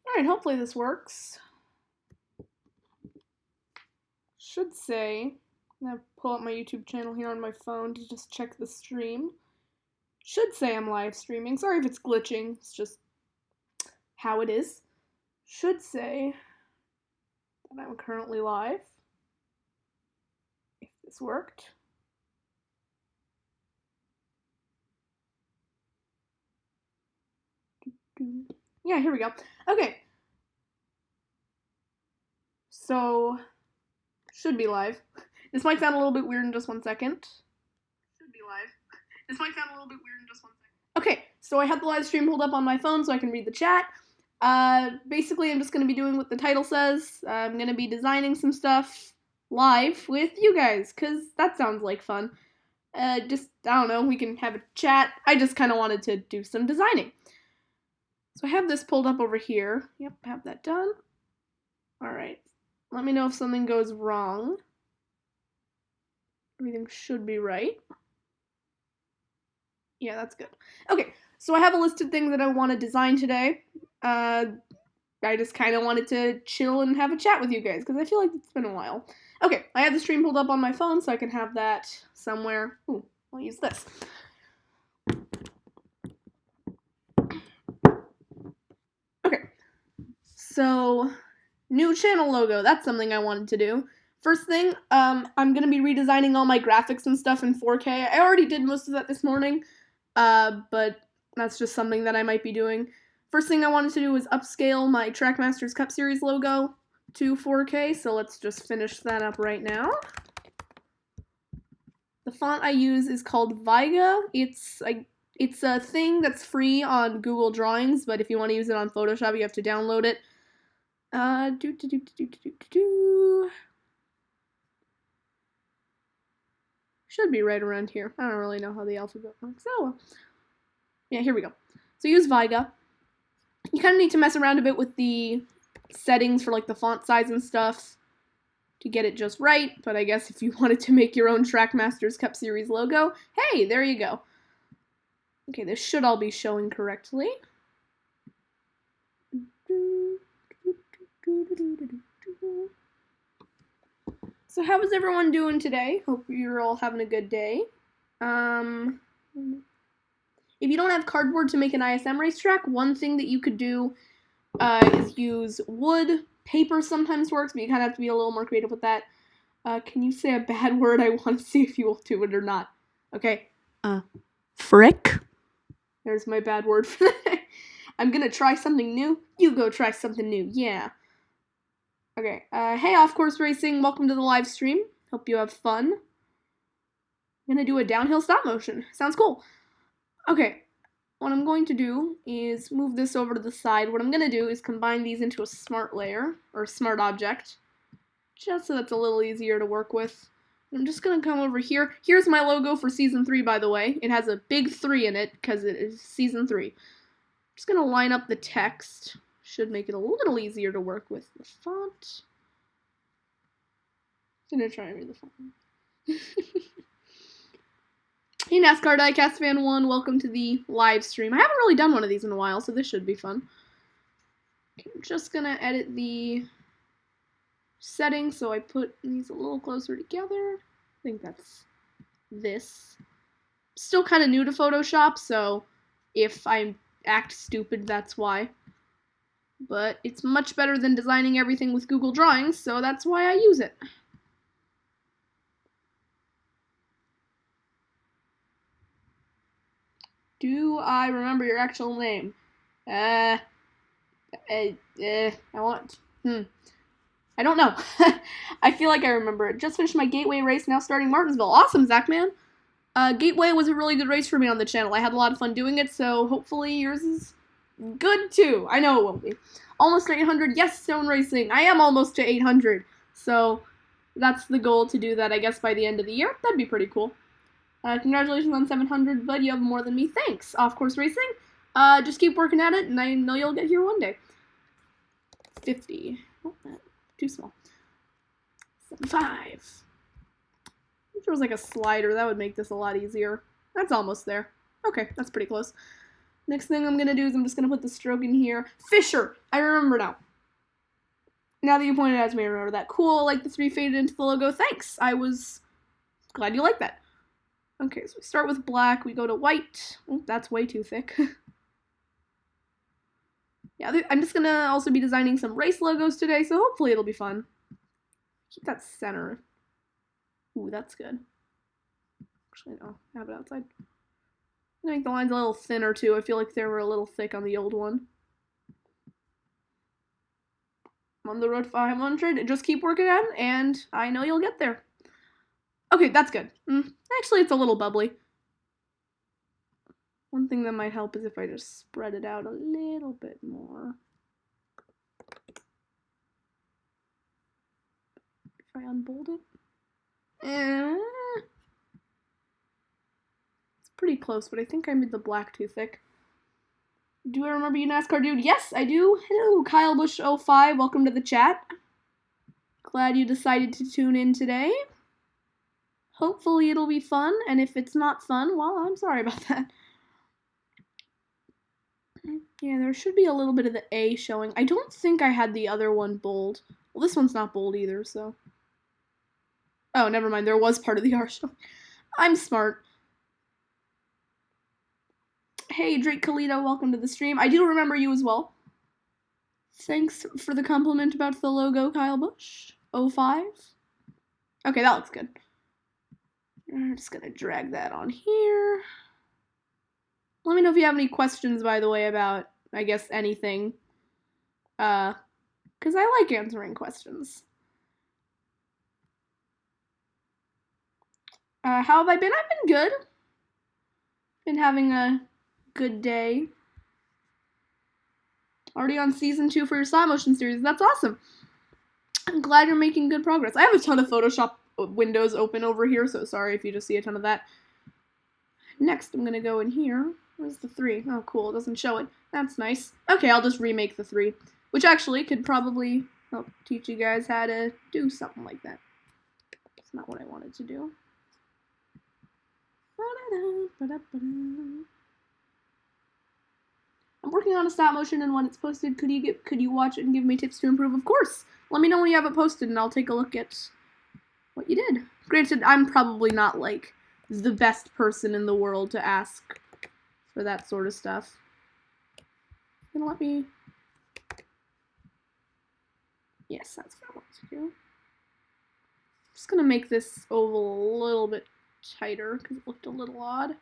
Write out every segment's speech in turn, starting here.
Alright, hopefully this works. Should say, I'm gonna pull up my YouTube channel here on my phone to just check the stream. Should say I'm live streaming. Sorry if it's glitching, it's just how it is. Should say that I'm currently live. If this worked. Yeah, here we go. Okay. So, should be live. This might sound a little bit weird in just 1 second. Should be live. This might sound a little bit weird in just 1 second. Okay, so I have the live stream pulled up on my phone so I can read the chat. Basically, I'm just going to be doing what the title says. I'm going to be designing some stuff live with you guys, because that sounds like fun. I don't know, we can have a chat. I just kind of wanted to do some designing. So I have this pulled up over here. Yep, have that done. Alright, let me know if something goes wrong. Everything should be right. Yeah, that's good. Okay, so I have a list of things that I want to design today. I just kind of wanted to chill and have a chat with you guys, because I feel like it's been a while. Okay, I have the stream pulled up on my phone, so I can have that somewhere. Ooh, I'll use this. Okay, so new channel logo. That's something I wanted to do. First thing, I'm going to be redesigning all my graphics and stuff in 4K. I already did most of that this morning, but that's just something that I might be doing. First thing I wanted to do was upscale my Trackmasters Cup Series logo to 4K, so let's just finish that up right now. The font I use is called Viga. It's a thing that's free on Google Drawings, but if you want to use it on Photoshop, you have to download it. Should be right around here. I don't really know how the alphabet works. Oh well. Yeah, here we go. So use Viga. You kind of need to mess around a bit with the settings for like the font size and stuff to get it just right, but I guess if you wanted to make your own Trackmasters Cup Series logo, hey, there you go. Okay, this should all be showing correctly. So how is everyone doing today? Hope you're all having a good day. If you don't have cardboard to make an ISM racetrack, one thing that you could do is use wood. Paper sometimes works, but you kind of have to be a little more creative with that. Can you say a bad word? I want to see if you will do it or not. Okay. Frick. There's my bad word for that. I'm gonna try something new. You go try something new. Yeah. Okay. Hey, Off Course Racing. Welcome to the live stream. Hope you have fun. I'm gonna do a downhill stop motion. Sounds cool. Okay. What I'm going to do is move this over to the side. What I'm going to do is combine these into a smart layer, or smart object, just so that's a little easier to work with. I'm just going to come over here. Here's my logo for Season 3, by the way. It has a big 3 in it, because it is Season 3. I'm just going to line up the text. Should make it a little easier to work with the font. I'm going to try and read the font. Hey NASCAR Diecast Fan 1, welcome to the live stream. I haven't really done one of these in a while, so this should be fun. Okay, I'm just gonna edit the settings so I put these a little closer together. I think that's this. Still kind of new to Photoshop, so if I act stupid, that's why. But it's much better than designing everything with Google Drawings, so that's why I use it. Do I remember your actual name? I don't know. I feel like I remember it. Just finished my Gateway race, now starting Martinsville. Awesome, Zachman. Gateway was a really good race for me on the channel. I had a lot of fun doing it, so hopefully yours is good too. I know it won't be. Almost to 800. Yes, Stone Racing. I am almost to 800. So that's the goal, to do that, I guess, by the end of the year. That'd be pretty cool. Congratulations on 700, bud. You have more than me. Thanks, Off Course Racing. Just keep working at it, and I know you'll get here one day. 50. Oh, too small. 75. If there was like a slider, that would make this a lot easier. That's almost there. Okay, that's pretty close. Next thing I'm gonna do is I'm just gonna put the stroke in here. Fisher! I remember now. Now that you pointed it out to me, I remember that. Cool, like the 3 faded into the logo. Thanks! I was glad you liked that. Okay, so we start with black, we go to white. Oh, that's way too thick. Yeah, I'm just gonna also be designing some race logos today, so hopefully it'll be fun. Keep that center. Ooh, that's good. Actually, no, have it outside. I'm gonna make the lines a little thinner too. I feel like they were a little thick on the old one. I'm on the road to 500. Just keep working on it, and I know you'll get there. Okay, that's good. Actually, it's a little bubbly. One thing that might help is if I just spread it out a little bit more. If I unbold it. It's pretty close, but I think I made the black too thick. Do I remember you, NASCAR dude? Yes, I do. Hello, Kyle Bush 05. Welcome to the chat. Glad you decided to tune in today. Hopefully it'll be fun, and if it's not fun, well, I'm sorry about that. Yeah, there should be a little bit of the A showing. I don't think I had the other one bold. Well, this one's not bold either, so. Oh, never mind. There was part of the R showing. I'm smart. Hey, Drake Kalito, welcome to the stream. I do remember you as well. Thanks for the compliment about the logo, Kyle Bush. 05. Okay, that looks good. I'm just gonna drag that on here. Let me know if you have any questions, by the way, about, I guess, anything. Because I like answering questions. How have I been? I've been good. Been having a good day. Already on season 2 for your stop motion series. That's awesome. I'm glad you're making good progress. I have a ton of Photoshop windows open over here, so sorry if you just see a ton of that. Next, I'm gonna go in here. Where's the 3? Oh, cool. It doesn't show it. That's nice. Okay, I'll just remake the 3, which actually could probably help teach you guys how to do something like that. That's not what I wanted to do. I'm working on a stop motion, and when it's posted, could you watch it and give me tips to improve? Of course. Let me know when you have it posted, and I'll take a look at what you did. Granted, I'm probably not like the best person in the world to ask for that sort of stuff. Gonna let me. Yes, that's what I want to do. I'm just gonna make this oval a little bit tighter because it looked a little odd.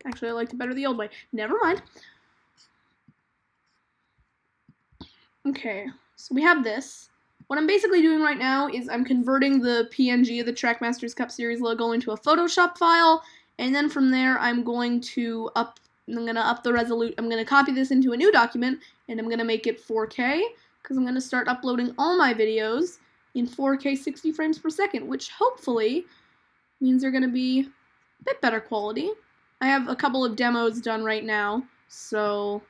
Actually, I liked it better the old way. Never mind. Okay, so we have this. What I'm basically doing right now is I'm converting the PNG of the Trackmasters Cup Series logo into a Photoshop file, and then from there I'm going to up the resolution. I'm gonna copy this into a new document, and I'm gonna make it 4K because I'm gonna start uploading all my videos in 4K 60 frames per second, which hopefully means they're gonna be a bit better quality. I have a couple of demos done right now, so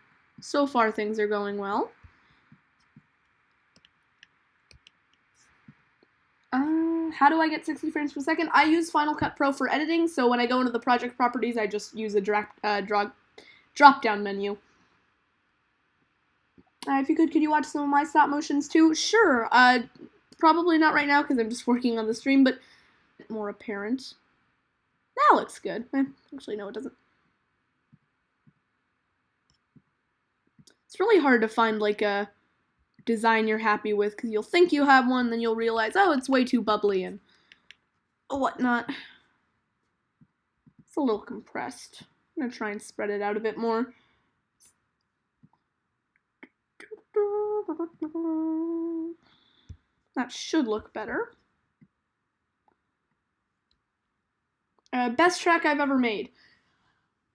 far things are going well. How do I get 60 frames per second? I use Final Cut Pro for editing, so when I go into the project properties, I just use a drop-down menu. If you could you watch some of my stop motions too? Sure. Probably not right now because I'm just working on the stream, but more apparent. That looks good. Actually, no, it doesn't. It's really hard to find like a design you're happy with because you'll think you have one, then you'll realize, oh, it's way too bubbly and whatnot. It's a little compressed. I'm gonna try and spread it out a bit more. That should look better. Best track I've ever made.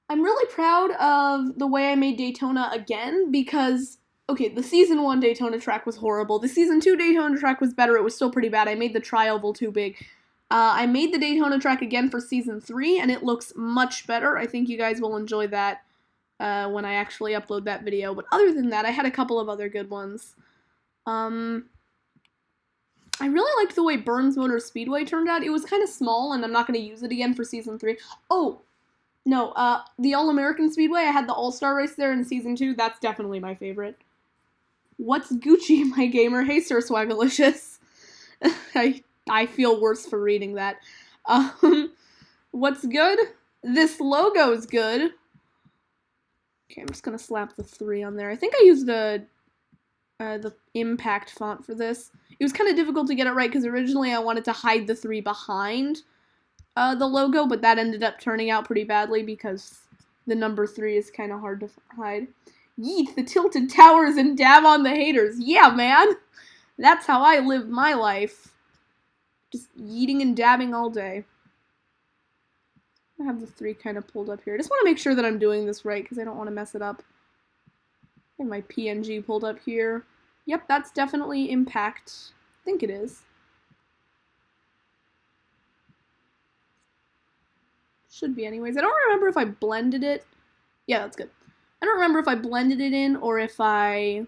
I'm really proud of the way I made Daytona again because, okay, the season 1 Daytona track was horrible. The season 2 Daytona track was better. It was still pretty bad. I made the tri-oval too big. I made the Daytona track again for season 3, and it looks much better. I think you guys will enjoy that when I actually upload that video. But other than that, I had a couple of other good ones. I really liked the way Burns Motor Speedway turned out. It was kind of small, and I'm not going to use it again for Season 3. Oh, no, the All-American Speedway, I had the All-Star race there in Season 2. That's definitely my favorite. What's Gucci, my gamer? Hey, Sir Swagalicious. I feel worse for reading that. What's good? This logo's good. Okay, I'm just gonna slap the 3 on there. I think I used the impact font for this. It was kind of difficult to get it right because originally I wanted to hide the 3 behind the logo, but that ended up turning out pretty badly because the number 3 is kind of hard to hide. Yeet the tilted towers and dab on the haters. Yeah, man! That's how I live my life. Just yeeting and dabbing all day. I have the 3 kind of pulled up here. I just want to make sure that I'm doing this right because I don't want to mess it up. I have my PNG pulled up here. Yep, that's definitely impact. I think it is. Should be anyways. I don't remember if I blended it. Yeah, that's good. I don't remember if I blended it in or if I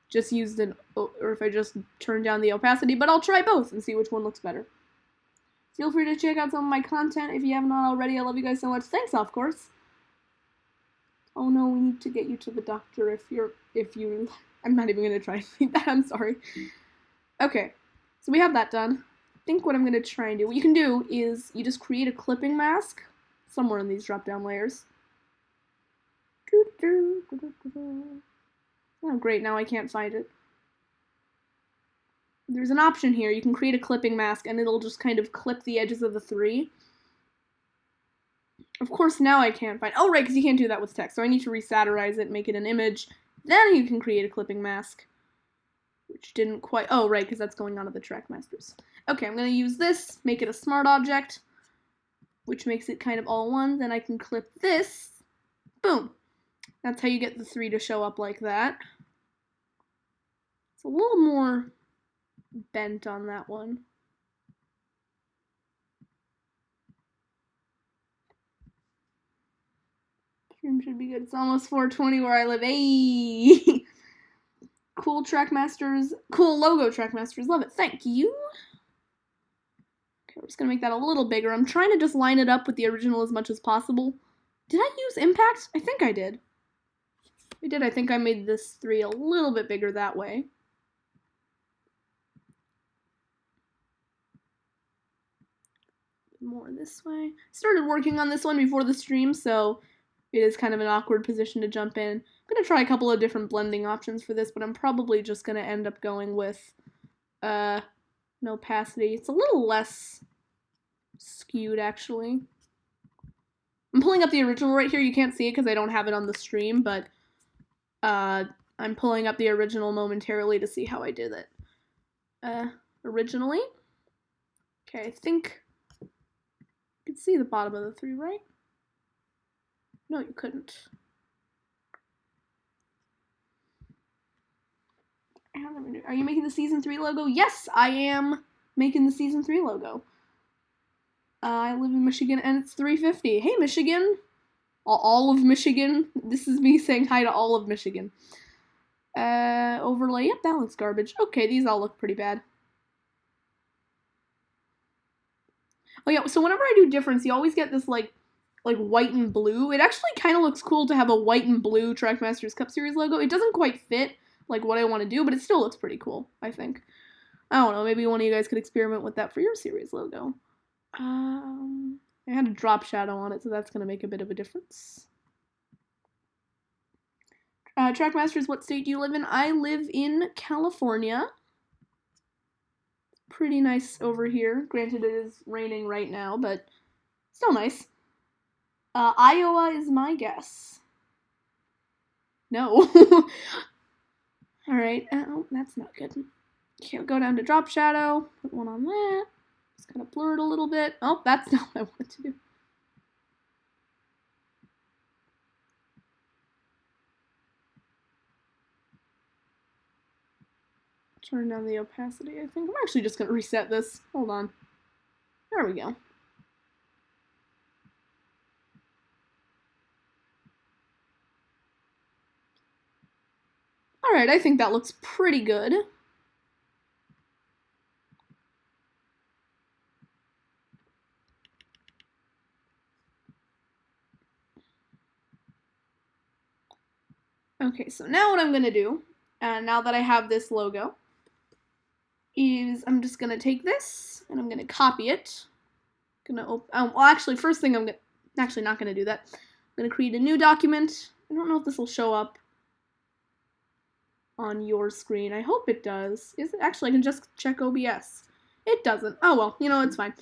just used or if I just turned down the opacity, but I'll try both and see which one looks better. Feel free to check out some of my content if you have not already. I love you guys so much. Thanks, of course. Oh no, we need to get you to the doctor if you... I'm not even going to try and read that, I'm sorry. Okay, so we have that done. I think what I'm going to try and do, what you can do is you just create a clipping mask somewhere in these drop-down layers. Oh great, now I can't find it. There's an option here. You can create a clipping mask and it'll just kind of clip the edges of the 3. Of course, now I can't find... Oh, right, because you can't do that with text. So I need to resaturize it, make it an image. Then you can create a clipping mask. Which didn't quite... Oh, right, because that's going onto the Trackmasters. Okay, I'm going to use this, make it a smart object, which makes it kind of all one. Then I can clip this. Boom. That's how you get the 3 to show up like that. It's a little more bent on that one. Stream should be good. It's almost 4:20 where I live. Hey! Cool Trackmasters. Cool logo Trackmasters. Love it. Thank you. Okay, we're just gonna make that a little bigger. I'm trying to just line it up with the original as much as possible. Did I use impact? I think I did. I did. I think I made this 3 a little bit bigger that way. More this way. Started working on this one before the stream, so it is kind of an awkward position to jump in. I'm going to try a couple of different blending options for this, but I'm probably just going to end up going with no opacity. It's a little less skewed, actually. I'm pulling up the original right here. You can't see it because I don't have it on the stream, but I'm pulling up the original momentarily to see how I did it. Originally. Okay, I think you could see the bottom of the 3, right? No, you couldn't. Are you making the Season 3 logo? Yes, I am making the Season 3 logo. I live in Michigan, and it's 3:50. Hey, Michigan! All of Michigan. This is me saying hi to all of Michigan. Overlay. Yep, that looks garbage. Okay, these all look pretty bad. Oh yeah, so whenever I do difference, you always get this like white and blue. It actually kind of looks cool to have a white and blue Trackmasters Cup Series logo. It doesn't quite fit like what I want to do, but it still looks pretty cool, I think. I don't know, maybe one of you guys could experiment with that for your series logo. I had a drop shadow on it, so that's going to make a bit of a difference. Trackmasters, what state do you live in? I live in California. Pretty nice over here. Granted, it is raining right now, but still nice. Iowa is my guess. No. Alright, oh, that's not good. Okay, I'll go down to drop shadow, put one on that. Just kind of blur it a little bit. Oh, that's not what I wanted to do. Turn down the opacity, I think. I'm actually just going to reset this. Hold on. There we go. Alright, I think that looks pretty good. Okay, so now what I'm going to do, now that I have this logo, is I'm just going to take this and I'm going to copy it. Well, actually, first thing actually not going to do that. I'm going to create a new document. I don't know if this will show up on your screen. I hope it does. Is it? Actually, I can just check OBS. It doesn't. Oh well, you know, it's fine.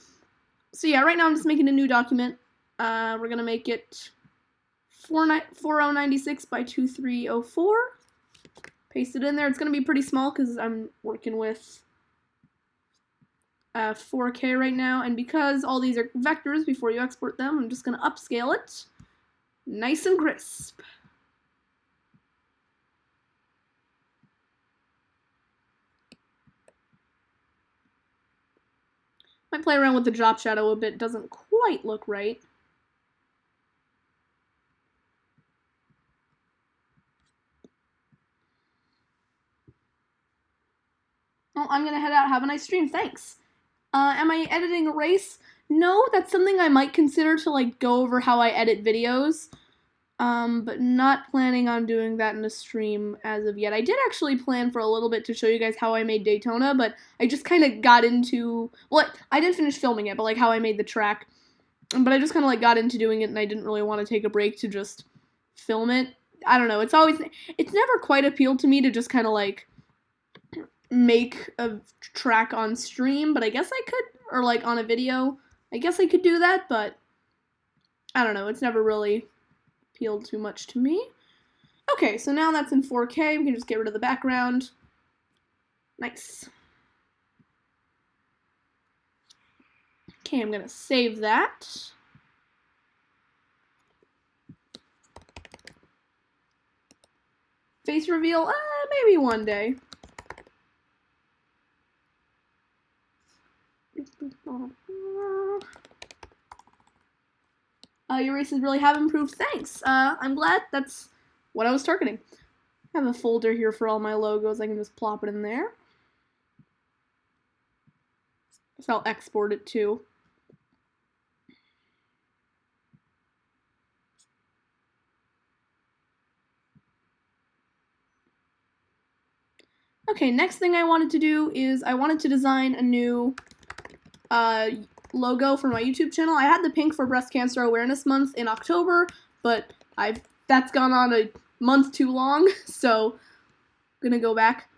So yeah, right now I'm just making a new document. We're going to make it 4096 by 2304. Paste it in there. It's going to be pretty small because I'm working with 4K right now, and because all these are vectors before you export them, I'm just going to upscale it. Nice and crisp. Might play around with the drop shadow a bit. Doesn't quite look right. Oh, I'm gonna head out. Have a nice stream. Thanks. Am I editing a race? No, that's something I might consider to like go over how I edit videos. But not planning on doing that in a stream as of yet. I did actually plan for a little bit to show you guys how I made Daytona, but I just kind of got into, well, I didn't finish filming it, but like how I made the track. But I just kind of like got into doing it, and I didn't really want to take a break to just film it. I don't know. It's never quite appealed to me to just kind of like make a track on stream, but I guess I could, or like on a video. I guess I could do that, but I don't know. It's never really appealed too much to me. Okay, so now that's in 4K. We can just get rid of the background. Nice. Okay, I'm gonna save that. Face reveal, maybe one day. Your races really have improved. Thanks. I'm glad. That's what I was targeting. I have a folder here for all my logos. I can just plop it in there. So I'll export it too. Okay, next thing I wanted to do is I wanted to design a new logo for my YouTube channel. I had the pink for Breast Cancer Awareness Month in October, but that's gone on a month too long, so I'm gonna go back.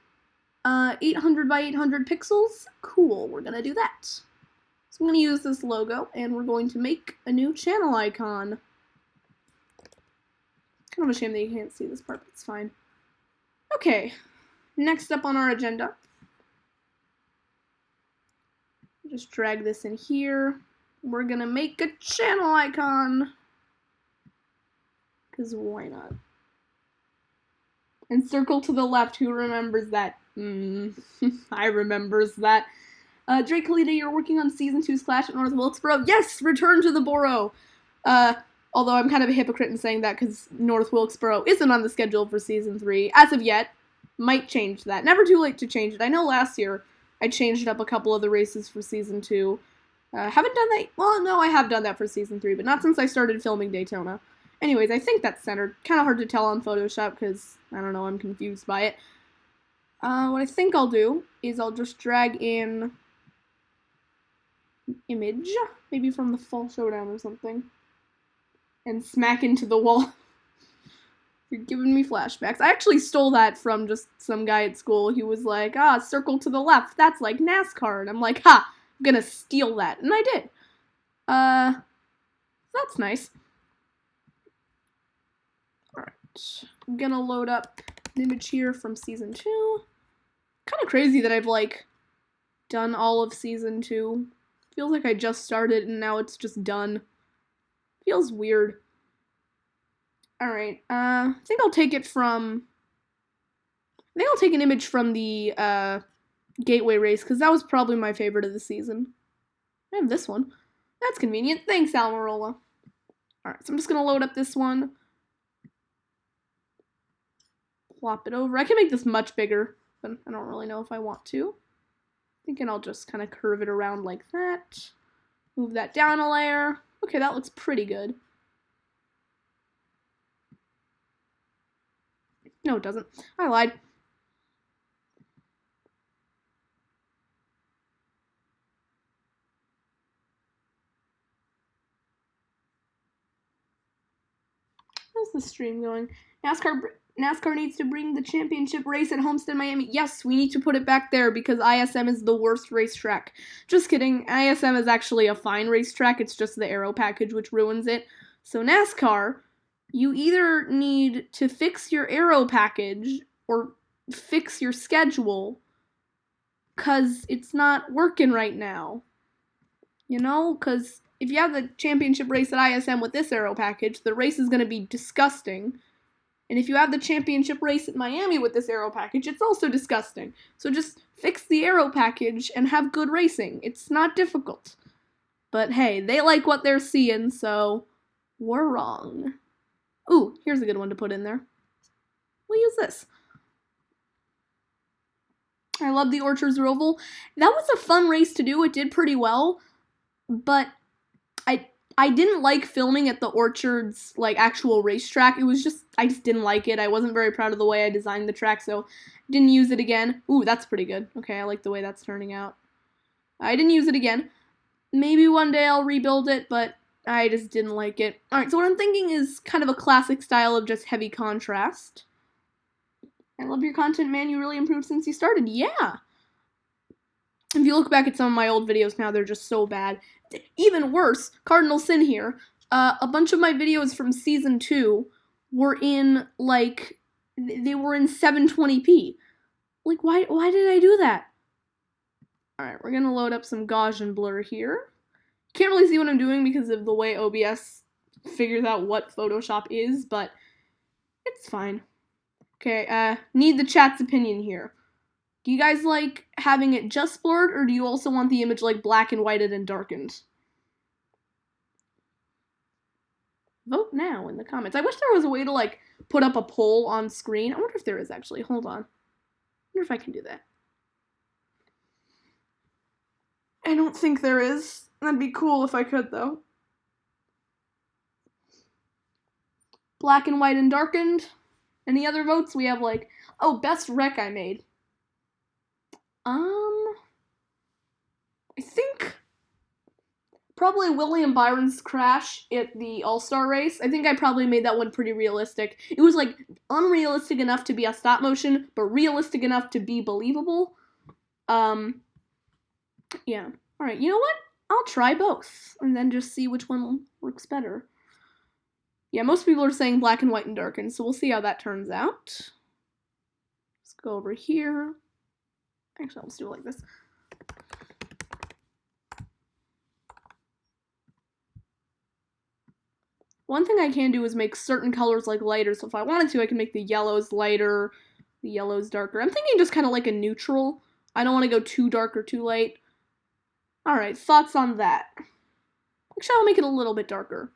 800 by 800 pixels. Cool, we're gonna do that. So I'm gonna use this logo, and we're going to make a new channel icon. Kind of a shame that you can't see this part, but it's fine. Okay, next up on our agenda. Just drag this in here. We're gonna make a channel icon. Because why not? And circle to the left. Who remembers that? I remembers that. Drake Kalita, you're working on Season 2's Clash at North Wilkesboro. Yes! Return to the Borough! Although I'm kind of a hypocrite in saying that because North Wilkesboro isn't on the schedule for Season 3. As of yet. Might change that. Never too late to change it. I know last year I changed up a couple of the races for Season 2. Haven't done that. Well, no, I have done that for Season 3, but not since I started filming Daytona. Anyways, I think that's centered. Kind of hard to tell on Photoshop because, I don't know, I'm confused by it. What I think I'll do is I'll just drag in an image, maybe from the Fall Showdown or something, and smack into the wall. You're giving me flashbacks. I actually stole that from just some guy at school. He was like, circle to the left. That's like NASCAR. And I'm like, ha, I'm gonna steal that. And I did. That's nice. Alright. I'm gonna load up an image here from Season 2. Kind of crazy that I've, like, done all of Season 2. Feels like I just started and now it's just done. Feels weird. Alright, I think I'll take it from... I think I'll take an image from the, Gateway race, because that was probably my favorite of the season. I have this one. That's convenient. Thanks, Almirola. Alright, so I'm just gonna load up this one. Plop it over. I can make this much bigger, but I don't really know if I want to. Thinking I'll just kind of curve it around like that. Move that down a layer. Okay, that looks pretty good. No, it doesn't. I lied. How's the stream going? NASCAR needs to bring the championship race at Homestead, Miami. Yes, we need to put it back there because ISM is the worst racetrack. Just kidding. ISM is actually a fine racetrack. It's just the aero package which ruins it. So NASCAR, you either need to fix your aero package or fix your schedule because it's not working right now. You know, because if you have the championship race at ISM with this aero package, the race is going to be disgusting. And if you have the championship race at Miami with this aero package, it's also disgusting. So just fix the aero package and have good racing. It's not difficult. But hey, they like what they're seeing, so we're wrong. Ooh, here's a good one to put in there. We'll use this. I love the Orchards Roval. That was a fun race to do. It did pretty well. But I didn't like filming at the Orchards, like, actual racetrack. It was just, I just didn't like it. I wasn't very proud of the way I designed the track, so didn't use it again. Ooh, that's pretty good. Okay, I like the way that's turning out. I didn't use it again. Maybe one day I'll rebuild it, but I just didn't like it. Alright, so what I'm thinking is kind of a classic style of just heavy contrast. I love your content, man. You really improved since you started. Yeah! If you look back at some of my old videos now, they're just so bad. Even worse, Cardinal Sin here, a bunch of my videos from Season 2 were in, like, they were in 720p. Like, why did I do that? Alright, we're gonna load up some Gaussian blur here. Can't really see what I'm doing because of the way OBS figures out what Photoshop is, but it's fine. Okay, need the chat's opinion here. Do you guys like having it just blurred, or do you also want the image, like, black and whited and darkened? Vote now in the comments. I wish there was a way to, like, put up a poll on screen. I wonder if there is, actually. Hold on. I wonder if I can do that. I don't think there is. That'd be cool if I could, though. Black and white and darkened. Any other votes? We have, like, oh, best wreck I made. I think probably William Byron's crash at the All-Star race. I think I probably made that one pretty realistic. It was, like, unrealistic enough to be a stop motion, but realistic enough to be believable. Yeah. Alright, you know what? I'll try both, and then just see which one works better. Yeah, most people are saying black and white and darkened, so we'll see how that turns out. Let's go over here. Actually, let's do it like this. One thing I can do is make certain colors, like, lighter, so if I wanted to, I can make the yellows lighter, the yellows darker. I'm thinking just kind of like a neutral. I don't want to go too dark or too light. Alright, thoughts on that? Actually, I'll make it a little bit darker.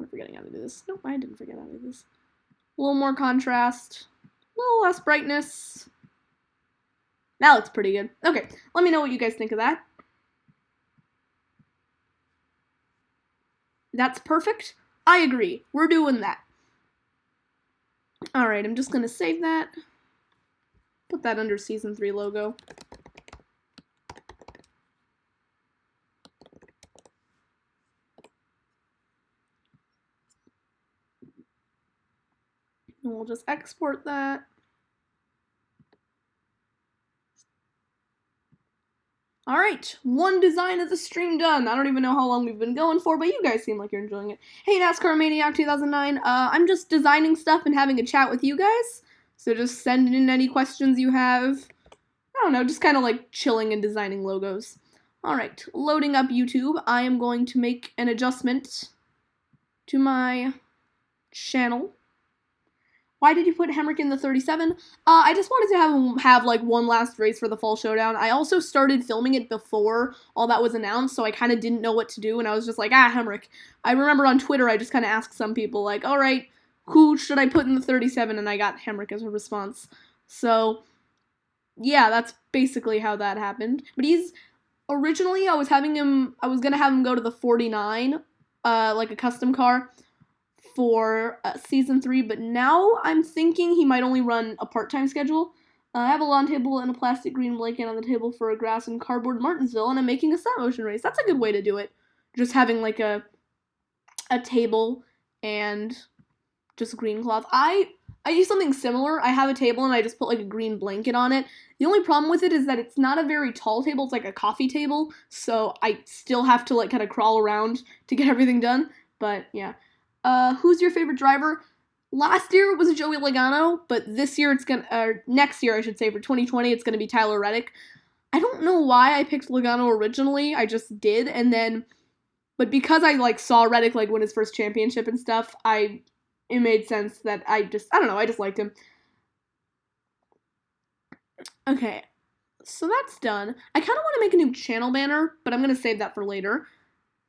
I'm forgetting how to do this. Nope, I didn't forget how to do this. A little more contrast. A little less brightness. That looks pretty good. Okay, let me know what you guys think of that. That's perfect. I agree. We're doing that. Alright, I'm just gonna save that. Put that under Season 3 logo. And we'll just export that. Alright, one design of the stream done. I don't even know how long we've been going for, but you guys seem like you're enjoying it. Hey, NASCAR Maniac 2009. I'm just designing stuff and having a chat with you guys. So just send in any questions you have. I don't know, just kind of like chilling and designing logos. Alright, loading up YouTube. I am going to make an adjustment to my channel. Why did you put Hemrick in the 37? I just wanted to have him have, like, one last race for the Fall Showdown. I also started filming it before all that was announced, so I kind of didn't know what to do, and I was just like, Hemrick. I remember on Twitter I just kind of asked some people, like, alright, who should I put in the 37? And I got Hemrick as a response. So, yeah, that's basically how that happened. But originally, I was gonna have him go to the 49, like a custom car. for season 3, but now I'm thinking he might only run a part-time schedule. I have a lawn table and a plastic green blanket on the table for a grass and cardboard Martinsville, and I'm making a stop motion race. That's a good way to do it. Just having like a table and just green cloth. I use something similar. I have a table and I just put like a green blanket on it. The only problem with it is that it's not a very tall table. It's like a coffee table, so I still have to like kind of crawl around to get everything done. But yeah. Who's your favorite driver? Last year it was Joey Logano, but this year next year I should say, for 2020, it's gonna be Tyler Reddick. I don't know why I picked Logano originally. I just did, but because I like saw Reddick like win his first championship and stuff, it made sense that I just liked him. Okay, so that's done. I kind of want to make a new channel banner, but I'm gonna save that for later.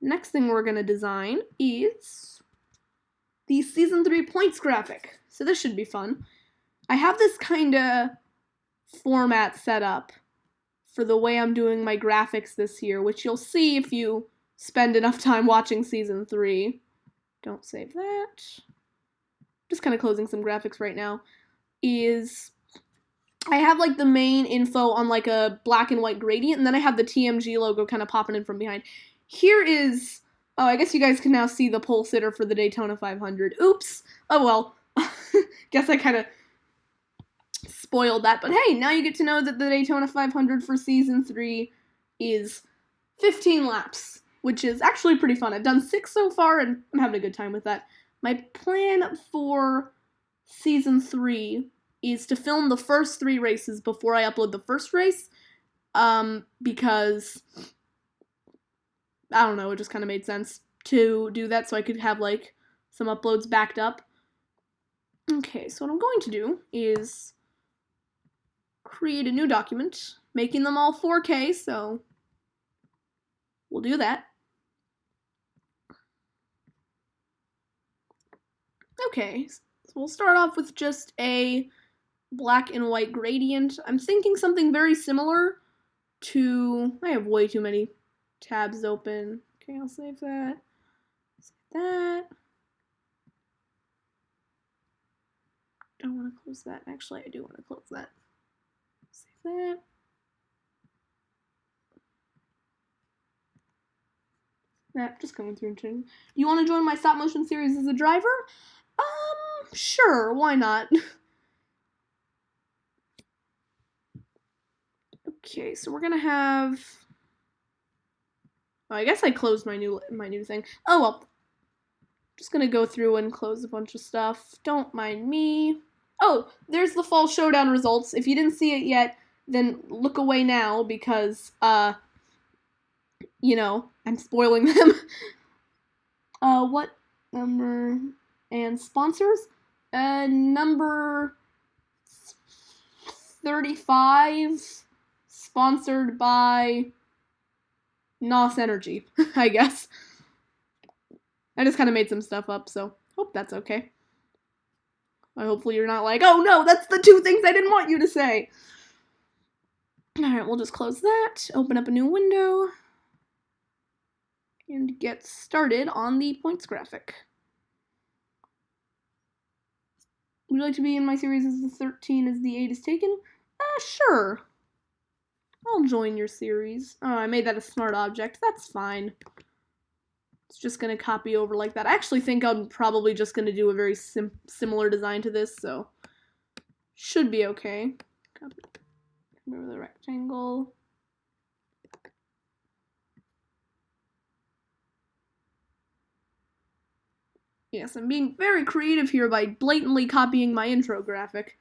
Next thing we're gonna design is the season 3 points graphic. So this should be fun. I have this kind of format set up for the way I'm doing my graphics this year, which you'll see if you spend enough time watching season 3. Don't save that. Just kind of closing some graphics right now. I have like the main info on like a black and white gradient, and then I have the TMG logo kind of popping in from behind. Here is, I guess you guys can now see the pole sitter for the Daytona 500. Oops. Oh well. Guess I kind of spoiled that. But hey, now you get to know that the Daytona 500 for season 3 is 15 laps, which is actually pretty fun. I've done 6 so far, and I'm having a good time with that. My plan for season 3 is to film the first 3 races before I upload the first race, because, I don't know, it just kind of made sense to do that so I could have, like, some uploads backed up. Okay, so what I'm going to do is create a new document, making them all 4K, so we'll do that. Okay, so we'll start off with just a black and white gradient. I'm thinking something very similar to, I have way too many tabs open. Okay, I'll save that. Save that. Don't want to close that. Actually, I do want to close that. Save that. That, just coming through. Do you want to join my stop motion series as a driver? Sure, why not? Okay, so we're gonna have, I guess I closed my new thing. Oh well. Just gonna go through and close a bunch of stuff. Don't mind me. Oh, there's the fall showdown results. If you didn't see it yet, then look away now because, you know, I'm spoiling them. What number and sponsors? Number 35, sponsored by NOS Energy, I guess. I just kind of made some stuff up, so hope that's okay. Hopefully you're not like, oh no, that's the 2 things I didn't want you to say. Alright, we'll just close that, open up a new window, and get started on the points graphic. Would you like to be in my series as the 13 as the 8 is taken? Sure. I'll join your series. Oh, I made that a smart object. That's fine. It's just going to copy over like that. I actually think I'm probably just going to do a very similar design to this, so should be okay. Copy over the rectangle. Yes, I'm being very creative here by blatantly copying my intro graphic.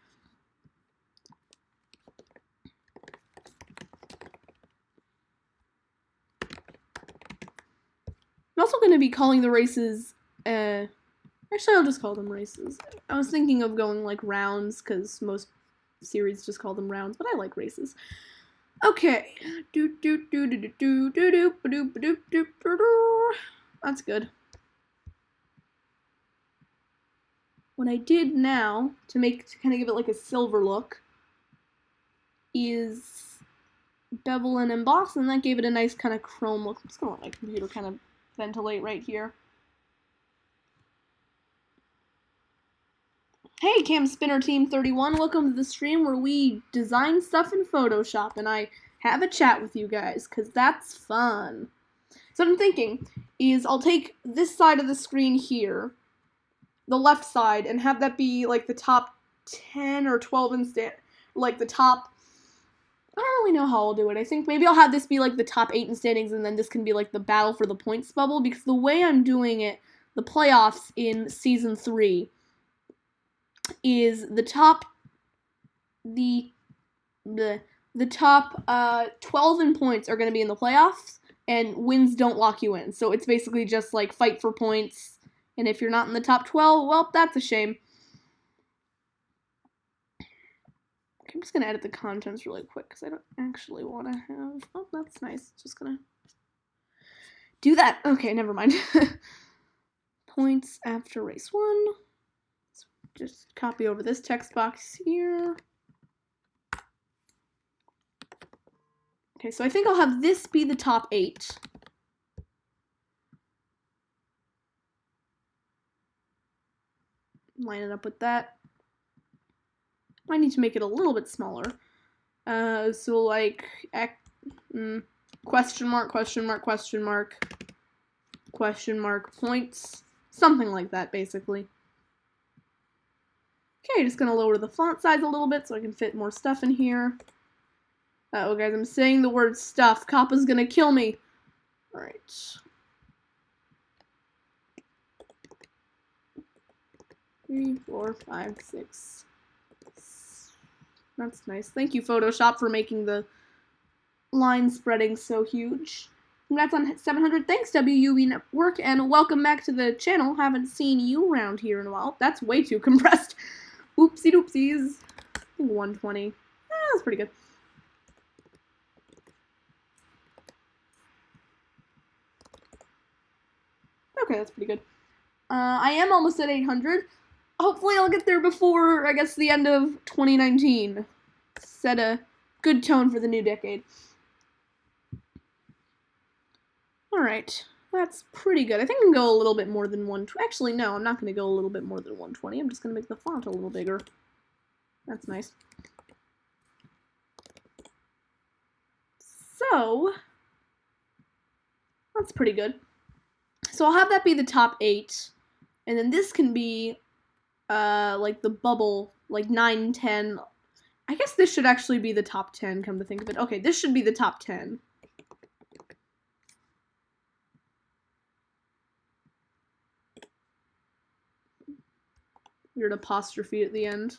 I'm also going to be calling the races, actually I'll just call them races. I was thinking of going like rounds, because most series just call them rounds, but I like races. Okay. That's good. What I did now, to kind of give it like a silver look, is bevel and emboss, and that gave it a nice kind of chrome look. I'm just going to let my computer kind of ventilate right here. Hey, Cam Spinner Team 31, welcome to the stream where we design stuff in Photoshop and I have a chat with you guys, because that's fun. So what I'm thinking is I'll take this side of the screen here, the left side, and have that be like the top 10 or 12 instead, like the top, I don't really know how I'll do it. I think maybe I'll have this be like the top 8 in standings, and then this can be like the battle for the points bubble, because the way I'm doing it, the playoffs in Season 3, is the top 12 in points are going to be in the playoffs, and wins don't lock you in. So it's basically just like fight for points, and if you're not in the top 12, well, that's a shame. Okay, I'm just going to edit the contents really quick because I don't actually want to have... Oh, that's nice. Just going to do that. Okay, never mind. Points after race 1. Just copy over this text box here. Okay, so I think I'll have this be the top 8. Line it up with that. I need to make it a little bit smaller. So like, question mark, question mark, question mark, question mark, points. Something like that, basically. Okay, just gonna lower the font size a little bit so I can fit more stuff in here. Uh-oh, guys, I'm saying the word stuff. Kappa's gonna kill me. Alright. 3, 4, 5, 6. That's nice. Thank you, Photoshop, for making the line spreading so huge. Congrats on 700. Thanks, WUB Network, and welcome back to the channel. Haven't seen you around here in a while. That's way too compressed. Oopsie doopsies. I think 120. That's pretty good. Okay, that's pretty good. I am almost at 800. Hopefully I'll get there before, I guess, the end of 2019. Set a good tone for the new decade. Alright, that's pretty good. I think I can go a little bit more than 120. Actually, no, I'm not going to go a little bit more than 120. I'm just going to make the font a little bigger. That's nice. So, that's pretty good. So I'll have that be the top 8, and then this can be, like the bubble, like 9, 10. I guess this should actually be the top 10, come to think of it. Okay, this should be the top 10. Weird apostrophe at the end.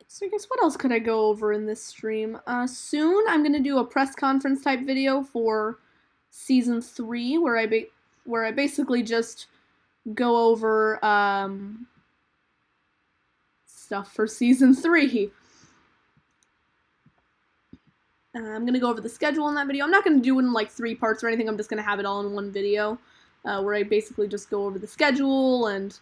So I guess what else could I go over in this stream? Soon I'm gonna do a press conference type video for Season 3, where I basically just go over stuff for Season 3. I'm gonna go over the schedule in that video. I'm not gonna do it in like 3 parts or anything. I'm just gonna have it all in one video, where I basically just go over the schedule and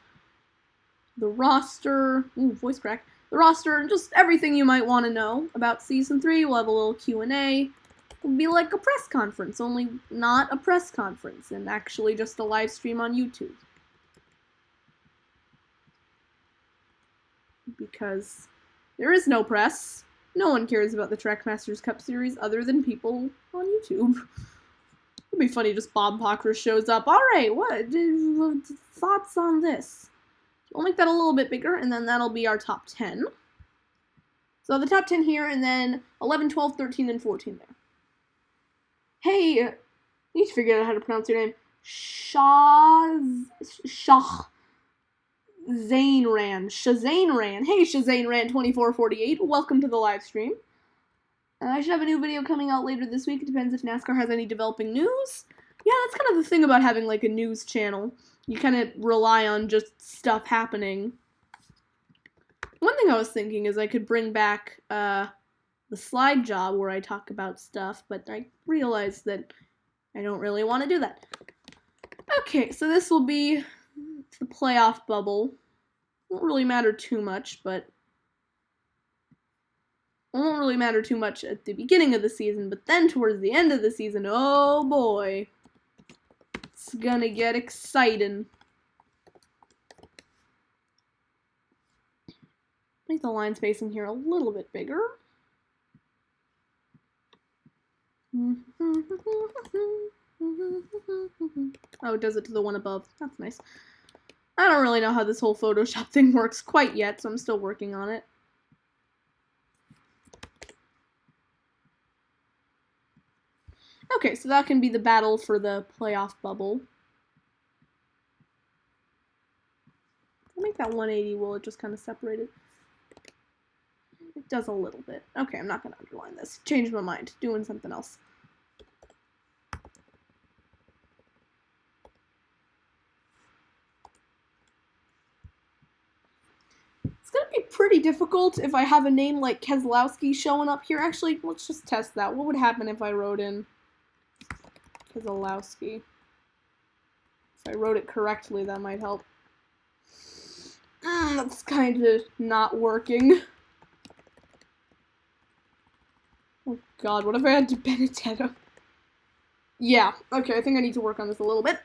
the roster. Ooh, voice crack. The roster, and just everything you might want to know about Season 3. We'll have a little Q&A. It'll be like a press conference, only not a press conference, and actually just a live stream on YouTube. Because there is no press. No one cares about the Trackmasters Cup Series other than people on YouTube. It'd be funny, just Bob Pocker shows up. Alright, what? Thoughts on this? We'll make that a little bit bigger, and then that'll be our top 10. So the top 10 here, and then 11, 12, 13, and 14 there. Hey, I need to figure out how to pronounce your name. Shahzainran. Shahzainran. Hey, Shahzainran2448. Welcome to the live stream. I should have a new video coming out later this week. It depends if NASCAR has any developing news. Yeah, that's kind of the thing about having like a news channel. You kind of rely on just stuff happening. One thing I was thinking is I could bring back the slide job where I talk about stuff, but I realized that I don't really want to do that. Okay, so this will be the playoff bubble. Won't really matter too much, but won't really matter too much at the beginning of the season, but then towards the end of the season, oh boy, it's gonna get exciting. Make the line spacing here a little bit bigger. Oh, it does it to the one above. That's nice. I don't really know how this whole Photoshop thing works quite yet, so I'm still working on it. Okay, so that can be the battle for the playoff bubble. I'll make that 180, will it just kind of separate it? It does a little bit. Okay, I'm not going to underline this. Changed my mind. Doing something else. It's going to be pretty difficult if I have a name like Keselowski showing up here. Actually, let's just test that. What would happen if I wrote in Keselowski? If I wrote it correctly, that might help. That's kind of not working. Oh god, what if I had to Benedetto? Yeah, okay, I think I need to work on this a little bit.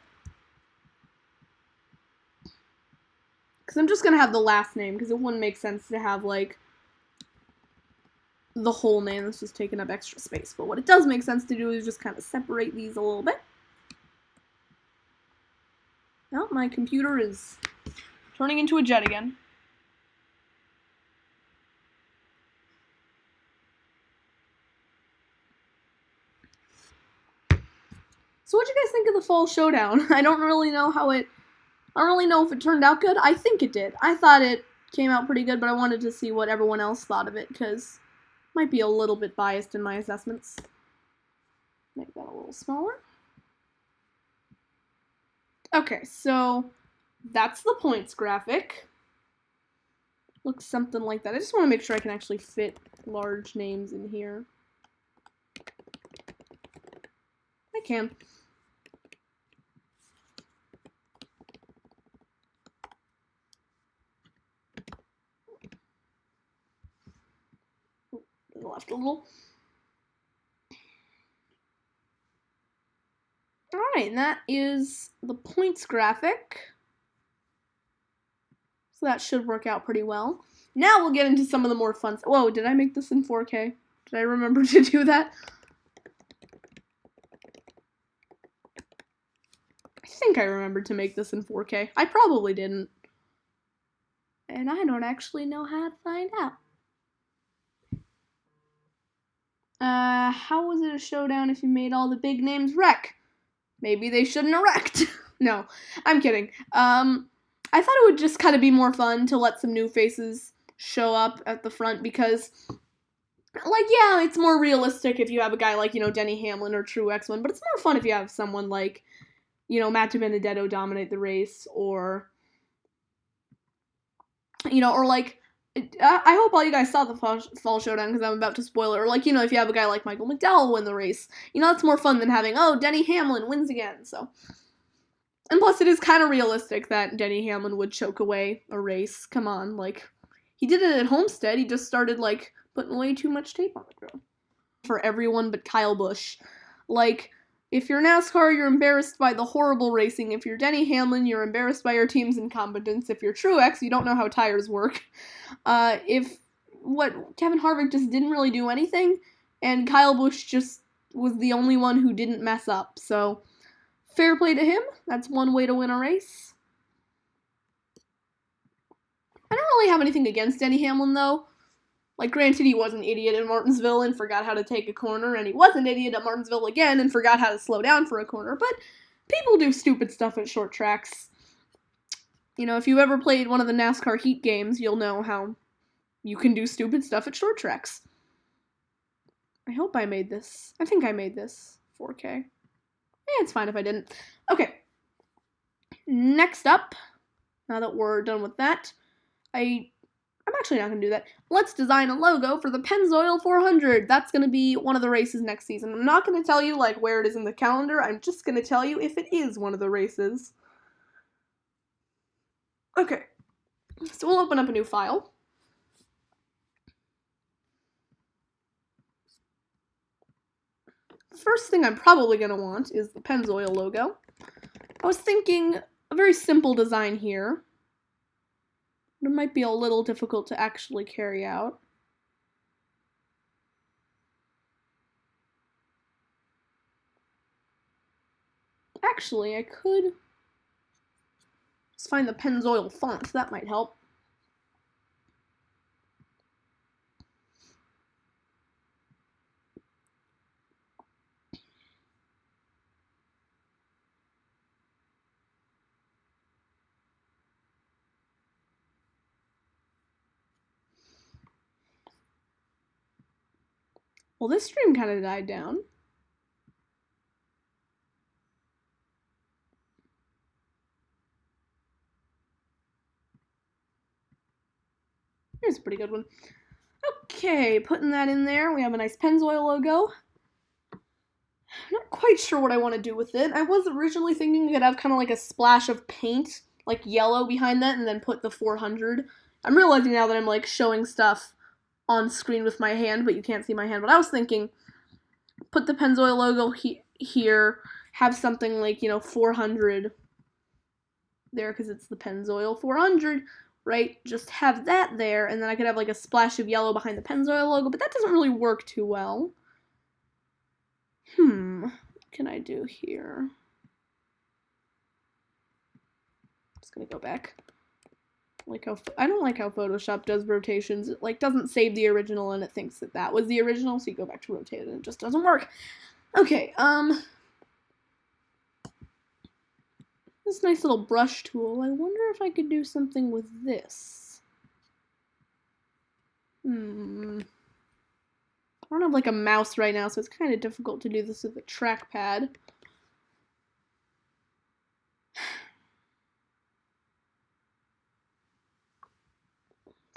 Because I'm just going to have the last name, because it wouldn't make sense to have, like, the whole name that's just taking up extra space. But what it does make sense to do is just kind of separate these a little bit. Well, my computer is turning into a jet again. So what'd you guys think of the Fall Showdown? I don't really know if it turned out good. I think it did. I thought it came out pretty good, but I wanted to see what everyone else thought of it, because I might be a little bit biased in my assessments. Make that a little smaller. Okay, so that's the points graphic. Looks something like that. I just want to make sure I can actually fit large names in here. I can. Left a little. Alright, and that is the points graphic. So that should work out pretty well. Now we'll get into some of the more fun stuff. Whoa, did I make this in 4K? Did I remember to do that? I think I remembered to make this in 4K. I probably didn't. And I don't actually know how to find out. How was it a showdown if you made all the big names wreck? Maybe they shouldn't have wrecked. No, I'm kidding. I thought it would just kind of be more fun to let some new faces show up at the front because, like, yeah, it's more realistic if you have a guy like, Denny Hamlin or Truex, but it's more fun if you have someone like, Matt DiBenedetto dominate the race, or like, I hope all you guys saw the Fall Showdown because I'm about to spoil it, or like, if you have a guy like Michael McDowell win the race, that's more fun than having, Denny Hamlin wins again, so. And plus, it is kind of realistic that Denny Hamlin would choke away a race. Come on, like, he did it at Homestead. He just started, like, putting way too much tape on the grill. For everyone but Kyle Busch. Like, if you're NASCAR, you're embarrassed by the horrible racing. If you're Denny Hamlin, you're embarrassed by your team's incompetence. If you're Truex, you don't know how tires work. Kevin Harvick just didn't really do anything, and Kyle Busch just was the only one who didn't mess up, so fair play to him. That's one way to win a race. I don't really have anything against Denny Hamlin, though. Like, granted, he was an idiot in Martinsville and forgot how to take a corner, and he was an idiot at Martinsville again and forgot how to slow down for a corner, but people do stupid stuff at short tracks. If you ever played one of the NASCAR Heat games, you'll know how you can do stupid stuff at short tracks. I hope I made this. I think I made this 4K. It's fine if I didn't. Okay. Next up, now that we're done with that, I'm actually not going to do that. Let's design a logo for the Pennzoil 400. That's going to be one of the races next season. I'm not going to tell you, like, where it is in the calendar. I'm just going to tell you if it is one of the races. Okay. So we'll open up a new file. first thing I'm probably going to want is the Pennzoil logo. I was thinking a very simple design here. It might be a little difficult to actually carry out. Actually, I could just find the Pennzoil font. That might help. Well, this stream kind of died down. Here's a pretty good one. Okay, putting that in there. We have a nice Pennzoil logo. I'm not quite sure what I want to do with it. I was originally thinking I could have kind of like a splash of paint, like yellow behind that, and then put the 400. I'm realizing now that I'm like showing stuff on screen with my hand, but you can't see my hand. But I was thinking, put the Pennzoil logo here, have something like, 400 there because it's the Pennzoil 400, right? Just have that there, and then I could have like a splash of yellow behind the Pennzoil logo, but that doesn't really work too well. What can I do here? Just gonna go back. I don't like how Photoshop does rotations. It like doesn't save the original and it thinks that was the original, so you go back to rotate it and it just doesn't work. Okay, this nice little brush tool. I wonder if I could do something with this. I don't have like a mouse right now, so it's kind of difficult to do this with a trackpad.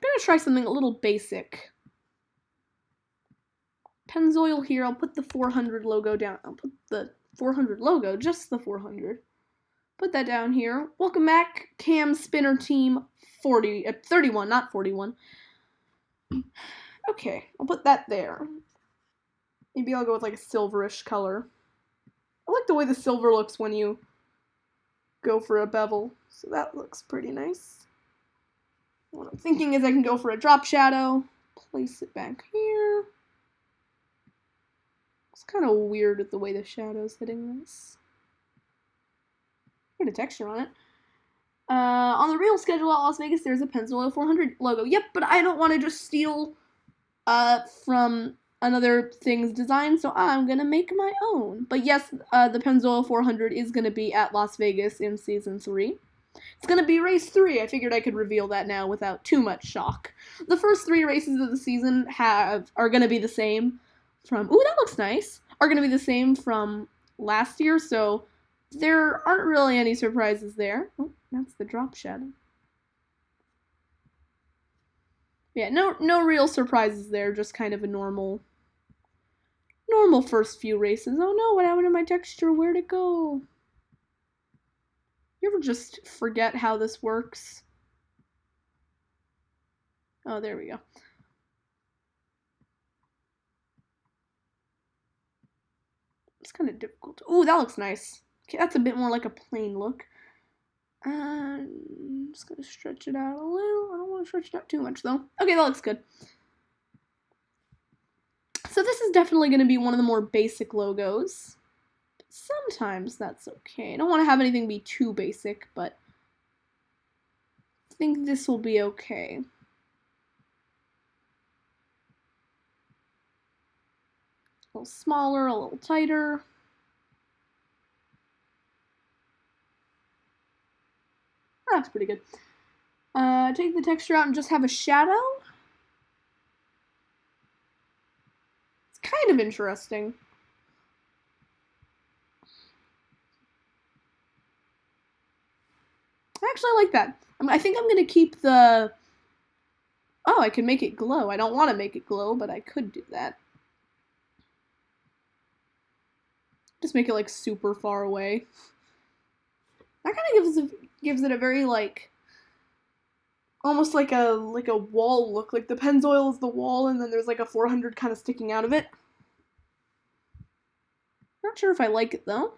I'm gonna try something a little basic. Pennzoil here, I'll put the 400 logo down. I'll put the 400 logo, just the 400. Put that down here. Welcome back, Cam Spinner Team 31, not 41. Okay, I'll put that there. Maybe I'll go with like a silverish color. I like the way the silver looks when you go for a bevel, so that looks pretty nice. What I'm thinking is I can go for a drop shadow, place it back here. It's kind of weird with the way the shadow's hitting this. Put a texture on it. On the real schedule at Las Vegas, there's a Pennzoil 400 logo. Yep, but I don't want to just steal from another thing's design, so I'm gonna make my own. But yes, the Pennzoil 400 is gonna be at Las Vegas in Season 3. It's gonna be race 3. I figured I could reveal that now without too much shock. The first 3 races of the season are gonna be the same from, ooh, that looks nice, are gonna be the same from last year, so there aren't really any surprises there. Oh, that's the drop shadow. Yeah, no real surprises there, just kind of a normal first few races. Oh no, what happened to my texture? Where'd it go? You ever just forget how this works? Oh, there we go. It's kind of difficult. Ooh, that looks nice. Okay, that's a bit more like a plain look. I'm just gonna stretch it out a little. I don't want to stretch it out too much though. Okay, that looks good. So this is definitely going to be one of the more basic logos. Sometimes that's okay. I don't want to have anything be too basic, but I think this will be okay. A little smaller, a little tighter. That's pretty good. Take the texture out and just have a shadow. It's kind of interesting. I actually like that. I think I'm going to keep the... Oh, I can make it glow. I don't want to make it glow, but I could do that. Just make it like super far away. That kind of gives it a very like almost like a wall look. Like the Pennzoil is the wall, and then there's like a 400 kind of sticking out of it. Not sure if I like it though.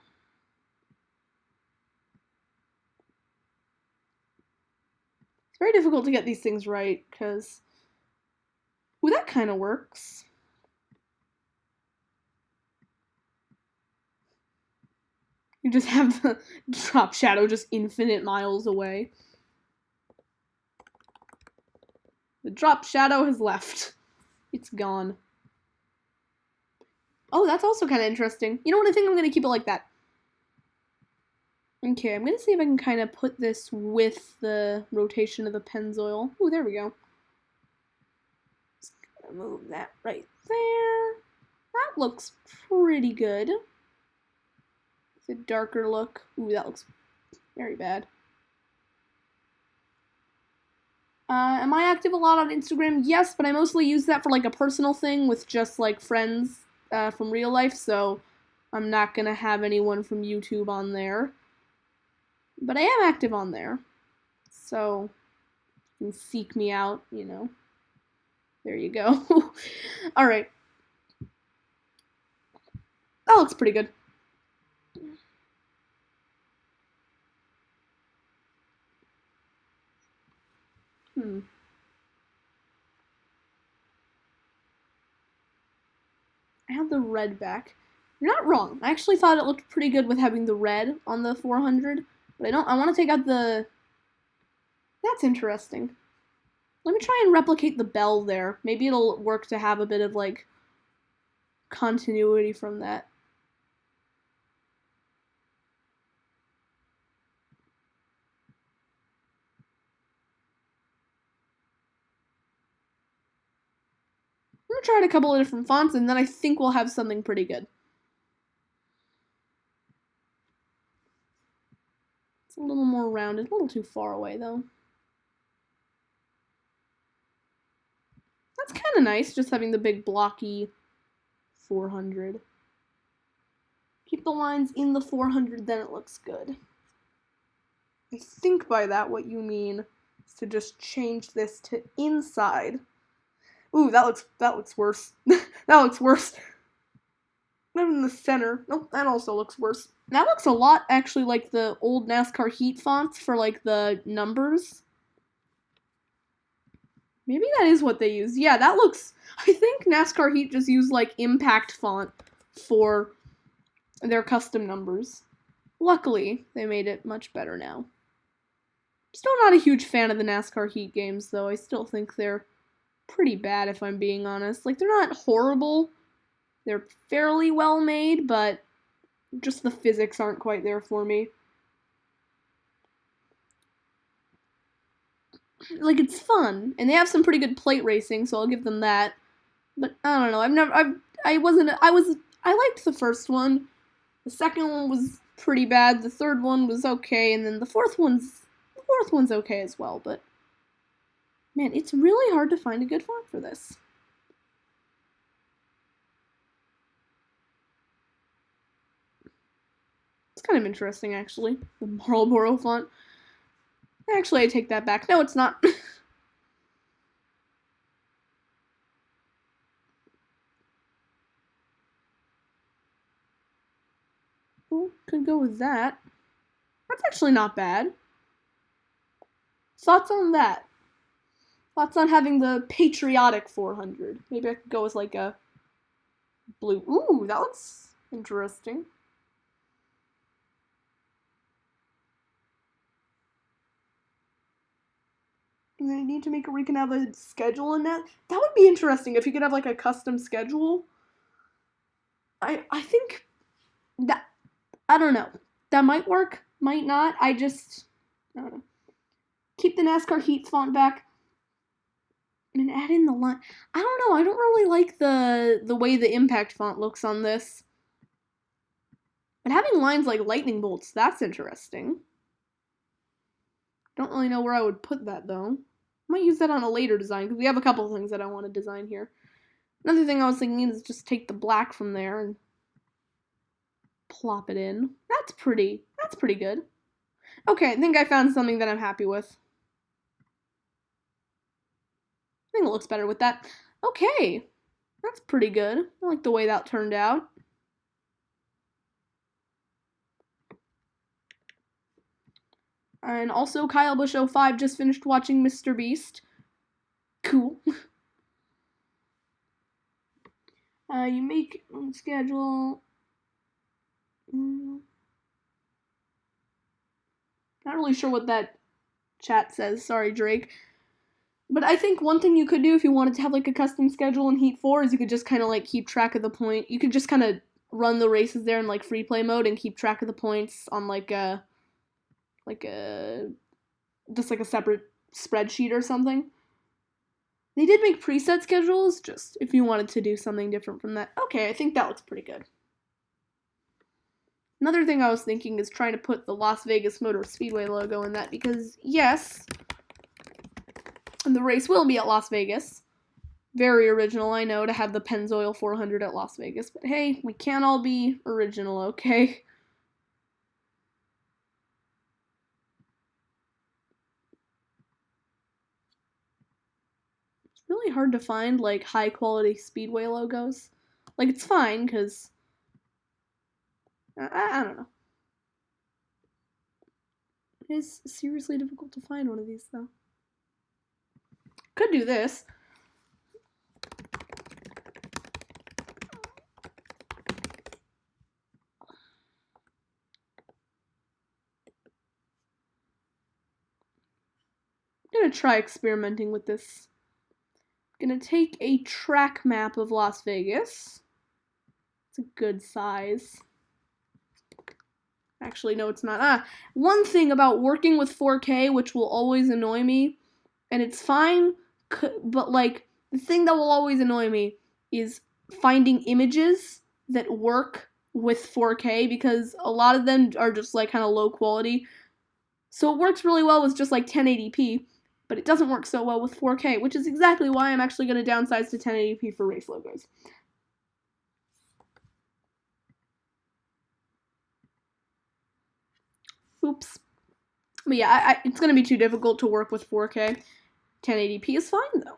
It's very difficult to get these things right because, ooh, that kind of works. You just have the drop shadow just infinite miles away. The drop shadow has left. It's gone. Oh, that's also kind of interesting. You know what? I think I'm going to keep it like that. Okay, I'm going to see if I can kind of put this with the rotation of the Pennzoil. Oh, there we go. Just gonna move that right there. That looks pretty good. It's a darker look. Ooh, that looks very bad. Am I active a lot on Instagram? Yes, but I mostly use that for like a personal thing with just like friends from real life, so I'm not gonna have anyone from YouTube on there. But I am active on there, so you can seek me out, you know. There you go. Alright. That looks pretty good. I have the red back. You're not wrong. I actually thought it looked pretty good with having the red on the 400, but I want to take out the... That's interesting. Let me try and replicate the bell there. Maybe it'll work to have a bit of, like, continuity from that. I'm gonna try a couple of different fonts, and then I think we'll have something pretty good. It's a little more rounded, a little too far away, though. That's kind of nice, just having the big blocky 400. Keep the lines in the 400, then it looks good. I think by that what you mean is to just change this to inside. Ooh, that looks worse. That looks worse. I'm in the center. Nope, that also looks worse. That looks a lot actually like the old NASCAR Heat fonts for like the numbers. Maybe that is what they use. Yeah, that looks... I think NASCAR Heat just used like impact font for their custom numbers. Luckily, they made it much better now. Still not a huge fan of the NASCAR Heat games, though. I still think they're pretty bad, if I'm being honest. Like, they're not horrible. They're fairly well made, but just the physics aren't quite there for me. Like, it's fun, and they have some pretty good plate racing, so I'll give them that. But I don't know. I liked the first one. The second one was pretty bad. The third one was okay, and then the fourth one's okay as well. But man, it's really hard to find a good font for this. It's kind of interesting, actually. The Marlboro font. Actually, I take that back. No, it's not. Well, could go with that. That's actually not bad. Thoughts on that? Thoughts on having the patriotic 400? Maybe I could go with like a blue. Ooh, that looks interesting. And I need to make a we can have a schedule in that. That would be interesting if you could have like a custom schedule. I think that I don't know. That might work, might not. I don't know. Keep the NASCAR Heat font back and add in the line. I don't know. I don't really like the way the impact font looks on this. But having lines like lightning bolts, that's interesting. Don't really know where I would put that though. I might use that on a later design because we have a couple things that I want to design here. Another thing I was thinking is just take the black from there and plop it in. That's pretty good. Okay, I think I found something that I'm happy with. I think it looks better with that. Okay, that's pretty good. I like the way that turned out. And also, Kyle Busch 05 just finished watching Mr. Beast. Cool. You make on schedule. Not really sure what that chat says. Sorry, Drake. But I think one thing you could do if you wanted to have like a custom schedule in Heat 4 is you could just kind of like keep track of the point. You could just kind of run the races there in like free play mode and keep track of the points on like a just like a separate spreadsheet or something. They did make preset schedules, just if you wanted to do something different from that. Okay, I think that looks pretty good. Another thing I was thinking is trying to put the Las Vegas Motor Speedway logo in that because, yes, the race will be at Las Vegas. Very original, I know, to have the Pennzoil 400 at Las Vegas, but hey, we can't all be original, okay? It's really hard to find, like, high-quality Speedway logos. Like, it's fine, because I don't know. It is seriously difficult to find one of these, though. Could do this. I'm gonna try experimenting with this. I'm gonna take a track map of Las Vegas. It's a good size. Actually, no, it's not. One thing about working with 4K, which will always annoy me, and it's fine, but like, the thing that will always annoy me is finding images that work with 4K, because a lot of them are just like kind of low quality. So it works really well with just like 1080p, but it doesn't work so well with 4K, which is exactly why I'm actually going to downsize to 1080p for race logos. Oops. But yeah, it's going to be too difficult to work with 4K. 1080p is fine, though.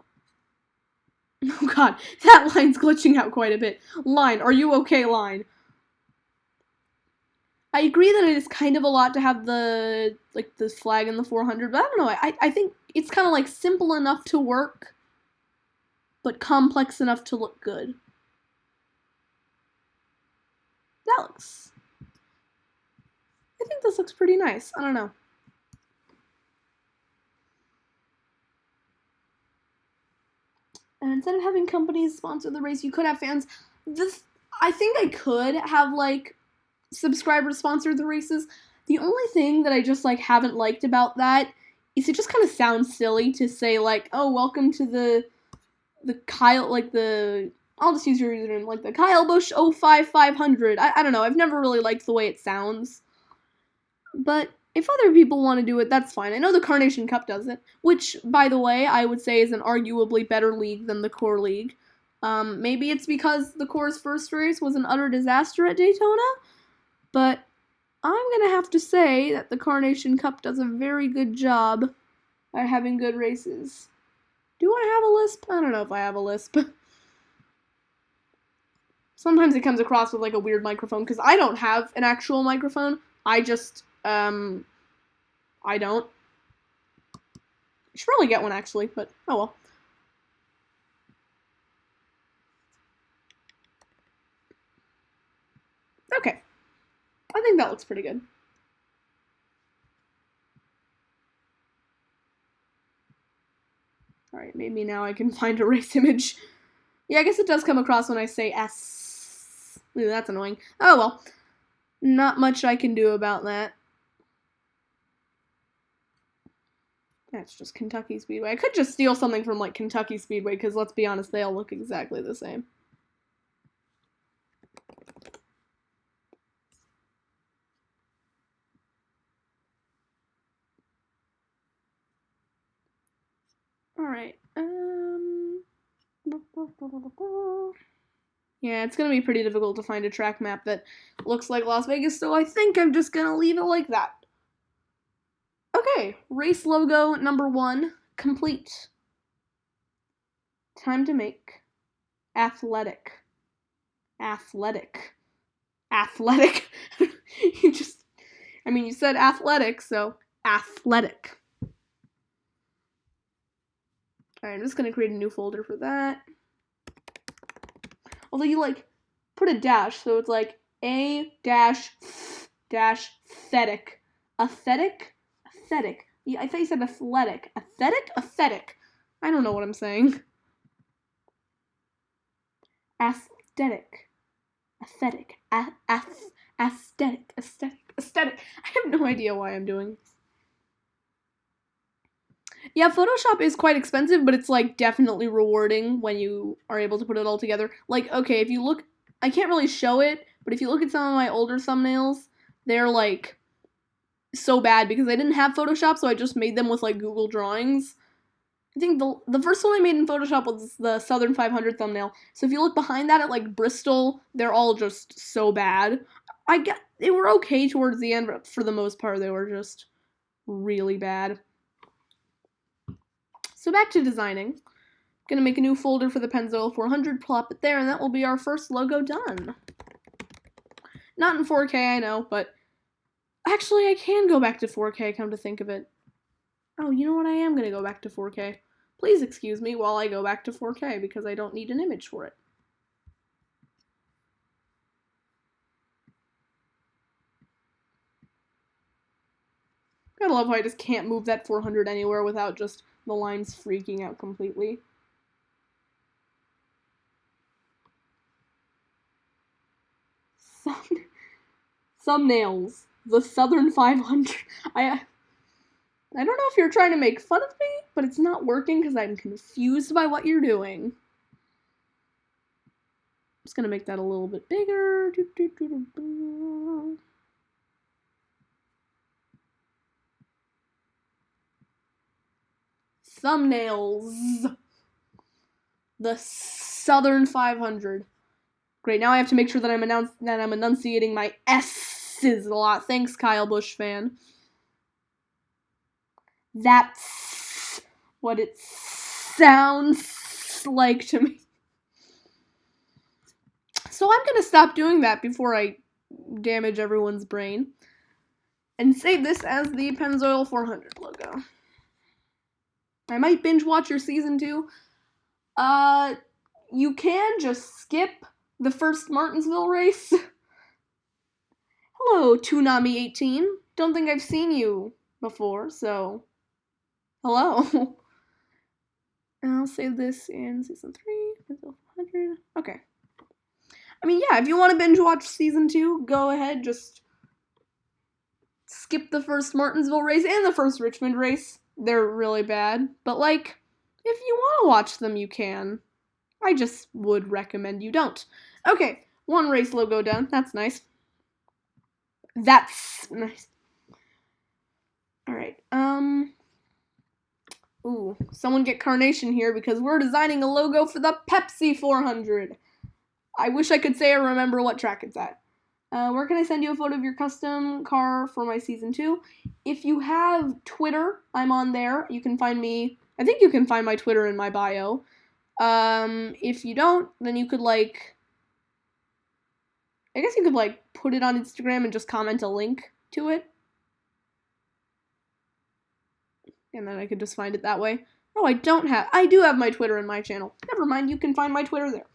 Oh god, that line's glitching out quite a bit. Line, are you okay, line? I agree that it is kind of a lot to have the flag in the 400, but I don't know, I think it's kind of like simple enough to work, but complex enough to look good. I think this looks pretty nice. I don't know. And instead of having companies sponsor the race, you could have fans. I think I could have like subscribers sponsor the races. The only thing that I just like haven't liked about that is it just kind of sounds silly to say like, oh, welcome to the Kyle, like the, I'll just use your username, like the Kyle Busch 05 500. I don't know, I've never really liked the way it sounds. But if other people want to do it, that's fine. I know the Carnation Cup does it, which, by the way, I would say is an arguably better league than the Core League. Maybe it's because the Core's first race was an utter disaster at Daytona, but I'm gonna have to say that the Carnation Cup does a very good job at having good races. Do I have a lisp? I don't know if I have a lisp. Sometimes it comes across with like a weird microphone, because I don't have an actual microphone. I just, I don't. I should probably get one, actually, but oh well. Okay. I think that looks pretty good. Alright, maybe now I can find a race image. Yeah, I guess it does come across when I say S. Ooh, that's annoying. Oh well. Not much I can do about that. That's just Kentucky Speedway. I could just steal something from, like, Kentucky Speedway, because let's be honest, they all look exactly the same. Alright, yeah, it's gonna be pretty difficult to find a track map that looks like Las Vegas, so I think I'm just gonna leave it like that. Okay, race logo number 1, complete. Time to make athletic. Athletic. Athletic. You said athletic, so athletic. Alright, I'm just gonna create a new folder for that. Although you like put a dash, so it's like a dash dash aesthetic. Aesthetic? Aesthetic. Yeah, I thought you said athletic. Aesthetic? Aesthetic. I don't know what I'm saying. Aesthetic. Aesthetic. Aesthetic. Aesthetic. I have no idea why I'm doing this. Yeah, Photoshop is quite expensive, but it's like definitely rewarding when you are able to put it all together. Like, okay, if you look, I can't really show it, but if you look at some of my older thumbnails, they're like so bad because I didn't have Photoshop, so I just made them with like Google Drawings. I think the first one I made in Photoshop was the Southern 500 thumbnail. So if you look behind that at like Bristol, they're all just so bad. I get they were okay towards the end, but for the most part they were just really bad. So back to designing. Gonna make a new folder for the Pennzoil 400, plop it there, and that will be our first logo done. Not in 4K, I know, but actually I can go back to 4K, come to think of it. Oh, you know what, I am gonna go back to 4K. Please excuse me while I go back to 4K, because I don't need an image for it. Gotta love how I just can't move that 400 anywhere without just the lines freaking out completely. Thumbnails. The Southern 500. I don't know if you're trying to make fun of me, but it's not working because I'm confused by what you're doing. I'm just gonna make that a little bit bigger. Thumbnails. The Southern 500. Great, now I have to make sure that I'm enunciating my S's a lot. Thanks, Kyle Busch fan. That's what it sounds like to me. So I'm gonna stop doing that before I damage everyone's brain. And save this as the Pennzoil 400 logo. I might binge watch your season 2. You can just skip the first Martinsville race. Hello, Toonami18. Don't think I've seen you before, so hello. And I'll save this in season 3, Pennzoil 400. Okay. I mean, yeah, if you want to binge watch season 2, go ahead, just skip the first Martinsville race and the first Richmond race. They're really bad, but like, if you want to watch them, you can. I just would recommend you don't. Okay, one race logo done. That's nice. That's nice. Alright, ooh, someone get Carnation here because we're designing a logo for the Pepsi 400. I wish I could say I remember what track it's at. Where can I send you a photo of your custom car for my season 2? If you have Twitter, I'm on there. You can find me. I think you can find my Twitter in my bio. If you don't, then you could I guess you could put it on Instagram and just comment a link to it. And then I could just find it that way. Oh, I do have my Twitter in my channel. Never mind, you can find my Twitter there.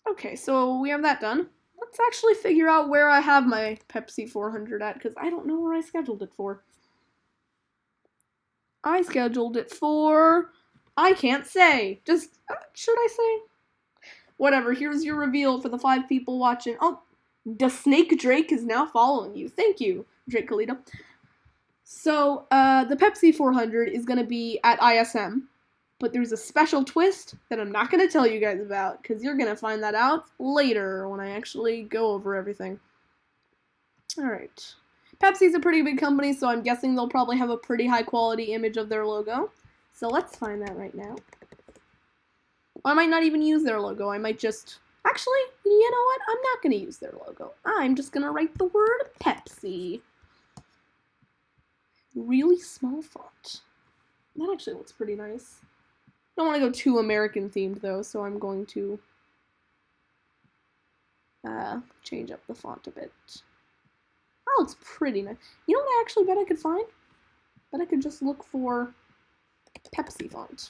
Okay, so we have that done. Let's actually figure out where I have my Pepsi 400 at, because I don't know where I scheduled it for. I scheduled it for... I can't say. Just, should I say? Whatever, here's your reveal for the 5 people watching. Oh, the Snake Drake is now following you. Thank you, Drake Kalita. So, the Pepsi 400 is going to be at ISM. But there's a special twist that I'm not going to tell you guys about, because you're going to find that out later when I actually go over everything. Alright. Pepsi's a pretty big company, so I'm guessing they'll probably have a pretty high quality image of their logo. So let's find that right now. I might not even use their logo. I might just... Actually, you know what? I'm not going to use their logo. I'm just going to write the word Pepsi. Really small font. That actually looks pretty nice. I don't want to go too American themed though, so I'm going to change up the font a bit. That looks pretty nice. You know what I actually bet I could find? Bet I could just look for Pepsi font.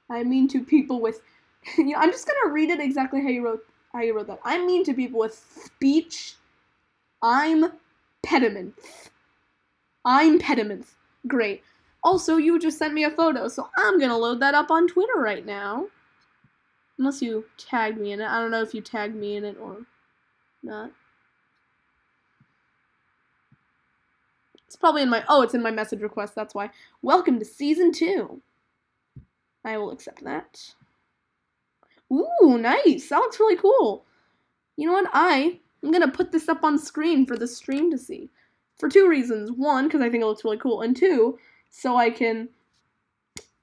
I mean to people with, you know, I'm just gonna read it exactly how you wrote that. I mean to people with speech, I'm pediments. I'm pediments. Great. Also, you just sent me a photo, so I'm gonna load that up on Twitter right now. Unless you tagged me in it. I don't know if you tagged me in it or not. It's probably in my, oh, it's in my message request, that's why. Welcome to season 2. I will accept that. Ooh, nice. That looks really cool. You know what? I'm gonna put this up on screen for the stream to see. For 2 reasons. 1, because I think it looks really cool, and 2, so I can,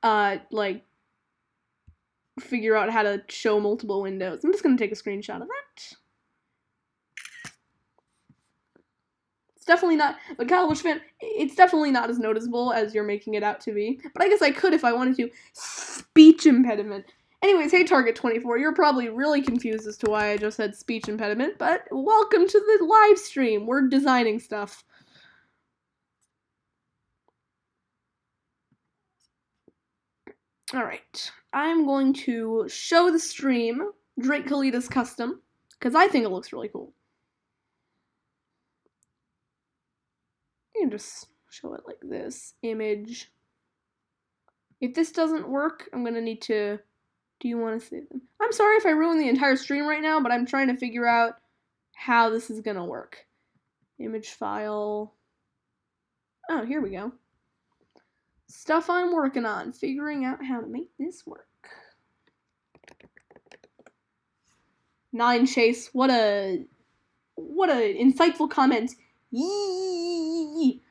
like, figure out how to show multiple windows. I'm just gonna take a screenshot of that. It's definitely not, but Kyle Busch fan, it's definitely not as noticeable as you're making it out to be. But I guess I could if I wanted to. Speech impediment. Anyways, hey Target24, you're probably really confused as to why I just said speech impediment, but welcome to the live stream. We're designing stuff. Alright, I'm going to show the stream Drake Kalida's custom, because I think it looks really cool. You can just show it like this. Image. If this doesn't work, I'm gonna need to, do you want to save them? I'm sorry if I ruined the entire stream right now, but I'm trying to figure out how this is gonna work. Image file. Oh, here we go. Stuff I'm working on, figuring out how to make this work. 9 Chase, what a insightful comment. Yee.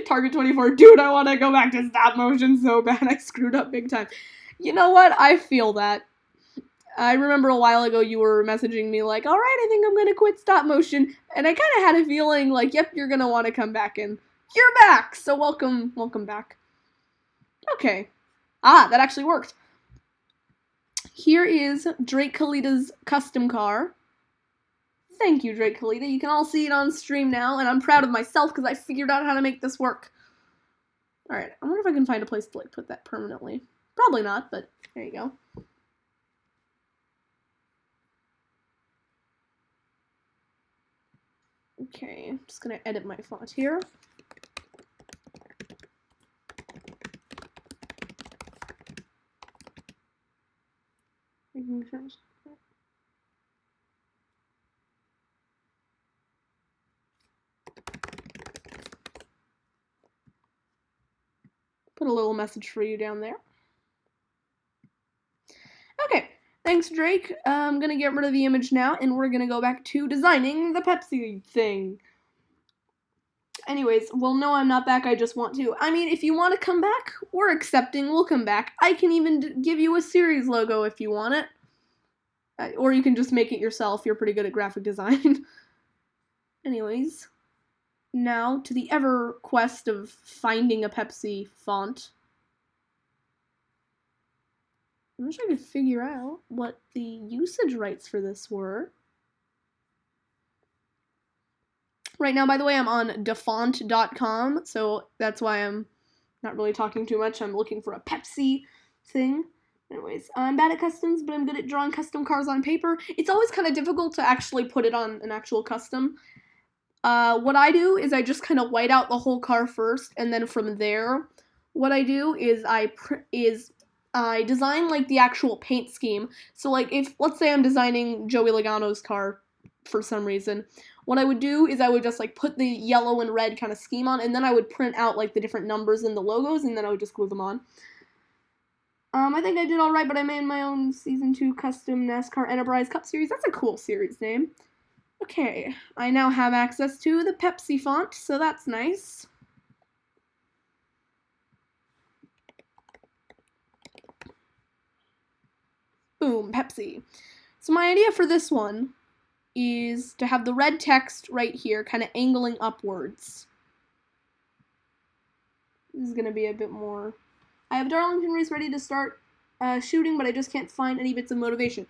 Target24, dude, I want to go back to stop motion so bad. I screwed up big time. You know what? I feel that. I remember a while ago you were messaging me like, all right, I think I'm going to quit stop motion. And I kind of had a feeling like, yep, you're going to want to come back in. You're back! So welcome back. Okay. Ah, that actually worked. Here is Drake Kalida's custom car. Thank you, Drake Kalida. You can all see it on stream now, and I'm proud of myself because I figured out how to make this work. Alright, I wonder if I can find a place to like put that permanently. Probably not, but there you go. Okay, I'm just gonna edit my font here. Making sure. Put a little message for you down there. Okay, thanks, Drake. I'm gonna get rid of the image now, and we're gonna go back to designing the Pepsi thing. Anyways, well, no, I'm not back. I just want to. I mean, if you want to come back, we're accepting. We'll come back. I can even give you a series logo if you want it. Or you can just make it yourself. You're pretty good at graphic design. Anyways, now to the ever quest of finding a Pepsi font. I wish I could figure out what the usage rights for this were. Right now, by the way, I'm on dafont.com, so that's why I'm not really talking too much. I'm looking for a Pepsi thing. Anyways, I'm bad at customs, but I'm good at drawing custom cars on paper. It's always kind of difficult to actually put it on an actual custom. What I do is I just kind of white out the whole car first, and then from there, what I do is I design like the actual paint scheme. So like if, let's say I'm designing Joey Logano's car for some reason, what I would do is I would just like put the yellow and red kind of scheme on, and then I would print out like the different numbers and the logos, and then I would just glue them on. I think I did alright, but I made my own Season 2 custom NASCAR Enterprise Cup series. That's a cool series name. Okay, I now have access to the Pepsi font, so that's nice. Boom, Pepsi. So my idea for this one is to have the red text right here, kind of angling upwards. This is going to be a bit more... I have Darlington race ready to start shooting, but I just can't find any bits of motivation.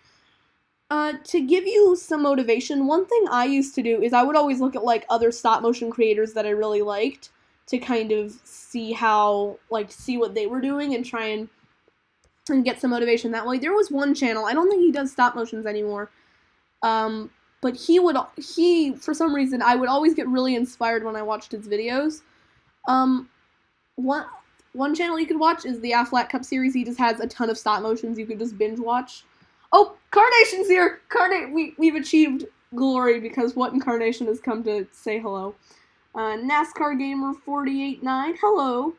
To give you some motivation, one thing I used to do is I would always look at like other stop motion creators that I really liked to kind of see how like see what they were doing and try and get some motivation that way. There was one channel, I don't think he does stop motions anymore. But he for some reason I would always get really inspired when I watched his videos. Um, one one channel you could watch is the Affleck Cup series. He just has a ton of stop motions you could just binge watch. Oh, Carnation's here! We've achieved glory because what Incarnation has come to say hello. NASCAR Gamer 489, hello.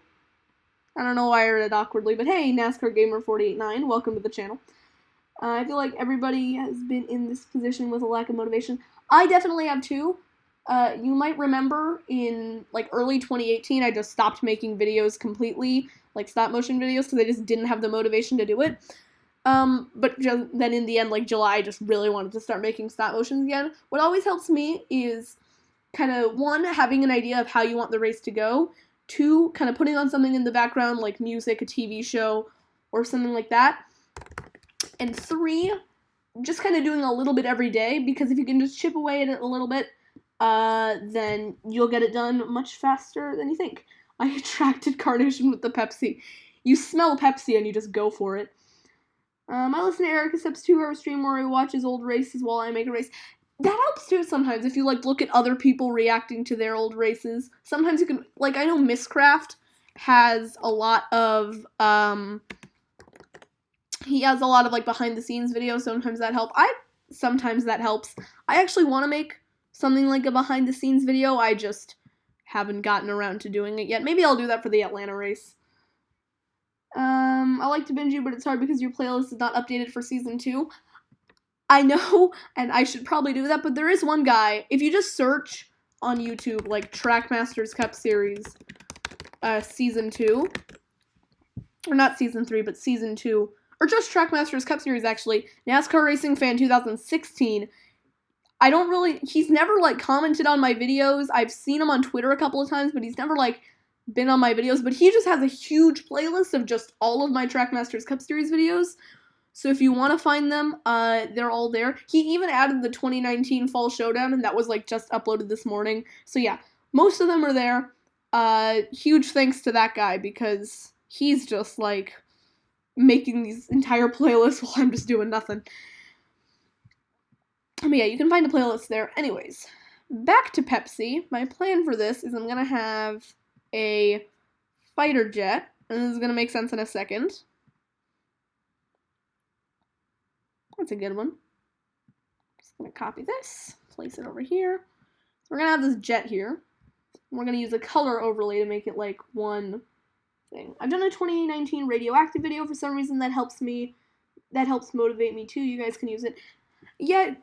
I don't know why I read it awkwardly, but hey, NASCAR Gamer 489, welcome to the channel. I feel like everybody has been in this position with a lack of motivation. I definitely have too. You might remember in like early 2018, I just stopped making videos completely, like stop motion videos, because I just didn't have the motivation to do it. But then in the end, like July, I just really wanted to start making stop motions again. What always helps me is kind of one, having an idea of how you want the race to go. Two, kind of putting on something in the background like music, a TV show, or something like that. And three, just kind of doing a little bit every day, because if you can just chip away at it a little bit, then you'll get it done much faster than you think. I attracted Carnation with the Pepsi. You smell Pepsi and you just go for it. I listen to Erica Steps 2-hour stream where he watches old races while I make a race. That helps too sometimes if you like look at other people reacting to their old races. Sometimes you can, like, I know Misscraft has a lot of he has a lot of like behind the scenes videos. Sometimes that helps. I actually want to make something like a behind the scenes video. I just haven't gotten around to doing it yet. Maybe I'll do that for the Atlanta race. I like to binge you, but it's hard because your playlist is not updated for season 2. I know, and I should probably do that, but there is one guy. If you just search on YouTube, like Trackmasters Cup Series, season 2, or not season 3, but season 2, or just Trackmasters Cup Series, actually, NASCAR Racing Fan 2016, he's never, like, commented on my videos. I've seen him on Twitter a couple of times, but he's never, like, been on my videos, but he just has a huge playlist of just all of my Trackmasters Cup Series videos. So if you want to find them, they're all there. He even added the 2019 Fall Showdown, and that was, like, just uploaded this morning. So yeah, most of them are there. Huge thanks to that guy, because he's just, like, making these entire playlists while I'm just doing nothing. But yeah, you can find the playlist there. Anyways, back to Pepsi. My plan for this is I'm going to have a fighter jet, and this is going to make sense in a second. That's a good one. Just going to copy this, place it over here. So we're going to have this jet here. We're going to use a color overlay to make it like one thing. I've done a 2019 radioactive video for some reason. That helps motivate me too. You guys can use it. Yeah,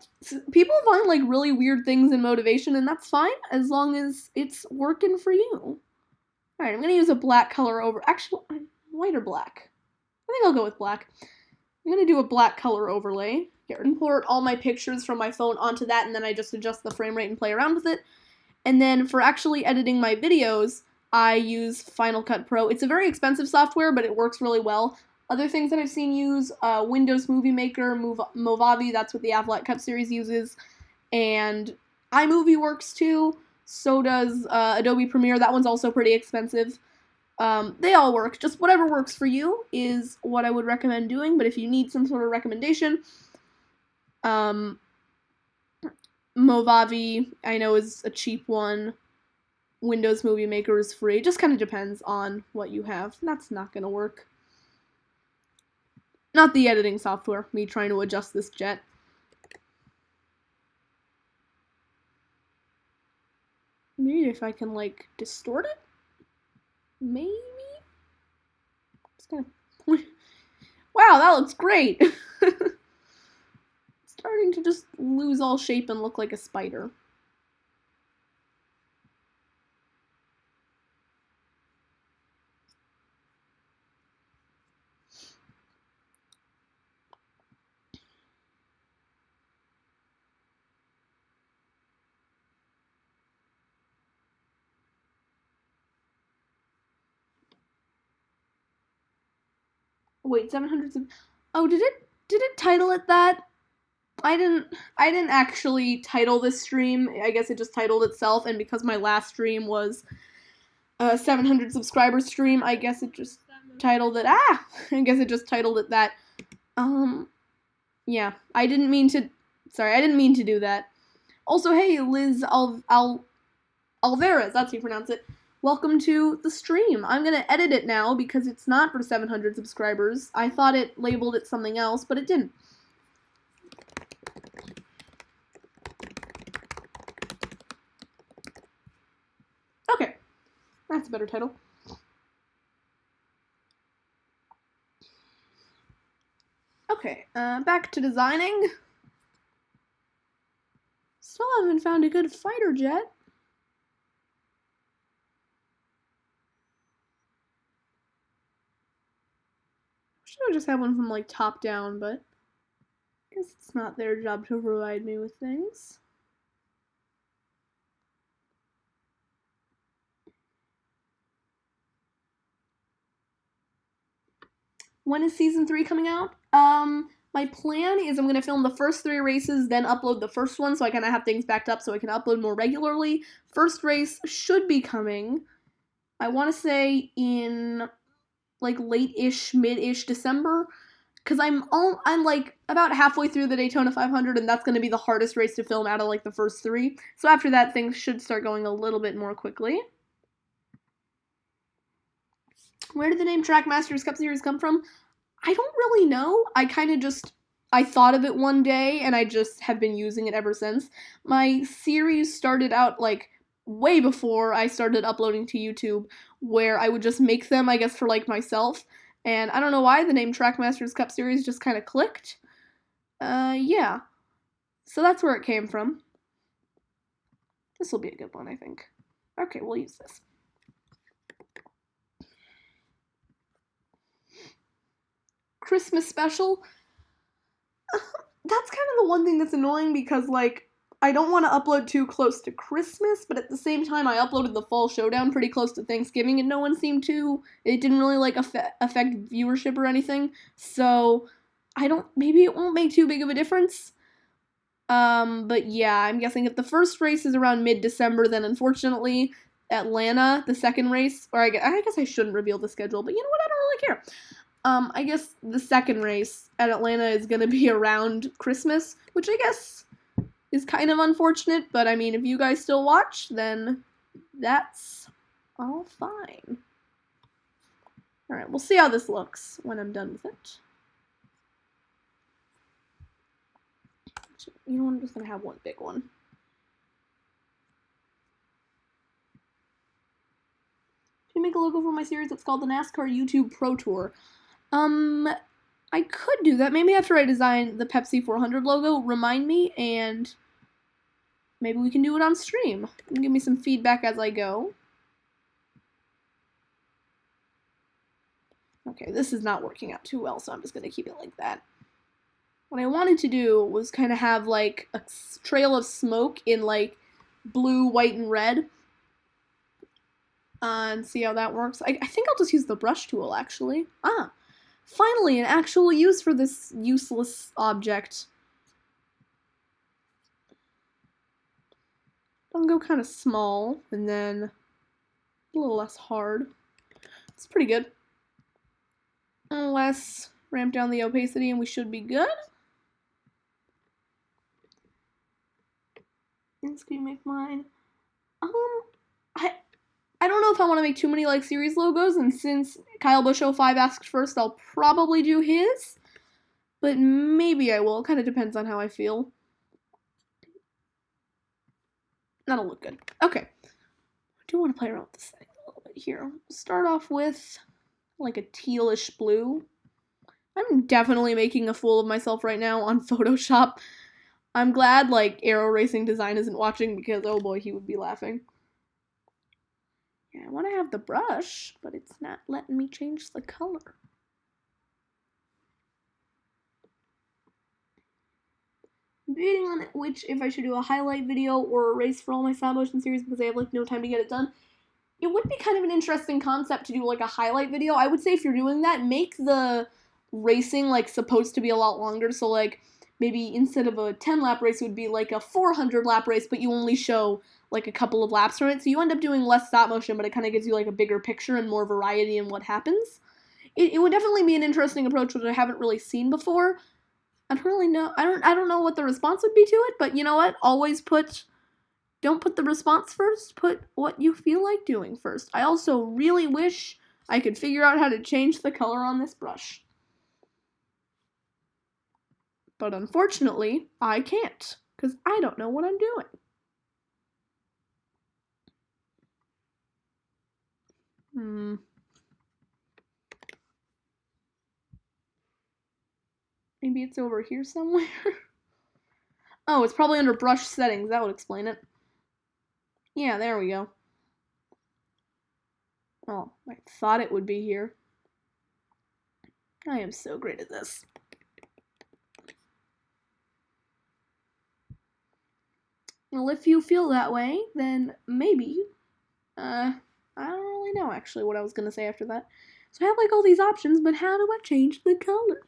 people find like really weird things in motivation, and that's fine as long as it's working for you. Alright, I'm going to use a black color over... Actually, white or black? I think I'll go with black. I'm going to do a black color overlay. Import all my pictures from my phone onto that, and then I just adjust the frame rate and play around with it. And then for actually editing my videos, I use Final Cut Pro. It's a very expensive software, but it works really well. Other things that I've seen use, Windows Movie Maker, Movavi, that's what the Affleck Cup series uses, and iMovie works too. So does Adobe Premiere. That one's also pretty expensive. They all work. Just whatever works for you is what I would recommend doing, but if you need some sort of recommendation, Movavi, I know, is a cheap one. Windows Movie Maker is free. It just kind of depends on what you have. That's not going to work. Not the editing software, me trying to adjust this jet. Maybe if I can, like, distort it? Maybe? It's gonna... Wow, that looks great! Starting to just lose all shape and look like a spider. Wait, 700 sub... Oh, did it title it that? I didn't actually title this stream. I guess it just titled itself, and because my last stream was a 700 subscriber stream, I guess it just titled it I guess it just titled it that. Yeah, I didn't mean to do that. Also, hey, Liz Alvarez, that's how you pronounce it. Welcome to the stream. I'm gonna edit it now because it's not for 700 subscribers. I thought it labeled it something else, but it didn't. Okay, that's a better title. Okay, back to designing. Still haven't found a good fighter jet. Should have just had one from like top down, but I guess it's not their job to provide me with things. When is season 3 coming out? My plan is I'm gonna film the first 3 races, then upload the first one, so I kind of have things backed up so I can upload more regularly. First race should be coming, I want to say in like late-ish, mid-ish December, because I'm like about halfway through the Daytona 500, and that's gonna be the hardest race to film out of like the first 3. So after that, things should start going a little bit more quickly. Where did the name Trackmasters Cup Series come from? I don't really know. I thought of it one day, and I just have been using it ever since. My series started out, like, way before I started uploading to YouTube, where I would just make them, I guess, for, like, myself. And I don't know why, the name Trackmasters Cup Series just kind of clicked. Yeah. So that's where it came from. This will be a good one, I think. Okay, we'll use this. Christmas special. That's kind of the one thing that's annoying because, like, I don't want to upload too close to Christmas, but at the same time, I uploaded the Fall Showdown pretty close to Thanksgiving, and no one seemed to. It didn't really, like, affect viewership or anything, so maybe it won't make too big of a difference. But yeah, I'm guessing if the first race is around mid-December, then unfortunately, Atlanta, the second race, or I guess I shouldn't reveal the schedule, but you know what, I don't really care. I guess the second race at Atlanta is going to be around Christmas, which I guess is kind of unfortunate, but I mean, if you guys still watch, then that's all fine. Alright, we'll see how this looks when I'm done with it. You know what, I'm just going to have one big one. To make a logo for my series that's called the NASCAR YouTube Pro Tour. I could do that. Maybe after I design the Pepsi 400 logo, remind me, and maybe we can do it on stream. You can give me some feedback as I go. Okay, this is not working out too well, so I'm just going to keep it like that. What I wanted to do was kind of have, like, a trail of smoke in, like, blue, white, and red. And see how that works. I think I'll just use the brush tool, actually. Finally, an actual use for this useless object. I'll go kind of small, and then a little less hard. It's pretty good. Let's ramp down the opacity, and we should be good. Let's go make mine. I don't know if I want to make too many, like, series logos, and since Kyle Busch 05 asked first, I'll probably do his, but maybe I will. It kind of depends on how I feel. That'll look good. Okay. I do want to play around with this setting a little bit here. We'll start off with, like, a tealish blue. I'm definitely making a fool of myself right now on Photoshop. I'm glad, like, Aero Racing Design isn't watching because, oh boy, he would be laughing. Yeah, I want to have the brush, but it's not letting me change the color. I'm debating on which, if I should do a highlight video or a race for all my stop motion series because I have, like, no time to get it done. It would be kind of an interesting concept to do, like, a highlight video. I would say if you're doing that, make the racing, like, supposed to be a lot longer. So, like, maybe instead of a 10 lap race, it would be like a 400 lap race, but you only show like a couple of laps from it. So you end up doing less stop motion, but it kind of gives you like a bigger picture and more variety in what happens. It would definitely be an interesting approach, which I haven't really seen before. I don't really know. I don't know what the response would be to it, but you know what? Don't put the response first. Put what you feel like doing first. I also really wish I could figure out how to change the color on this brush. But unfortunately, I can't, because I don't know what I'm doing. Maybe it's over here somewhere? Oh, it's probably under brush settings. That would explain it. Yeah, there we go. Oh, I thought it would be here. I am so great at this. Well, if you feel that way, then maybe. I don't really know actually what I was gonna say after that. So I have like all these options, but how do I change the color?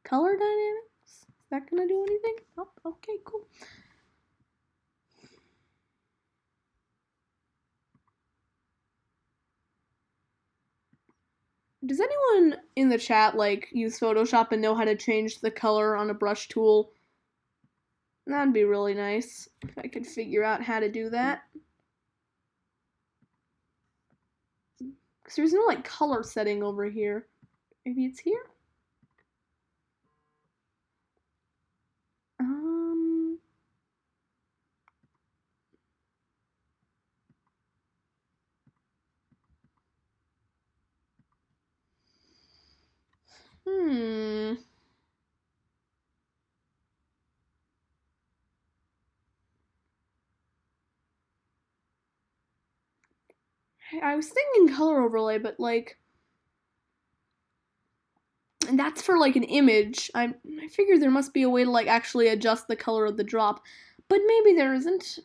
Color dynamics? Is that gonna do anything? Oh, okay, cool. Does anyone in the chat like use Photoshop and know how to change the color on a brush tool? That'd be really nice if I could figure out how to do that. Because there's no like color setting over here. Maybe it's here? I was thinking color overlay, but like, and that's for like an image. I figured there must be a way to like actually adjust the color of the drop, but maybe there isn't.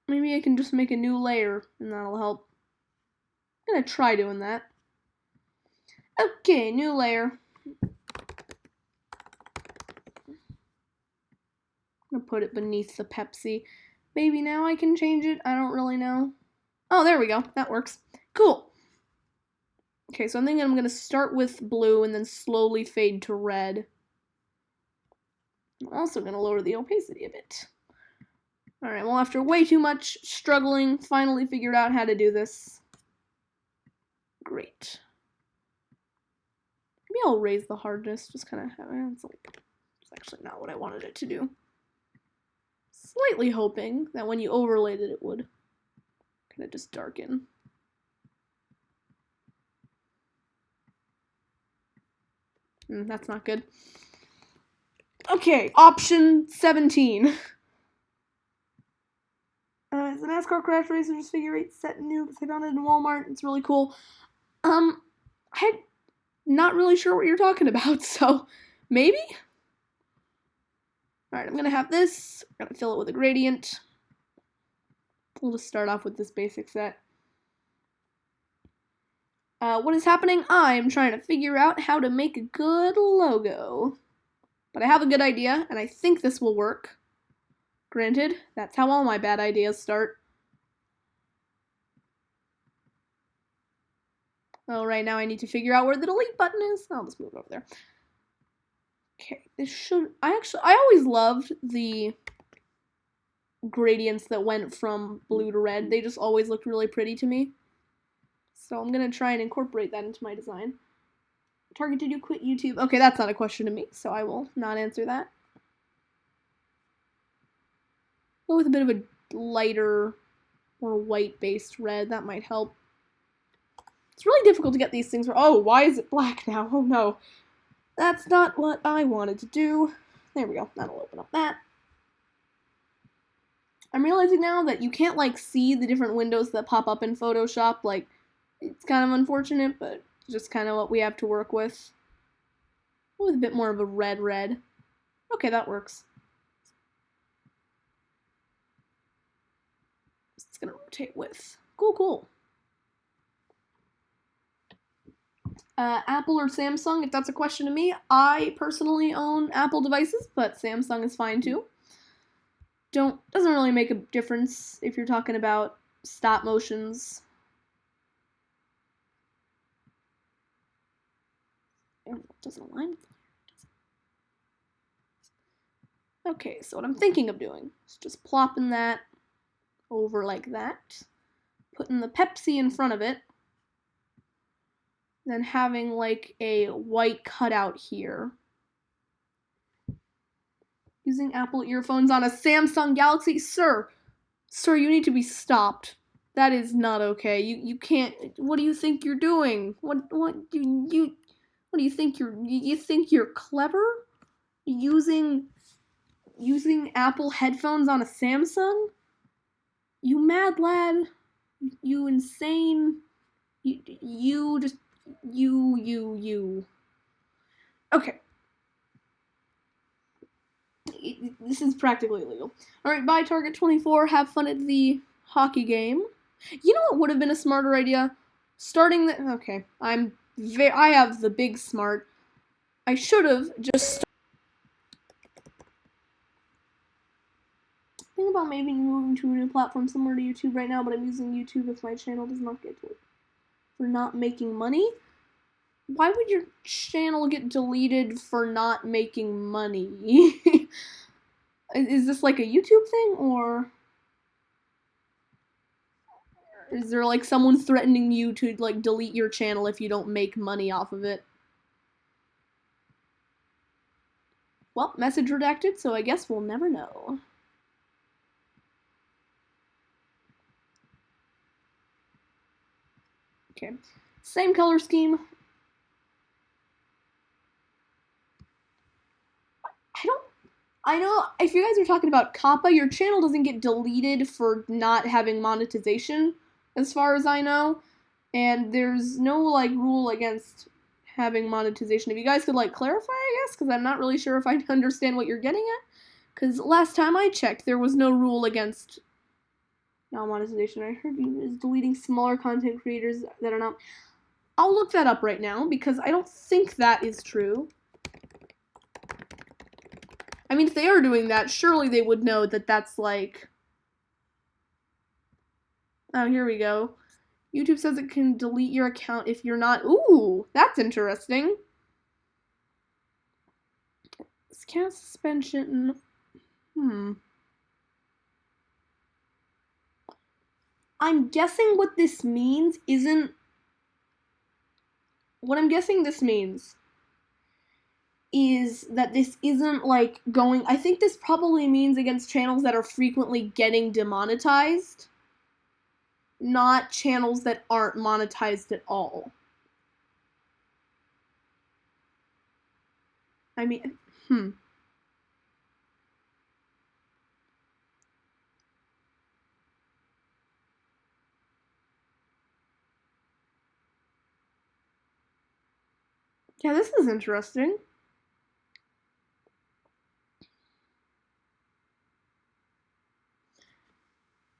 Maybe I can just make a new layer and that'll help. I'm gonna try doing that. Okay, new layer. I'm gonna put it beneath the Pepsi. Maybe now I can change it. I don't really know. Oh, there we go. That works. Cool. Okay, so I'm thinking I'm gonna start with blue and then slowly fade to red. I'm also gonna lower the opacity a bit. Alright, well after way too much struggling, finally figured out how to do this. Great. Maybe I'll raise the hardness, just kind of it's actually not what I wanted it to do. Slightly hoping that when you overlaid it, it would kind of just darken. That's not good. Okay, option 17. It's a NASCAR Crash Racers figure 8 set new because I found it in Walmart. It's really cool. I'm not really sure what you're talking about, so maybe? Alright, I'm gonna have this. I'm gonna fill it with a gradient. We'll just start off with this basic set. What is happening? I'm trying to figure out how to make a good logo. But I have a good idea, and I think this will work. Granted, that's how all my bad ideas start. Oh, right now I need to figure out where the delete button is. I'll just move it over there. Okay, this should... I always loved the gradients that went from blue to red. They just always looked really pretty to me. So I'm going to try and incorporate that into my design. Target to do quit YouTube. Okay, that's not a question to me, so I will not answer that. Go with a bit of a lighter, more white-based red. That might help. It's really difficult to get these things. Oh, why is it black now? Oh no. That's not what I wanted to do. There we go. That'll open up that. I'm realizing now that you can't, like, see the different windows that pop up in Photoshop. Like, it's kind of unfortunate, but just kind of what we have to work with. With a bit more of a red. Okay, that works. It's gonna rotate with. Cool. Apple or Samsung, if that's a question to me. I personally own Apple devices, but Samsung is fine too. Doesn't really make a difference if you're talking about stop motions. It doesn't align. Okay, so what I'm thinking of doing is just plopping that over like that, putting the Pepsi in front of it, then having like a white cutout here. Using Apple earphones on a Samsung Galaxy? Sir, you need to be stopped. That is not okay. You can't. What do you think you're doing? What do you think you think you're clever? Using Apple headphones on a Samsung? You mad lad? You insane? You just you. Okay. This is practically illegal. Alright, bye Target 24. Have fun at the hockey game. You know what would have been a smarter idea? Starting the... Okay, I have the big smart. I should have just... Think about maybe moving to a new platform similar to YouTube right now, but I'm using YouTube if my channel does not get to it. For not making money? Why would your channel get deleted for not making money? Is this like a YouTube thing, or is there like someone threatening you to like delete your channel if you don't make money off of it? Well, message redacted, so I guess we'll never know. Okay, same color scheme. I know if you guys are talking about COPPA, your channel doesn't get deleted for not having monetization, as far as I know. And there's no, like, rule against having monetization. If you guys could, like, clarify, I guess, because I'm not really sure if I understand what you're getting at. Because last time I checked, there was no rule against non-monetization. I heard you is deleting smaller content creators that are not... I'll look that up right now, because I don't think that is true. I mean, if they are doing that, surely they would know that that's like... Oh, here we go. YouTube says it can delete your account if you're not... Ooh, that's interesting. Account suspension... I'm guessing what this means isn't... What I'm guessing this means is that this isn't, like, going... I think this probably means against channels that are frequently getting demonetized, not channels that aren't monetized at all. I mean, Yeah, this is interesting.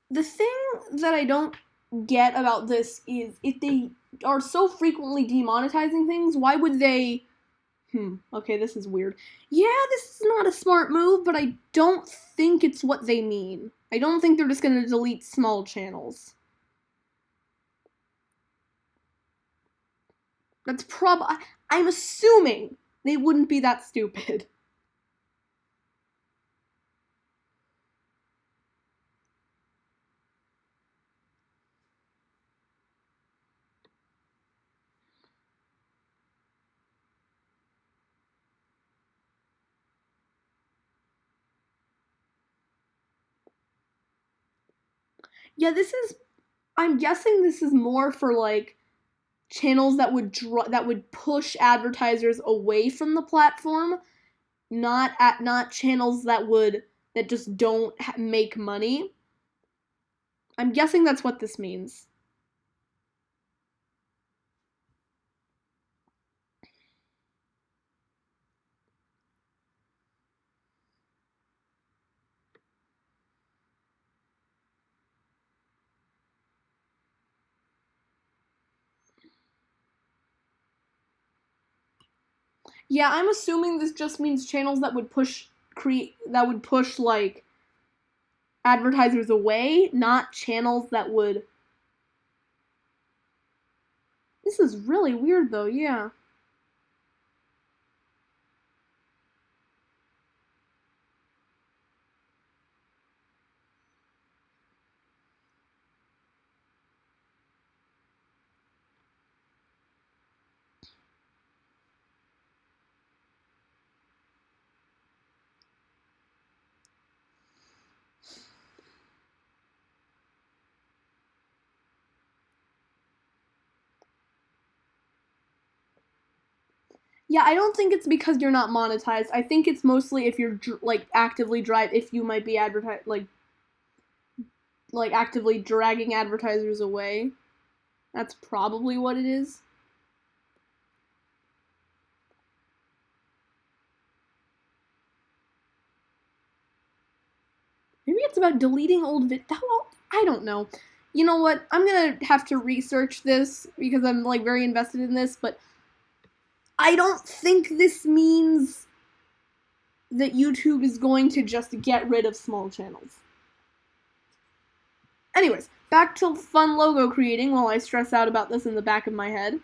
The thing that I don't get about this is if they are so frequently demonetizing things, why would they... Okay, this is weird. Yeah, this is not a smart move, but I don't think it's what they mean. I don't think they're just gonna delete small channels. That's I'm assuming they wouldn't be that stupid. Yeah, I'm guessing this is more for, like, channels that would push advertisers away from the platform, not channels that just don't make money. I'm guessing that's what this means. Yeah, I'm assuming this just means channels that would push like advertisers away, not channels that would. This is really weird though, yeah. Yeah, I don't think it's because you're not monetized. I think it's mostly if you're like actively if you might be like actively dragging advertisers away. That's probably what it is. Maybe it's about deleting old well, I don't know. You know what? I'm gonna have to research this because I'm like very invested in this, but I don't think this means that YouTube is going to just get rid of small channels. Anyways, back to fun logo creating while I stress out about this in the back of my head.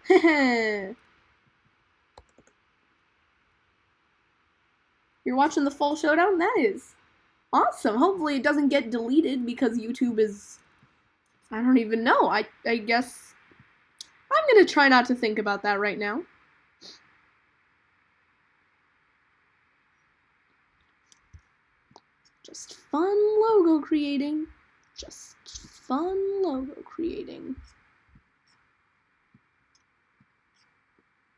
You're watching the fall showdown? That is awesome. Hopefully it doesn't get deleted because YouTube is... I don't even know. I guess... I'm gonna try not to think about that right now. Just fun logo creating. Just fun logo creating.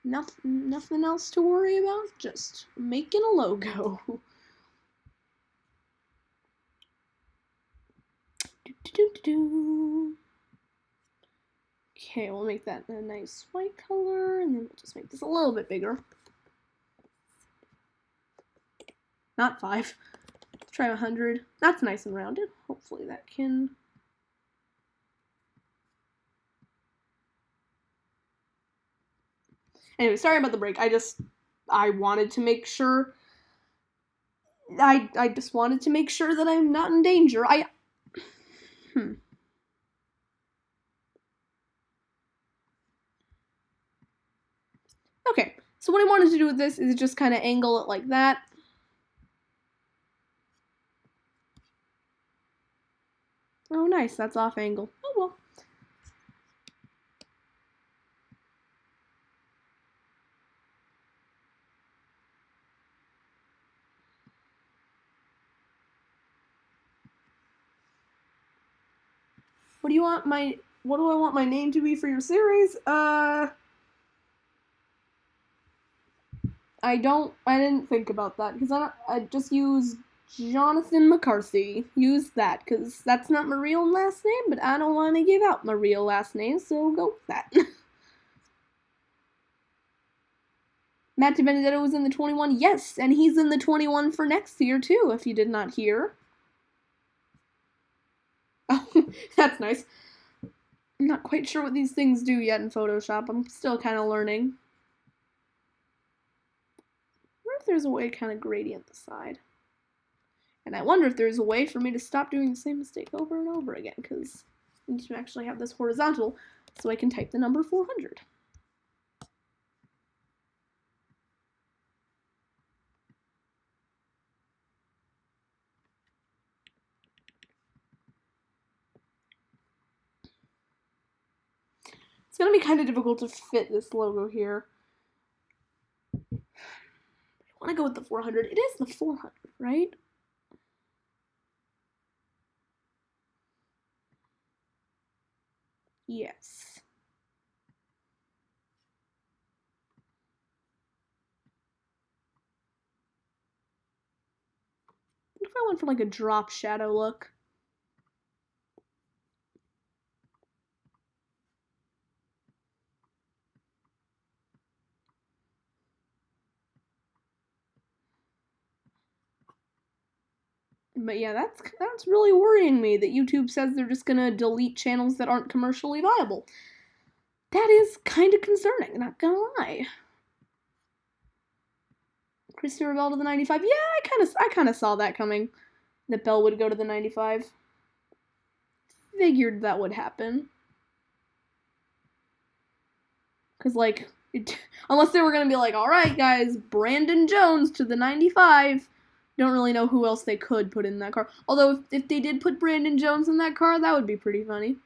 Nothing else to worry about, just making a logo. Okay, we'll make that a nice white color, and then we'll just make this a little bit bigger. Not 5. Let's try 100. That's nice and rounded. Hopefully that can... Anyway, sorry about the break. I wanted to make sure... I just wanted to make sure that I'm not in danger. Okay, so what I wanted to do with this is just kind of angle it like that. Oh, nice, that's off angle. Oh, well. What do I want my name to be for your series? I didn't think about that because I just use Jonathan McCarthy. Use that because that's not my real last name, but I don't want to give out my real last name, so go with that. Matt DiBenedetto was in the 21. Yes, and he's in the 21 for next year too, if you did not hear. Oh, that's nice. I'm not quite sure what these things do yet in Photoshop. I'm still kind of learning. I wonder if there's a way to kind of gradient the side. And I wonder if there's a way for me to stop doing the same mistake over and over again, because I need to actually have this horizontal so I can type the number 400. It's going to be kind of difficult to fit this logo here. I want to go with the 400. It is the 400, right? Yes. What if I went for like a drop shadow look? But yeah, that's really worrying me that YouTube says they're just gonna delete channels that aren't commercially viable. That is kind of concerning, not gonna lie. Christopher Bell to the 95. Yeah, I kind of saw that coming. That Bell would go to the 95. Figured that would happen. Because, like, unless they were going to be like, all right, guys, Brandon Jones to the 95. Don't really know who else they could put in that car. Although, if they did put Brandon Jones in that car, that would be pretty funny.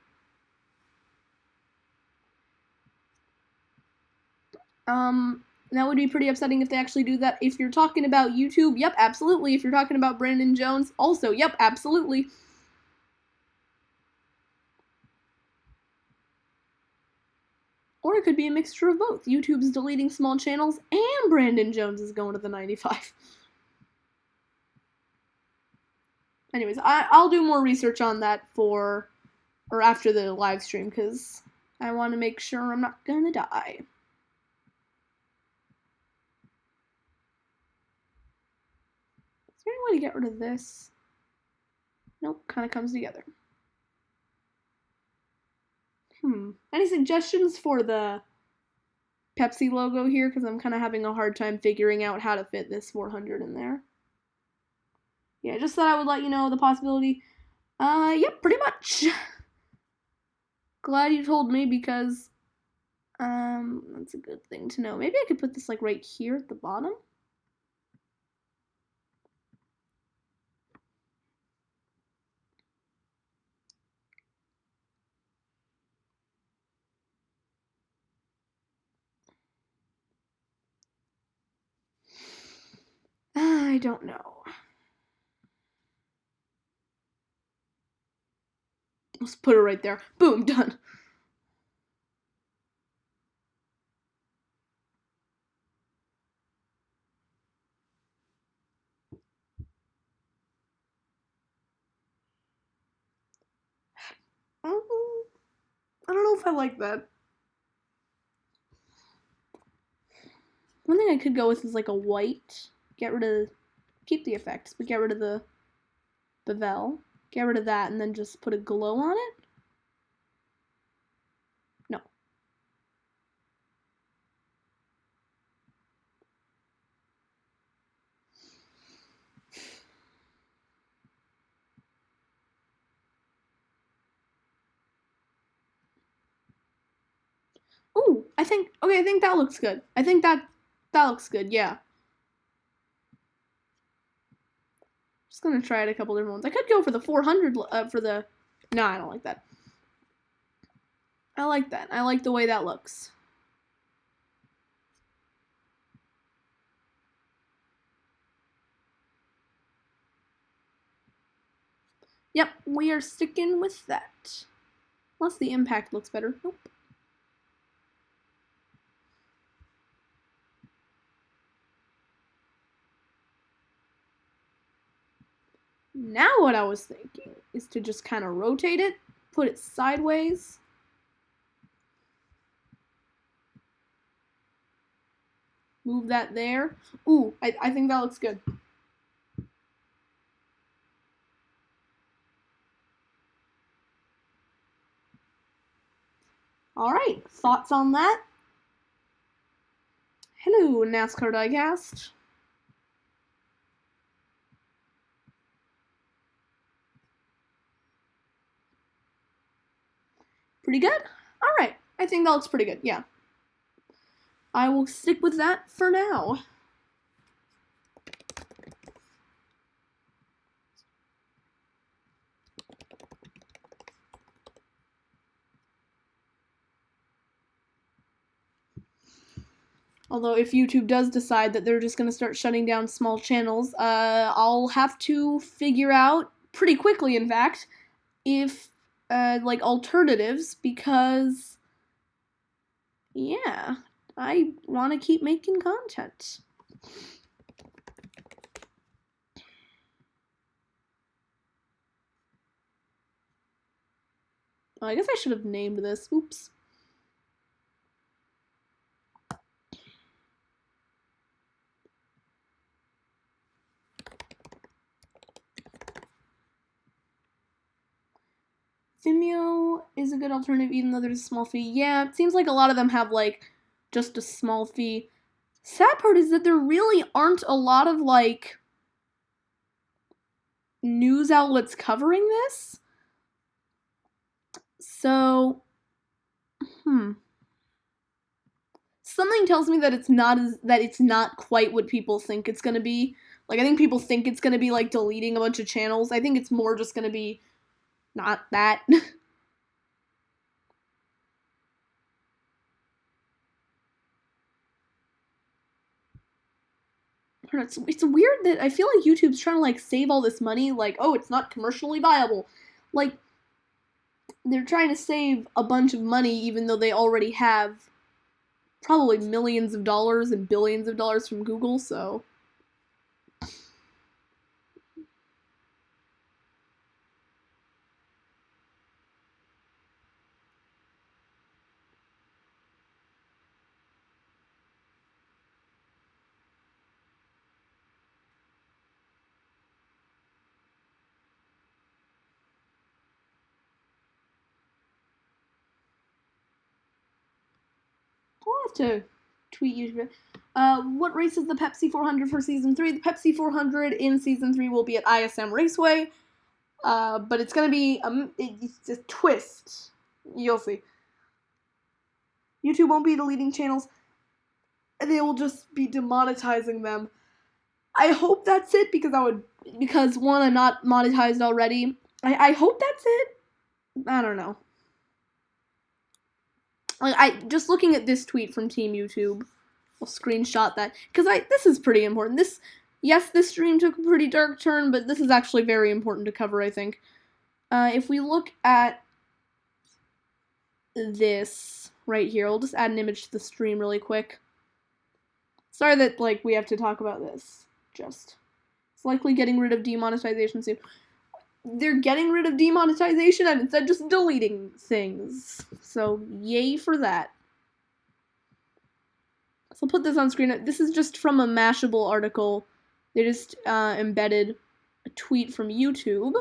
That would be pretty upsetting if they actually do that. If you're talking about YouTube, yep, absolutely. If you're talking about Brandon Jones, also, yep, absolutely. Or it could be a mixture of both. YouTube's deleting small channels and Brandon Jones is going to the 95. Anyways, I'll do more research on that after the live stream, because I want to make sure I'm not gonna die. Is there any way to get rid of this? Nope, kind of comes together. Any suggestions for the Pepsi logo here? Because I'm kind of having a hard time figuring out how to fit this 400 in there. Yeah, just thought I would let you know the possibility. Yep, pretty much. Glad you told me, because that's a good thing to know. Maybe I could put this like right here at the bottom. I don't know. Let's put it right there. Boom, done. I don't know if I like that. One thing I could go with is like a white. Keep the effects, but get rid of the bevel. Get rid of that and then just put a glow on it? No. Ooh, I think that looks good. I think that looks good, yeah. Just gonna try it a couple different ones. I could go for the 400 for the... No, I don't like that. I like that. I like the way that looks. Yep, we are sticking with that. Unless the impact looks better. Nope. Now what I was thinking is to just kind of rotate it, put it sideways. Move that there. Ooh, I think that looks good. All right, thoughts on that? Hello, NASCAR Diecast. Pretty good? All right, I think that looks pretty good, yeah. I will stick with that for now. Although if YouTube does decide that they're just going to start shutting down small channels, I'll have to figure out, pretty quickly in fact, if, like, alternatives, because, yeah, I want to keep making content. Oh, I guess I should have named this. Oops. Vimeo is a good alternative even though there's a small fee. Yeah, it seems like a lot of them have like just a small fee. sad part is that there really aren't a lot of, like, news outlets covering this. So, something tells me that it's not quite what people think it's gonna be. Like, I think people think it's gonna be, like, deleting a bunch of channels. I think it's more just gonna be not that. It's weird that I feel like YouTube's trying to, like, save all this money. Like, oh, it's not commercially viable. Like, they're trying to save a bunch of money even though they already have probably millions of dollars and billions of dollars from Google, so. I'll have to tweet you. What race is the Pepsi 400 for Season 3? The Pepsi 400 in Season 3 will be at ISM Raceway, but it's going to be it's a twist. You'll see. YouTube won't be deleting channels. They will just be demonetizing them. I hope that's it because one, I'm not monetized already. I hope that's it. I don't know. I just looking at this tweet from Team YouTube, I'll screenshot that because this is pretty important. This stream took a pretty dark turn, but this is actually very important to cover, I think. If we look at this right here, I'll just add an image to the stream really quick. Sorry that, like, we have to talk about this. It's likely getting rid of demonetization soon. They're getting rid of demonetization and instead just deleting things. So, yay for that. So I'll put this on screen. This is just from a Mashable article. They just embedded a tweet from YouTube.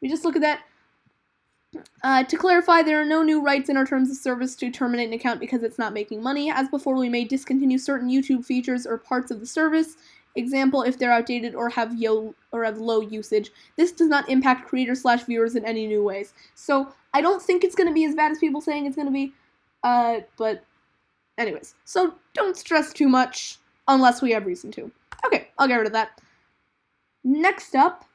We just look at that. To clarify, there are no new rights in our terms of service to terminate an account because it's not making money. As before, we may discontinue certain YouTube features or parts of the service. Example, if they're outdated or have low usage. This does not impact creators/viewers in any new ways. So I don't think it's going to be as bad as people saying it's going to be. But anyways, so don't stress too much unless we have reason to. Okay, I'll get rid of that. Next up,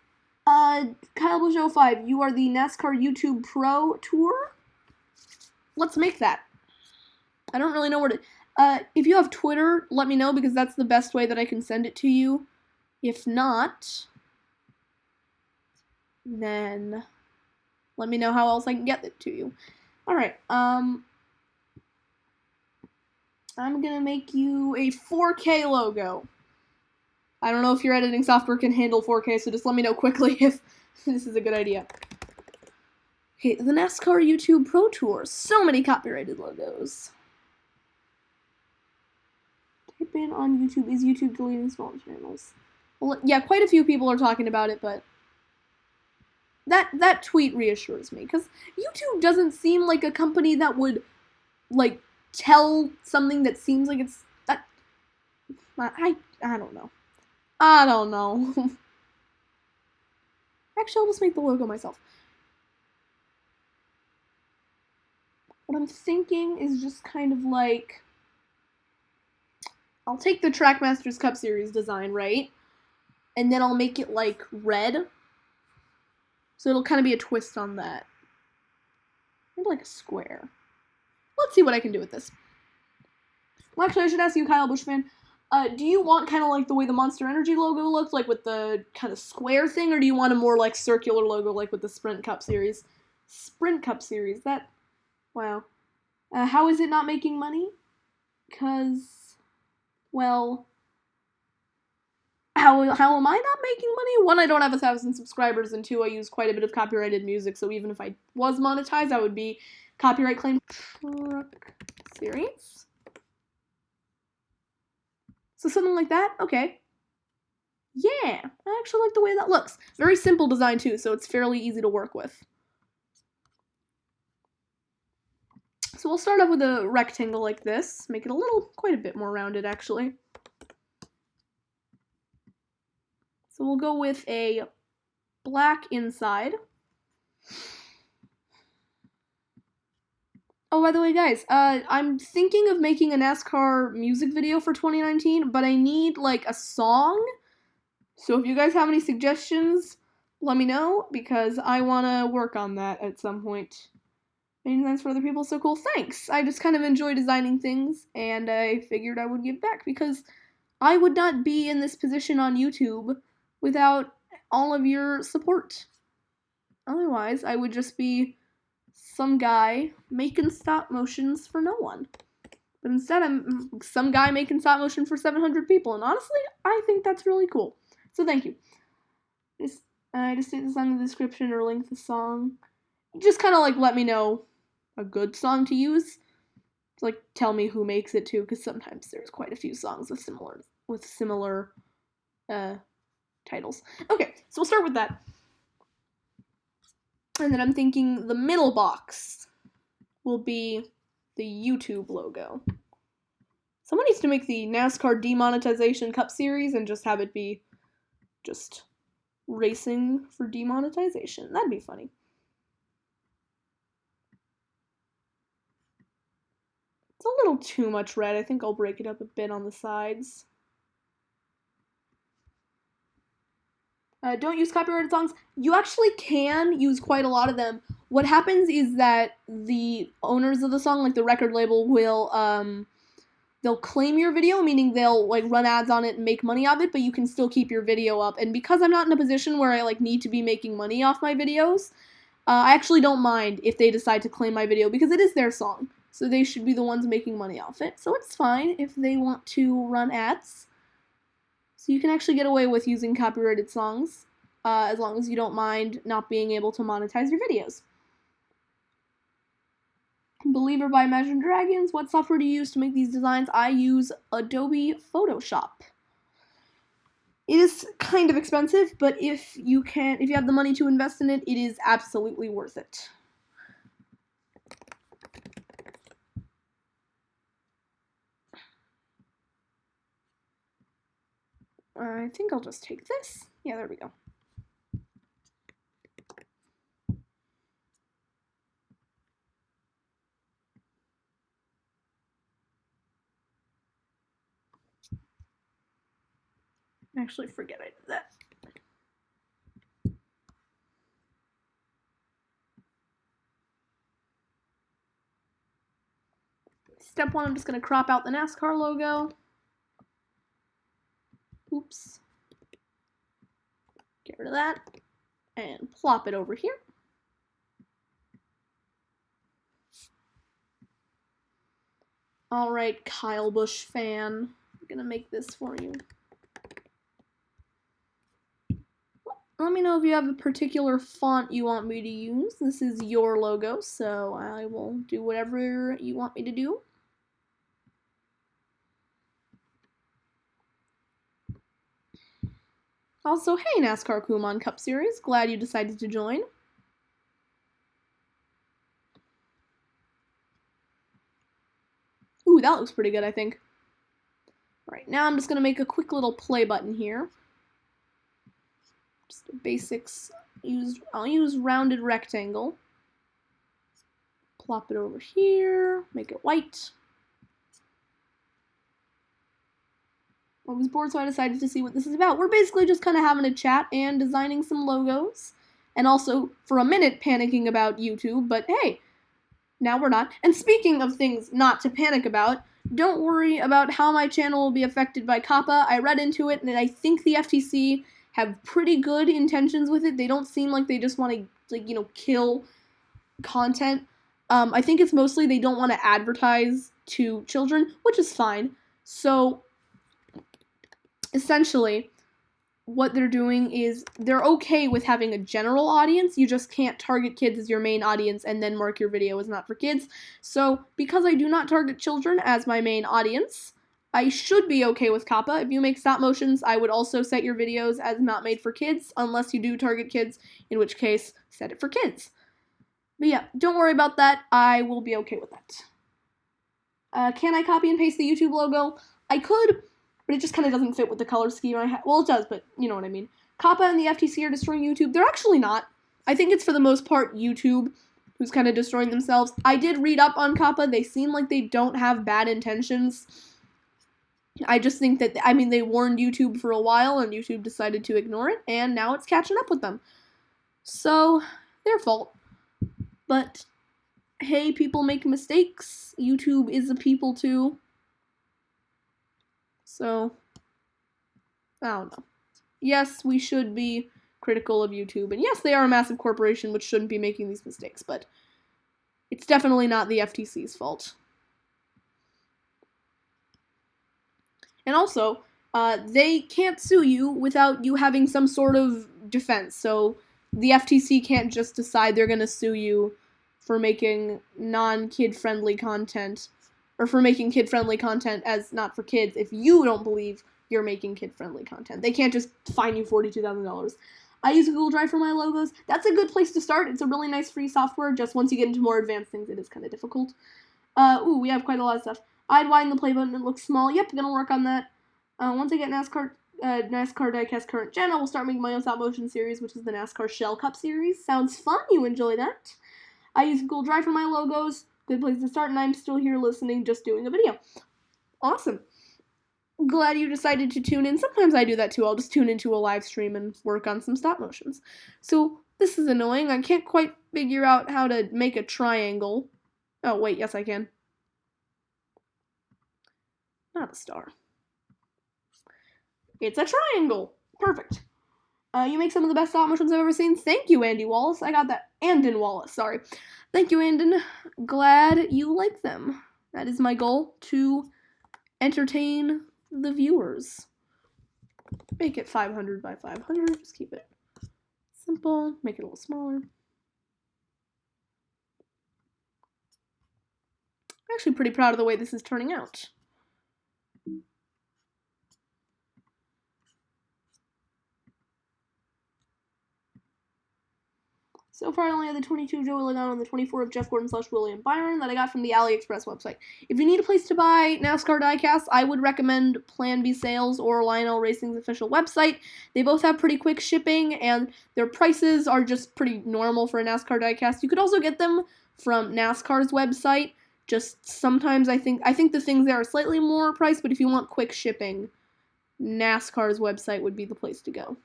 Kyle Busch 05, you are the NASCAR YouTube Pro Tour? Let's make that. I don't really know where to... if you have Twitter, let me know because that's the best way that I can send it to you. If not, then let me know how else I can get it to you. Alright, I'm gonna make you a 4K logo. I don't know if your editing software can handle 4K, so just let me know quickly if this is a good idea. Okay, the NASCAR YouTube Pro Tour. So many copyrighted logos. Type in on YouTube, is YouTube deleting small channels? Well, yeah, quite a few people are talking about it, but that tweet reassures me, because YouTube doesn't seem like a company that would, like, tell something that seems like it's... I don't know. I don't know. Actually, I'll just make the logo myself. What I'm thinking is just kind of like... I'll take the Trackmasters Cup Series design, right? And then I'll make it, like, red. So it'll kind of be a twist on that. Maybe like a square. Let's see what I can do with this. Well, actually, I should ask you, Kyle Busch fan. Do you want kind of like the way the Monster Energy logo looks, like with the kind of square thing, or do you want a more like circular logo, like with the Sprint Cup Series? Sprint Cup Series, that... Wow. How is it not making money? Because, well... How am I not making money? One, I don't have 1,000 subscribers, and two, I use quite a bit of copyrighted music, so even if I was monetized, I would be copyright claim. Truck Series? So something like that? Okay. Yeah, I actually like the way that looks. Very simple design too, so it's fairly easy to work with. So So we'll start off with a rectangle like this, make it quite a bit more rounded actually. So we'll go with a black inside. Oh, by the way, guys, I'm thinking of making a NASCAR music video for 2019, but I need, like, a song. So if you guys have any suggestions, let me know, because I want to work on that at some point. Making sense for other people, so cool. Thanks! I just kind of enjoy designing things, and I figured I would give back, because I would not be in this position on YouTube without all of your support. Otherwise, I would just be some guy making stop motions for no one. But instead, I'm some guy making stop motion for 700 people, and honestly, I think that's really cool. So thank you. Just state the song in the description or link the song. Just kind of like let me know a good song to use. Like tell me who makes it too, because sometimes there's quite a few songs with similar titles. Okay, so we'll start with that. And then I'm thinking the middle box will be the YouTube logo. Someone needs to make the NASCAR Demonetization Cup Series and just have it be just racing for demonetization. That'd be funny. It's a little too much red. I think I'll break it up a bit on the sides. Don't use copyrighted songs. You actually can use quite a lot of them. What happens is that the owners of the song, like the record label, will they'll claim your video, meaning they'll like run ads on it and make money off it, but you can still keep your video up. And because I'm not in a position where I like need to be making money off my videos, I actually don't mind if they decide to claim my video because it is their song. So they should be the ones making money off it. So it's fine if they want to run ads. So you can actually get away with using copyrighted songs as long as you don't mind not being able to monetize your videos. Believer by Imagine Dragons. What software do you use to make these designs? I use Adobe Photoshop. It is kind of expensive, but if you have the money to invest in it, it is absolutely worth it. I think I'll just take this. Yeah, there we go. Actually, forget I did that. Step 1, I'm just going to crop out the NASCAR logo. Oops. Get rid of that. And plop it over here. Alright, Kyle Busch fan. I'm going to make this for you. Let me know if you have a particular font you want me to use. This is your logo, so I will do whatever you want me to do. Also, hey NASCAR Kumon Cup Series, glad you decided to join. Ooh, that looks pretty good, I think. Alright, now I'm just going to make a quick little play button here. Just the basics. I'll use rounded rectangle. Plop it over here, make it white. I was bored, so I decided to see what this is about. We're basically just kind of having a chat and designing some logos. And also, for a minute, panicking about YouTube, but hey, now we're not. And speaking of things not to panic about, don't worry about how my channel will be affected by COPPA. I read into it, and I think the FTC have pretty good intentions with it. They don't seem like they just want to, like, kill content. I think it's mostly they don't want to advertise to children, which is fine. So essentially, what they're doing is they're okay with having a general audience. You just can't target kids as your main audience and then mark your video as not for kids. So because I do not target children as my main audience, I should be okay with COPPA. If you make stop motions, I would also set your videos as not made for kids, unless you do target kids, in which case, set it for kids. But yeah, don't worry about that. I will be okay with that. Can I copy and paste the YouTube logo? I could, but it just kind of doesn't fit with the color scheme I have. Well, it does, but you know what I mean. COPPA and the FTC are destroying YouTube. They're actually not. I think it's for the most part YouTube who's kind of destroying themselves. I did read up on COPPA. They seem like they don't have bad intentions. I just think that, I mean, they warned YouTube for a while, and YouTube decided to ignore it, and now it's catching up with them. So, their fault. But, hey, people make mistakes. YouTube is a people, too. So, I don't know. Yes, we should be critical of YouTube, and yes, they are a massive corporation which shouldn't be making these mistakes, but it's definitely not the FTC's fault. And also, they can't sue you without you having some sort of defense. So the FTC can't just decide they're going to sue you for making non-kid-friendly content, or for making kid-friendly content as not for kids if you don't believe you're making kid-friendly content. They can't just fine you $42,000. I use Google Drive for my logos. That's a good place to start. It's a really nice free software. Just once you get into more advanced things, it is kind of difficult. We have quite a lot of stuff. I'd widen the play button. It looks small. Yep, gonna work on that. Once I get NASCAR Diecast Current Gen, I will start making my own stop motion series, which is the NASCAR Shell Cup series. Sounds fun. You enjoy that. I use Google Drive for my logos. Good place to start, and I'm still here listening, just doing a video. Awesome. Glad you decided to tune in. Sometimes I do that too. I'll just tune into a live stream and work on some stop motions. So this is annoying. I can't quite figure out how to make a triangle. Oh, wait, yes I can. Not a star. It's a triangle. Perfect. You make some of the best stop motions I've ever seen. Thank you, Andy Wallace. I got that. Andon Wallace, sorry. Thank you, Andon. Glad you like them. That is my goal, to entertain the viewers. Make it 500 by 500. Just keep it simple. Make it a little smaller. I'm actually pretty proud of the way this is turning out. So far, I only have the 22 of Joey Logano and the 24 of Jeff Gordon / William Byron that I got from the AliExpress website. If you need a place to buy NASCAR diecasts, I would recommend Plan B Sales or Lionel Racing's official website. They both have pretty quick shipping, and their prices are just pretty normal for a NASCAR diecast. You could also get them from NASCAR's website. Just sometimes I think the things there are slightly more priced, but if you want quick shipping, NASCAR's website would be the place to go.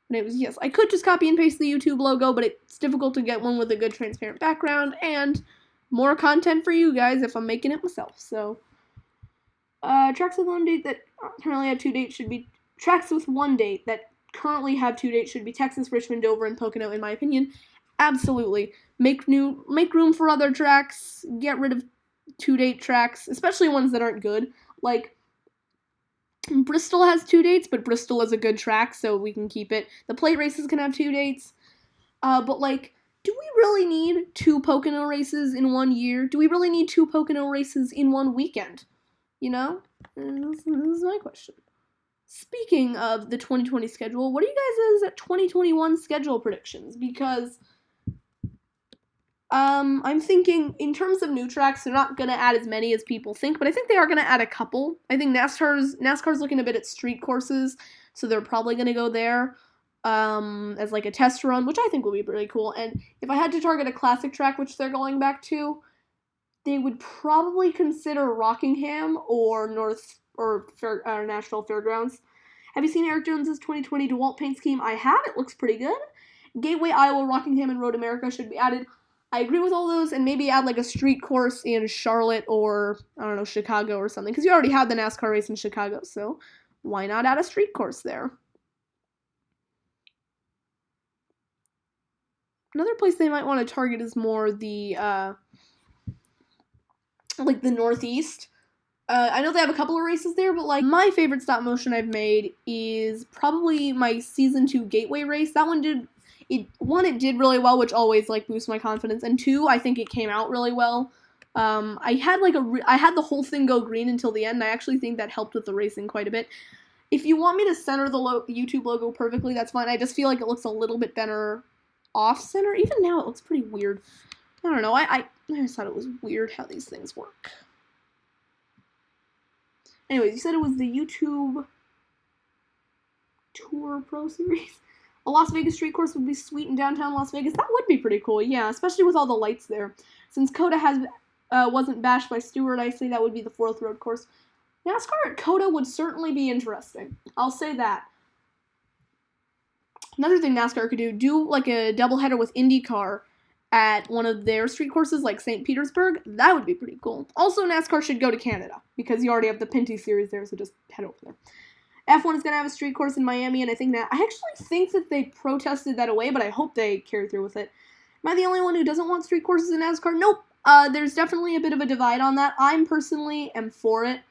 And it was, yes, I could just copy and paste the YouTube logo, but it's difficult to get one with a good transparent background, and more content for you guys if I'm making it myself. So, tracks with one date that currently have 2 dates should be, tracks with one date that currently have 2 dates should be Texas, Richmond, Dover, and Pocono, in my opinion. Absolutely. Make room for other tracks, get rid of 2-date tracks, especially ones that aren't good. Like, Bristol has 2 dates, but Bristol is a good track, so we can keep it. The plate races can have 2 dates. But, like, do we really need 2 Pocono races in 1 year? Do we really need 2 Pocono races in 1 weekend? You know? This is my question. Speaking of the 2020 schedule, what are you guys' 2021 schedule predictions? Because I'm thinking, in terms of new tracks, they're not going to add as many as people think, but I think they are going to add a couple. I think NASCAR's looking a bit at street courses, so they're probably going to go there as like a test run, which I think will be really cool. And if I had to target a classic track, which they're going back to, they would probably consider Rockingham or National Fairgrounds. Have you seen Eric Jones's 2020 DeWalt paint scheme? I have. It looks pretty good. Gateway, Iowa, Rockingham, and Road America should be added. I agree with all those, and maybe add like a street course in Charlotte or, I don't know, Chicago or something, because you already have the NASCAR race in Chicago, so why not add a street course there? Another place they might want to target is more the, like the Northeast. I know they have a couple of races there, but like my favorite stop motion I've made is probably my Season 2 Gateway race. That one did really well, which always like boosts my confidence, and 2, I think it came out really well. I had the whole thing go green until the end, and I actually think that helped with the racing quite a bit. If you want me to center the YouTube logo perfectly, that's fine. I just feel like it looks a little bit better off-center. Even now, it looks pretty weird. I don't know. I just thought it was weird how these things work. Anyways, you said it was the YouTube Tour Pro Series. A Las Vegas street course would be sweet in downtown Las Vegas. That would be pretty cool, yeah, especially with all the lights there. Since COTA wasn't bashed by Stewart, I say that would be the 4th road course. NASCAR at COTA would certainly be interesting. I'll say that. Another thing NASCAR could do like a doubleheader with IndyCar at one of their street courses like St. Petersburg. That would be pretty cool. Also, NASCAR should go to Canada because you already have the Pinty Series there, so just head over there. F1 is going to have a street course in Miami, and I actually think that they protested that away, but I hope they carry through with it. Am I the only one who doesn't want street courses in NASCAR? Nope. There's definitely a bit of a divide on that. I'm personally am for it.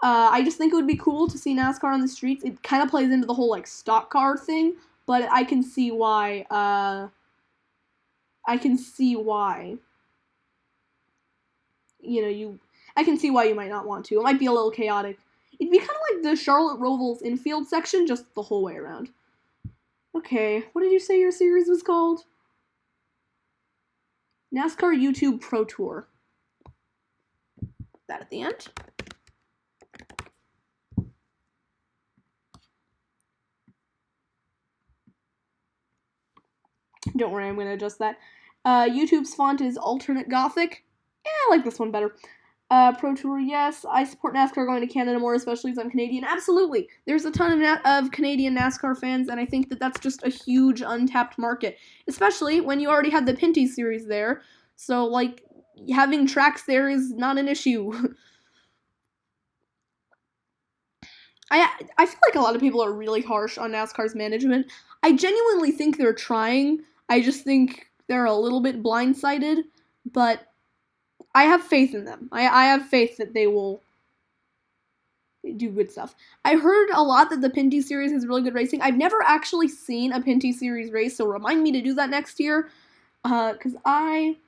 I just think it would be cool to see NASCAR on the streets. It kind of plays into the whole, like, stock car thing, but I can see why, I can see why you might not want to. It might be a little chaotic. It'd be kind of like the Charlotte Roval's infield section, just the whole way around. Okay, what did you say your series was called? NASCAR YouTube Pro Tour. That at the end. Don't worry, I'm going to adjust that. YouTube's font is alternate Gothic. Yeah, I like this one better. Pro Tour, yes. I support NASCAR going to Canada more, especially as I'm Canadian. Absolutely. There's a ton of Canadian NASCAR fans, and I think that that's just a huge untapped market, especially when you already had the Pinty Series there. So, like, having tracks there is not an issue. I feel like a lot of people are really harsh on NASCAR's management. I genuinely think they're trying. I just think they're a little bit blindsided, but I have faith in them. I have faith that they will do good stuff. I heard a lot that the Pinty Series has really good racing. I've never actually seen a Pinty Series race, so remind me to do that next year, because I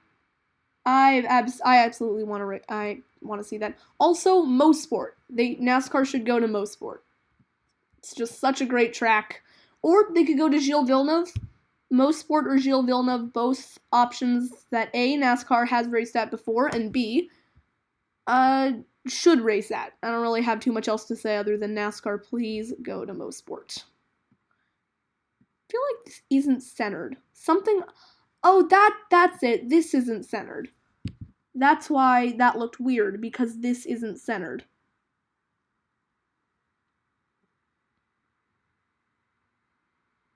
absolutely want to see that. Also, Mosport. NASCAR should go to Mosport. It's just such a great track. Or they could go to Gilles Villeneuve. Mosport or Gilles Villeneuve, both options that A, NASCAR has raced at before, and B, should race at. I don't really have too much else to say other than NASCAR, please go to Mosport. I feel like this isn't centered. Oh, that's it. This isn't centered. That's why that looked weird, because this isn't centered.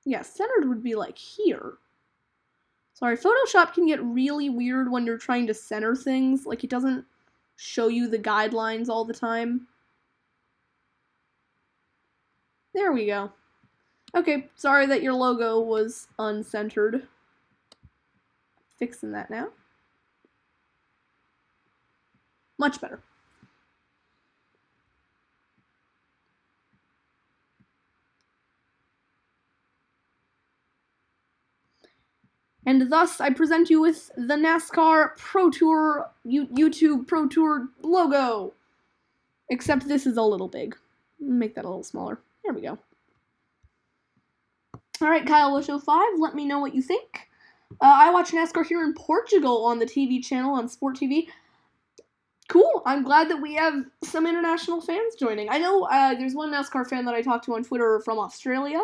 Yeah, centered would be like here. Sorry, Photoshop can get really weird when you're trying to center things. Like, it doesn't show you the guidelines all the time. There we go. Okay, sorry that your logo was uncentered. Fixing that now. Much better. And thus, I present you with the NASCAR Pro Tour, YouTube Pro Tour logo. Except this is a little big. Make that a little smaller. There we go. Alright, Kyle Wisho 5, let me know what you think. I watch NASCAR here in Portugal on the TV channel, on Sport TV. Cool, I'm glad that we have some international fans joining. I know there's one NASCAR fan that I talked to on Twitter from Australia.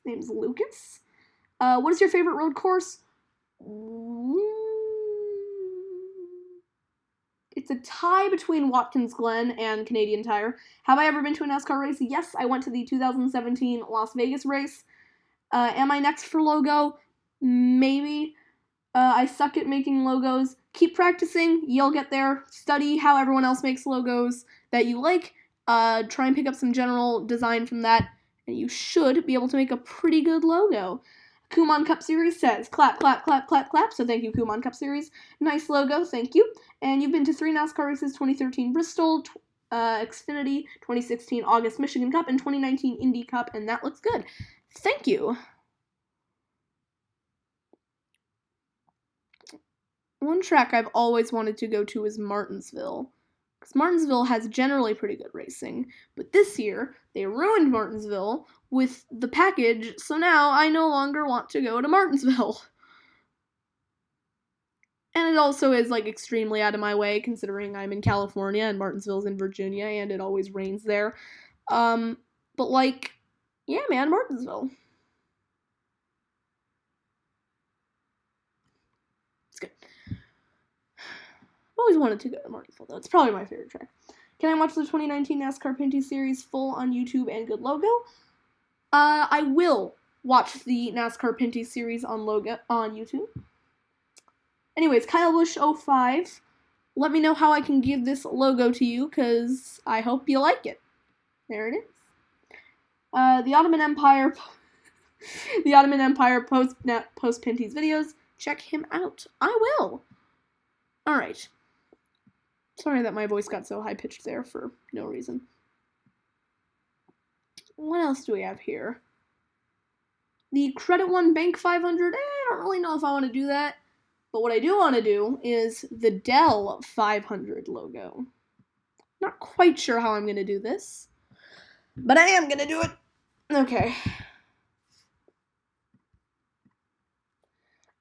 His name's Lucas. What is your favorite road course? It's a tie between Watkins Glen and Canadian Tire. Have I ever been to a NASCAR race? Yes, I went to the 2017 Las Vegas race. Am I next for logo? Maybe. I suck at making logos. Keep practicing. You'll get there. Study how everyone else makes logos that you like. Try and pick up some general design from that, and you should be able to make a pretty good logo. Kumon Cup Series says, clap, clap, clap, clap, clap. So thank you, Kumon Cup Series. Nice logo, thank you. And you've been to 3 NASCAR races, 2013 Bristol, Xfinity, 2016 August Michigan Cup, and 2019 Indy Cup, and that looks good. Thank you. One track I've always wanted to go to is Martinsville, because Martinsville has generally pretty good racing, but this year they ruined Martinsville with the package, so now I no longer want to go to Martinsville. And it also is, like, extremely out of my way, considering I'm in California and Martinsville's in Virginia, and it always rains there. But, like, yeah, man, Martinsville. It's good. I've always wanted to go to Martinsville, though. It's probably my favorite track. Can I watch the 2019 NASCAR Pinty series full on YouTube and good logo? I will watch the NASCAR Pinty series on YouTube. Anyways, Kyle Busch 05. Let me know how I can give this logo to you, because I hope you like it. There it is. The Ottoman Empire. The Ottoman Empire post Pinty's videos. Check him out. I will. All right. Sorry that my voice got so high pitched there for no reason. What else do we have here? The Credit One Bank 500. I don't really know if I want to do that. But what I do want to do is the Dell 500 logo. Not quite sure how I'm going to do this, but I am going to do it. Okay.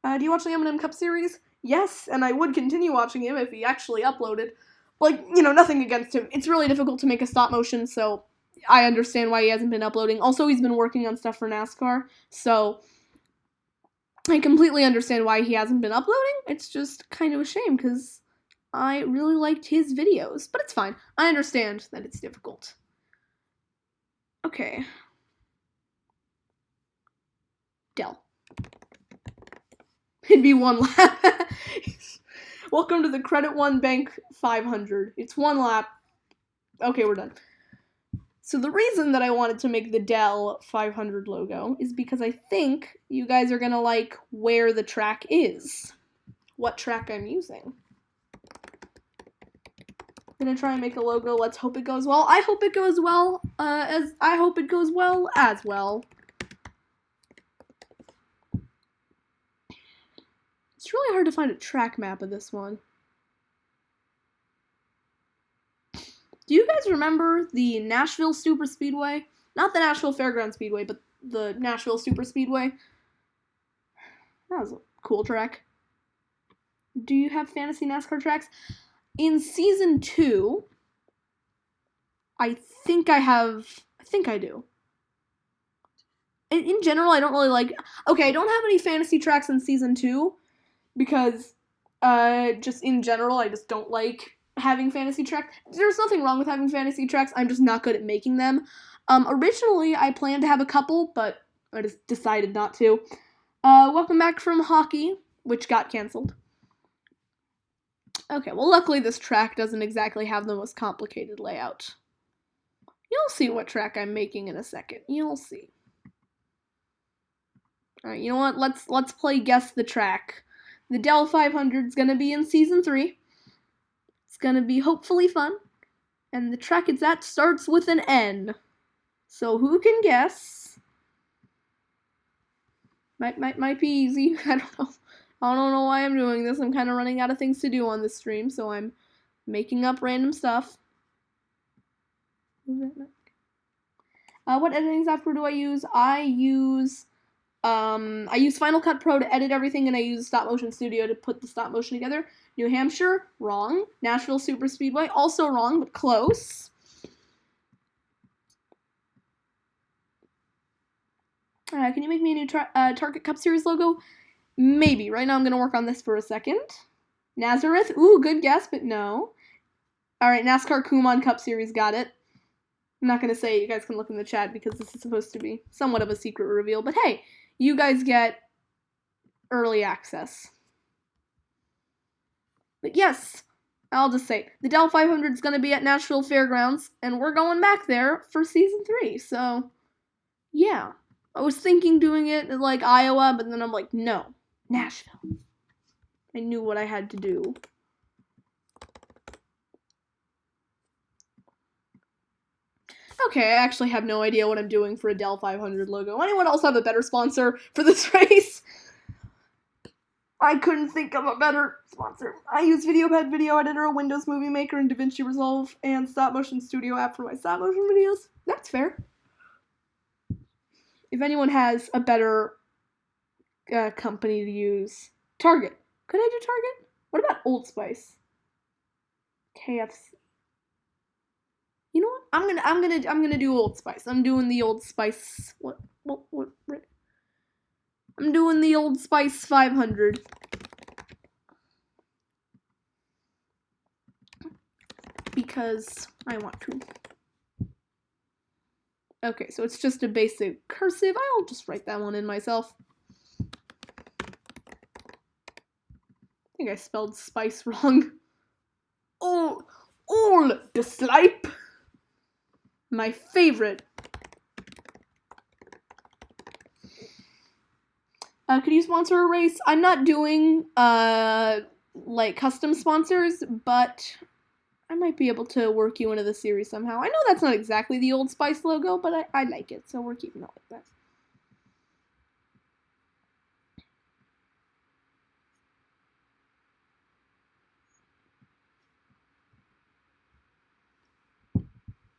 Do you watch the Eminem Cup series? Yes, and I would continue watching him if he actually uploaded. Like, nothing against him. It's really difficult to make a stop motion, so I understand why he hasn't been uploading. Also, he's been working on stuff for NASCAR, so I completely understand why he hasn't been uploading. It's just kind of a shame, because I really liked his videos. But it's fine. I understand that it's difficult. Okay. Dell. It'd be one lap. Welcome to the Credit One Bank 500. It's one lap. Okay, we're done. So the reason that I wanted to make the Dell 500 logo is because I think you guys are going to like where the track is. What track I'm using. I'm going to try and make a logo. Let's hope it goes well. I hope it goes well as well. It's really hard to find a track map of this one. Do you guys remember the Nashville Super Speedway? Not the Nashville Fairground Speedway, but the Nashville Super Speedway. That was a cool track. Do you have fantasy NASCAR tracks? In Season 2, I think I do. In general, I don't really like... Okay, I don't have any fantasy tracks in Season 2, because just in general, I just don't like having fantasy tracks. There's nothing wrong with having fantasy tracks, I'm just not good at making them. Originally, I planned to have a couple, but I just decided not to. Welcome back from hockey, which got canceled. Okay, well, luckily this track doesn't exactly have the most complicated layout. You'll see what track I'm making in a second. You'll see. Alright, you know what? Let's play Guess the Track. The Dell 500 is gonna be in Season 3. It's gonna be hopefully fun. And the track it's at starts with an N. So who can guess? Might be easy. I don't know. I don't know why I'm doing this. I'm kind of running out of things to do on this stream, so I'm making up random stuff. What editing software do I use? I use Final Cut Pro to edit everything, and I use Stop Motion Studio to put the stop motion together. New Hampshire, wrong. Nashville Super Speedway, also wrong, but close. Can you make me a new Target Cup Series logo? Maybe. Right now I'm going to work on this for a second. Nazareth, ooh, good guess, but no. Alright, NASCAR Kumon Cup Series, got it. I'm not going to say it, you guys can look in the chat because this is supposed to be somewhat of a secret reveal, but hey, you guys get early access. But yes, I'll just say, the Dell 500 is going to be at Nashville Fairgrounds, and we're going back there for Season 3, so yeah. I was thinking doing it in, like, Iowa, but then I'm like, no, Nashville. I knew what I had to do. Okay, I actually have no idea what I'm doing for a Dell 500 logo. Anyone else have a better sponsor for this race? I couldn't think of a better sponsor. I use VideoPad Video Editor, Windows Movie Maker, and DaVinci Resolve, and Stop Motion Studio app for my stop motion videos. That's fair. If anyone has a better company to use, Target. Could I do Target? What about Old Spice? KFC. You know what? I'm gonna do Old Spice. I'm doing the Old Spice. What? I'm doing the Old Spice 500. Because I want to. Okay, so it's just a basic cursive. I'll just write that one in myself. I think I spelled spice wrong. All the slipe. My favorite. Could you sponsor a race? I'm not doing like custom sponsors, but I might be able to work you into the series somehow. I know that's not exactly the Old Spice logo, but I like it, so we're keeping it like that.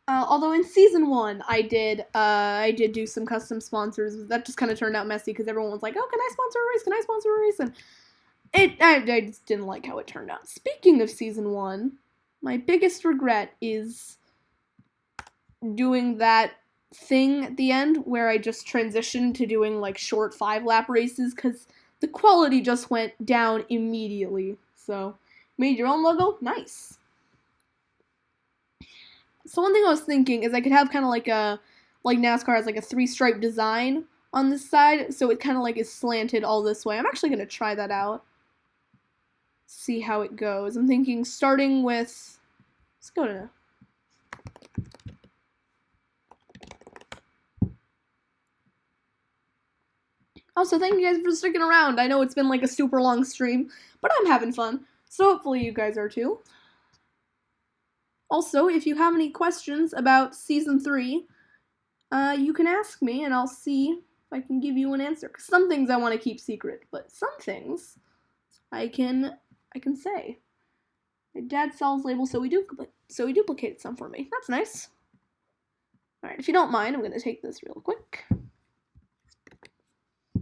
Although in season 1, I did do some custom sponsors. That just kind of turned out messy because everyone was like, "Oh, can I sponsor a race? Can I sponsor a race?" And I just didn't like how it turned out. Speaking of season 1, my biggest regret is doing that thing at the end where I just transitioned to doing like short 5-lap races because the quality just went down immediately. So, made your own logo? Nice. So one thing I was thinking is I could have kind of like NASCAR has like a 3-stripe design on this side, so it kind of like is slanted all this way. I'm actually going to try that out. See how it goes. I'm thinking starting with, let's go to, also thank you guys for sticking around. I know it's been like a super long stream, but I'm having fun, so hopefully you guys are too. Also, if you have any questions about Season 3, you can ask me and I'll see if I can give you an answer. Because some things I want to keep secret, but some things I can say. My dad sells labels, so he duplicated some for me. That's nice. Alright, if you don't mind, I'm going to take this real quick.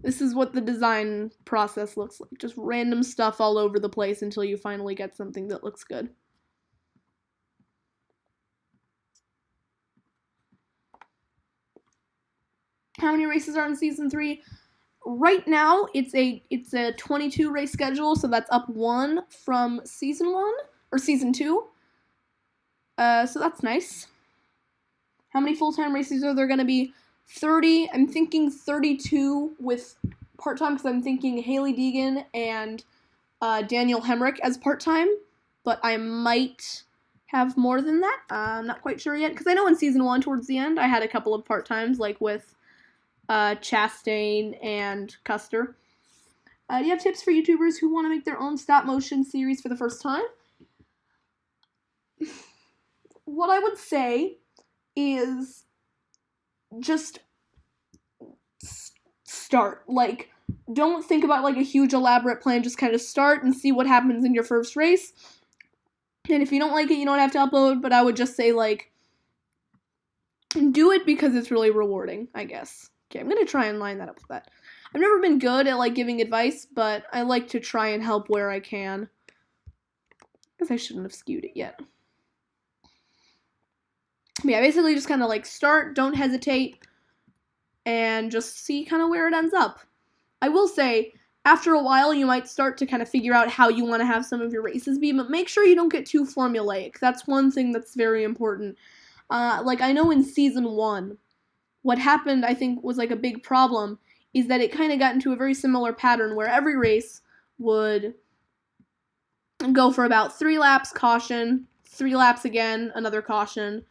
This is what the design process looks like. Just random stuff all over the place until you finally get something that looks good. How many races are in Season 3? Right now, it's a 22 race schedule, so that's up 1 from Season 1, or Season 2. So that's nice. How many full-time races are there going to be? 30. I'm thinking 32 with part-time, because I'm thinking Hailie Deegan and Daniel Hemric as part-time, but I might have more than that. I'm not quite sure yet, because I know in Season 1, towards the end, I had a couple of part-times, like with Chastain and Custer. Do you have tips for YouTubers who want to make their own stop-motion series for the first time? What I would say is just start. Like, don't think about like a huge elaborate plan, just kind of start and see what happens in your first race. And if you don't like it, you don't have to upload, but I would just say like do it because it's really rewarding, I guess. Okay, I'm gonna try and line that up with that. I've never been good at like giving advice, but I like to try and help where I can. I guess I shouldn't have skewed it yet. But yeah, basically just kind of like start, don't hesitate, and just see kind of where it ends up. I will say, after a while, you might start to kind of figure out how you want to have some of your races be, but make sure you don't get too formulaic. That's one thing that's very important. Like, I know in Season 1, what happened, I think, was like a big problem, is that it kind of got into a very similar pattern where every race would go for about 3 laps, caution, 3 laps again, another caution,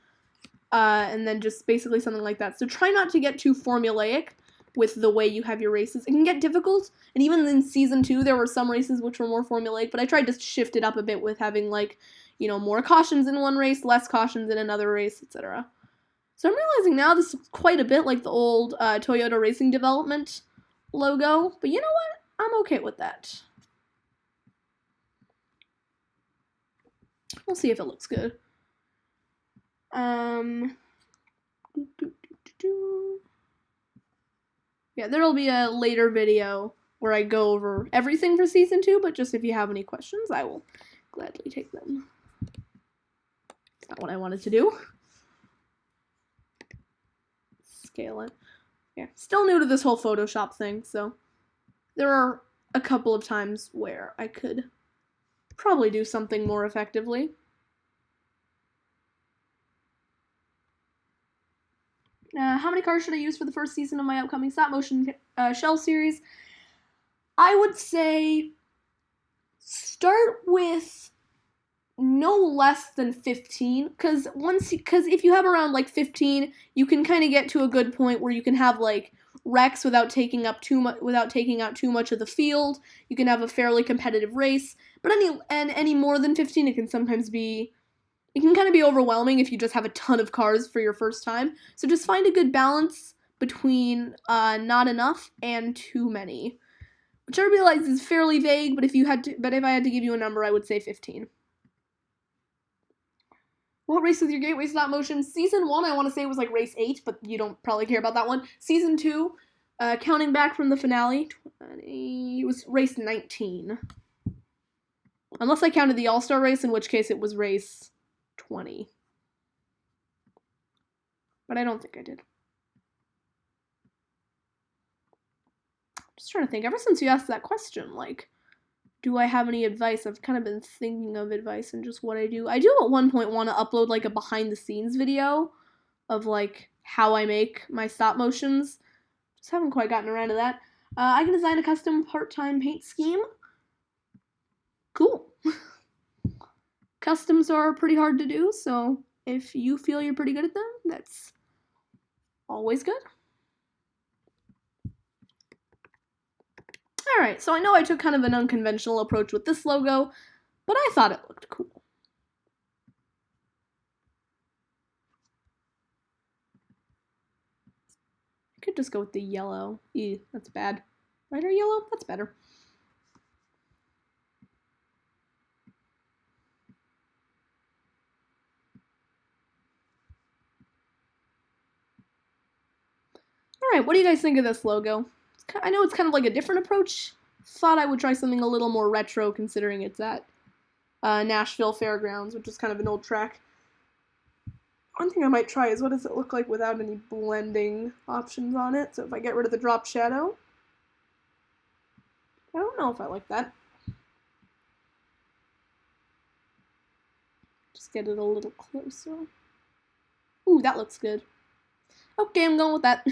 and then just basically something like that. So try not to get too formulaic with the way you have your races. It can get difficult, and even in Season 2, there were some races which were more formulaic, but I tried to shift it up a bit with having, like, you know, more cautions in one race, less cautions in another race, etc. So I'm realizing now this looks quite a bit like the old Toyota Racing Development logo, but you know what? I'm okay with that. We'll see if it looks good. Yeah, there'll be a later video where I go over everything for season 2, but just if you have any questions, I will gladly take them. It's not what I wanted to do. Scale it. Yeah, still new to this whole Photoshop thing, so there are a couple of times where I could probably do something more effectively. How many cars should I use for the first season of my upcoming stop motion shell series? I would say start with no less than 15, because if you have around like 15, you can kind of get to a good point where you can have like wrecks without taking out too much of the field. You can have a fairly competitive race, but any more than 15, it can kind of be overwhelming if you just have a ton of cars for your first time. So just find a good balance between not enough and too many, which I realize is fairly vague. But if I had to give you a number, I would say 15. What race was your gateway stop motion? Season 1, I want to say it was like race 8, but you don't probably care about that one. Season 2, counting back from the finale, it was race 19. Unless I counted the All-Star race, in which case it was race 20. But I don't think I did. Just trying to think. Ever since you asked that question, like, do I have any advice? I've kind of been thinking of advice and just what I do. I do at one point want to upload like a behind the scenes video of like how I make my stop motions. Just haven't quite gotten around to that. I can design a custom part-time paint scheme. Cool. Customs are pretty hard to do, so if you feel you're pretty good at them, that's always good. Alright, so I know I took kind of an unconventional approach with this logo, but I thought it looked cool. I could just go with the yellow. Ew, that's bad. Lighter yellow? That's better. Alright, what do you guys think of this logo? I know it's kind of like a different approach. Thought I would try something a little more retro considering it's at Nashville Fairgrounds, which is kind of an old track. One thing I might try is what does it look like without any blending options on it? So if I get rid of the drop shadow, I don't know if I like that. Just get it a little closer. Ooh, that looks good. Okay, I'm going with that.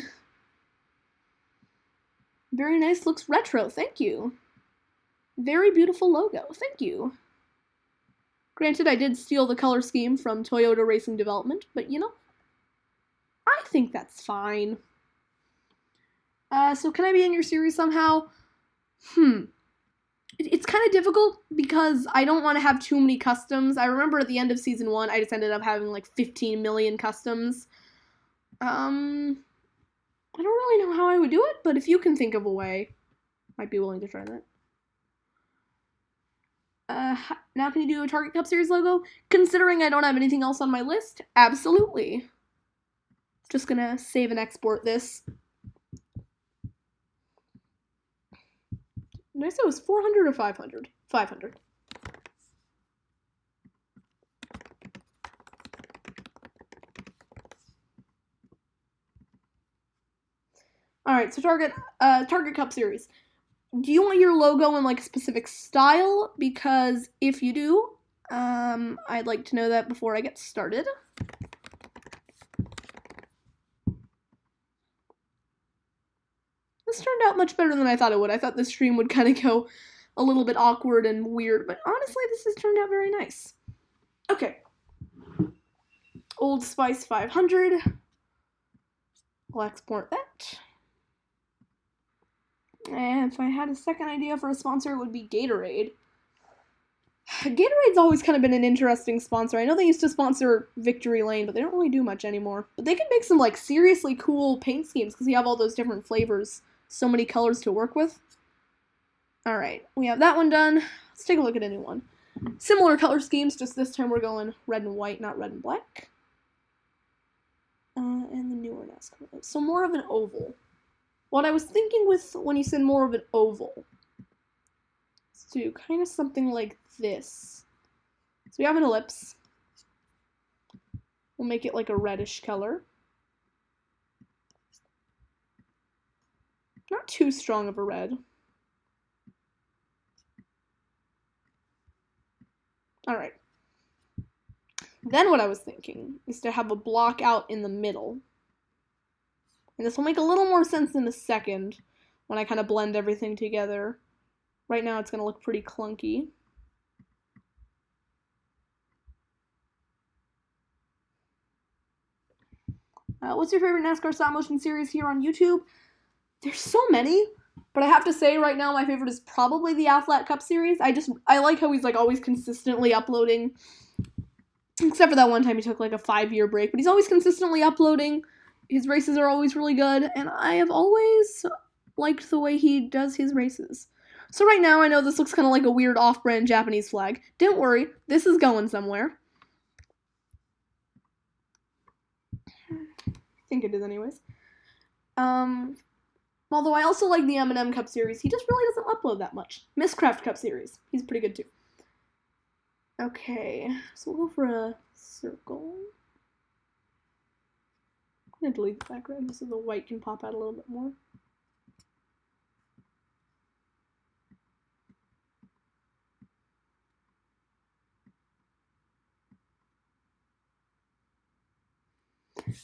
Very nice, looks retro, thank you. Very beautiful logo, thank you. Granted, I did steal the color scheme from Toyota Racing Development, but you know, I think that's fine. So can I be in your series somehow? It's kind of difficult because I don't want to have too many customs. I remember at the end of season 1, I just ended up having like 15 million customs. I don't really know how I would do it, but if you can think of a way, might be willing to try that. Now can you do a Target Cup Series logo? Considering I don't have anything else on my list, absolutely. Just gonna save and export this. Did I say it was 400 or 500? 500. Alright, so Target Cup Series. Do you want your logo in like a specific style? Because if you do, I'd like to know that before I get started. This turned out much better than I thought it would. I thought this stream would kind of go a little bit awkward and weird, but honestly, this has turned out very nice. Okay. Old Spice 500. I'll export that. And if I had a second idea for a sponsor, it would be Gatorade. Gatorade's always kind of been an interesting sponsor. I know they used to sponsor Victory Lane, but they don't really do much anymore. But they can make some, like, seriously cool paint schemes because you have all those different flavors. So many colors to work with. Alright, we have that one done. Let's take a look at a new one. Similar color schemes, just this time we're going red and white, not red and black. And the newer NASCAR. So more of an oval. What I was thinking with when you said more of an oval is to do kind of something like this. So we have an ellipse. We'll make it like a reddish color. Not too strong of a red. All right. Then what I was thinking is to have a block out in the middle. And this will make a little more sense in a second when I kind of blend everything together. Right now it's going to look pretty clunky. What's your favorite NASCAR stop motion series here on YouTube? There's so many, but I have to say right now my favorite is probably the Aflac Cup series. I like how he's like always consistently uploading. Except for that one time he took like a 5-year break, but he's always consistently uploading. His races are always really good, and I have always liked the way he does his races. So right now, I know this looks kind of like a weird off-brand Japanese flag. Don't worry, this is going somewhere. I think it is anyways. Although I also like the M&M Cup series. He just really doesn't upload that much. Mistcraft Cup series. He's pretty good too. Okay, so we'll go for a circle. I'm going to delete the background so the white can pop out a little bit more.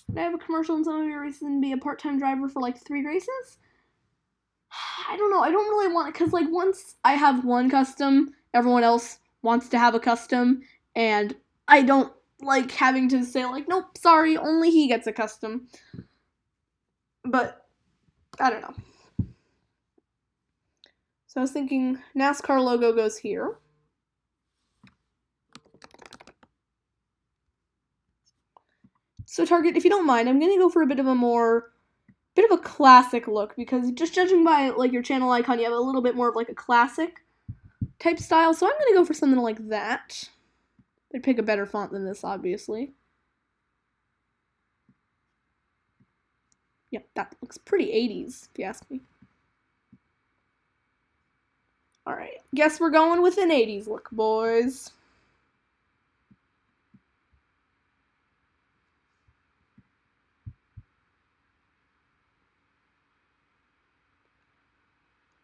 Can I have a commercial in some of your races and be a part-time driver for like 3 races? I don't know. I don't really want it because like once I have one custom, everyone else wants to have a custom, and I don't like having to say like, nope, sorry, only he gets a custom. But I don't know. So I was thinking NASCAR logo goes here. So Target, if you don't mind, I'm gonna go for a bit of a classic look, because just judging by like your channel icon, you have a little bit more of like a classic type style. So I'm gonna go for something like that. I'd pick a better font than this, obviously. Yep, that looks pretty 80s, if you ask me. Alright, guess we're going with an 80s look, boys.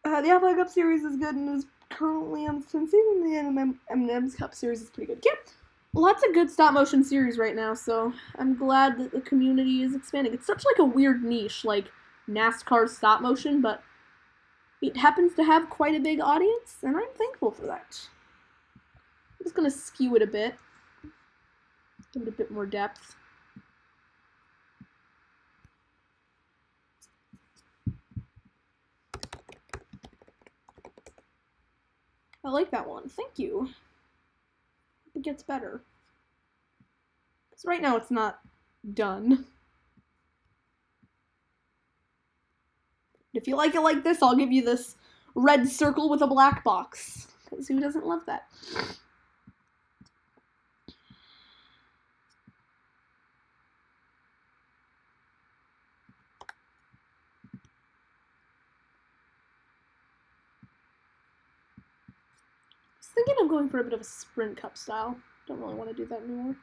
The Aflac Cup series is good and is currently on Cincy, and the M&M's Cup series is pretty good. Yeah, lots of good stop motion series right now, so I'm glad that the community is expanding. It's such like a weird niche, like NASCAR stop motion, but it happens to have quite a big audience, and I'm thankful for that. I'm just gonna skew it a bit, give it a bit more depth. I like that one. Thank you. It gets better. Because right now it's not done. If you like it like this, I'll give you this red circle with a black box. Because who doesn't love that? I was thinking of going for a bit of a Sprint Cup style. Don't really want to do that anymore.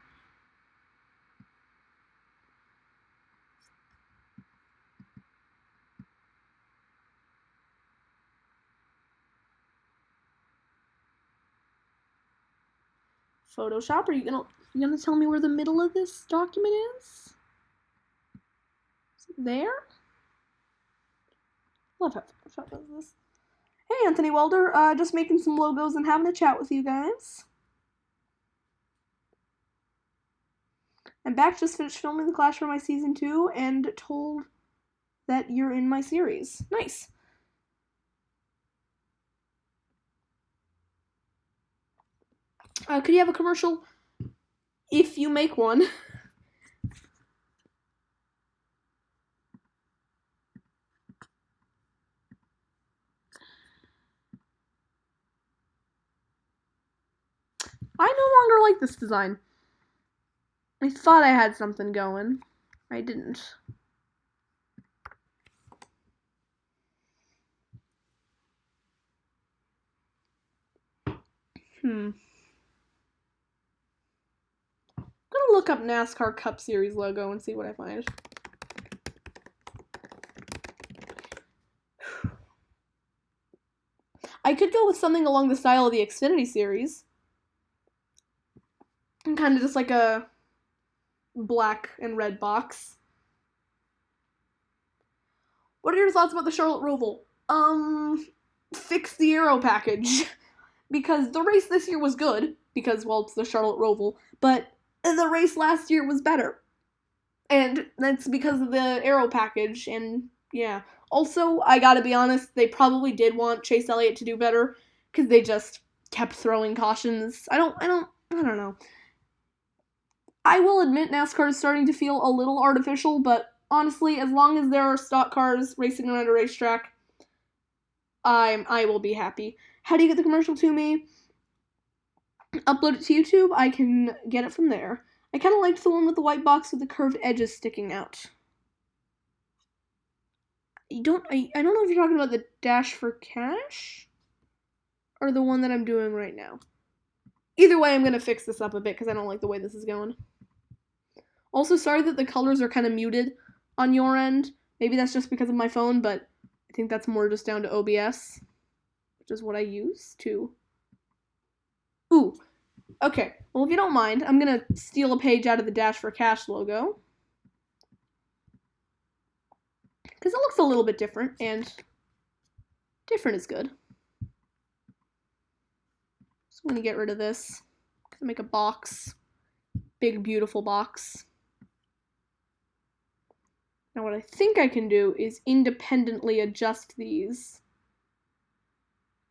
Photoshop, are you gonna tell me where the middle of this document is? Is it there? Love how Photoshop does this. Hey, Anthony Welder, just making some logos and having a chat with you guys. I'm back, just finished filming The Clash for my season 2 and told that you're in my series. Nice. Could you have a commercial if you make one? I no longer like this design. I thought I had something going. I didn't. gonna look up NASCAR Cup Series logo and see what I find. I could go with something along the style of the Xfinity Series. And kind of just like a black and red box. What are your thoughts about the Charlotte Roval? Fix the aero package. Because the race this year was good, because, well, it's the Charlotte Roval, but the race last year was better. And that's because of the aero package, and yeah. Also, I gotta be honest, they probably did want Chase Elliott to do better, because they just kept throwing cautions. I don't know. I will admit NASCAR is starting to feel a little artificial, but honestly, as long as there are stock cars racing around a racetrack, I will be happy. How do you get the commercial to me? Upload it to YouTube. I can get it from there. I kind of liked the one with the white box with the curved edges sticking out. I don't know if you're talking about the Dash for Cash or the one that I'm doing right now. Either way, I'm going to fix this up a bit because I don't like the way this is going. Also, sorry that the colors are kind of muted on your end. Maybe that's just because of my phone, but I think that's more just down to OBS, which is what I use to... Ooh, okay. Well, if you don't mind, I'm going to steal a page out of the Dash for Cash logo. Because it looks a little bit different, and different is good. So I'm going to get rid of this. Make a box. Big, beautiful box. Now what I think I can do is independently adjust these.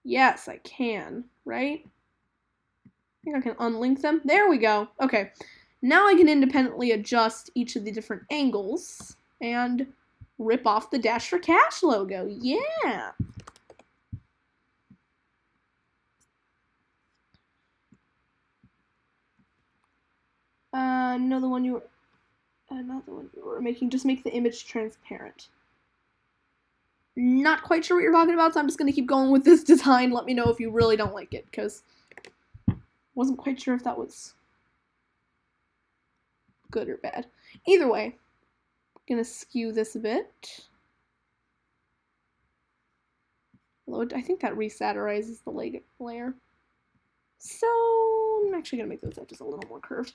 Yes, I can, right? I think I can unlink them. There we go. Okay. Now I can independently adjust each of the different angles and rip off the Dash for Cash logo. Yeah! No, the one you were... not the one you were making. Just make the image transparent. Not quite sure what you're talking about, so I'm just going to keep going with this design. Let me know if you really don't like it, because wasn't quite sure if that was good or bad. Either way, I'm going to skew this a bit. Although I think that resaturizes the layer. So I'm actually going to make those edges a little more curved.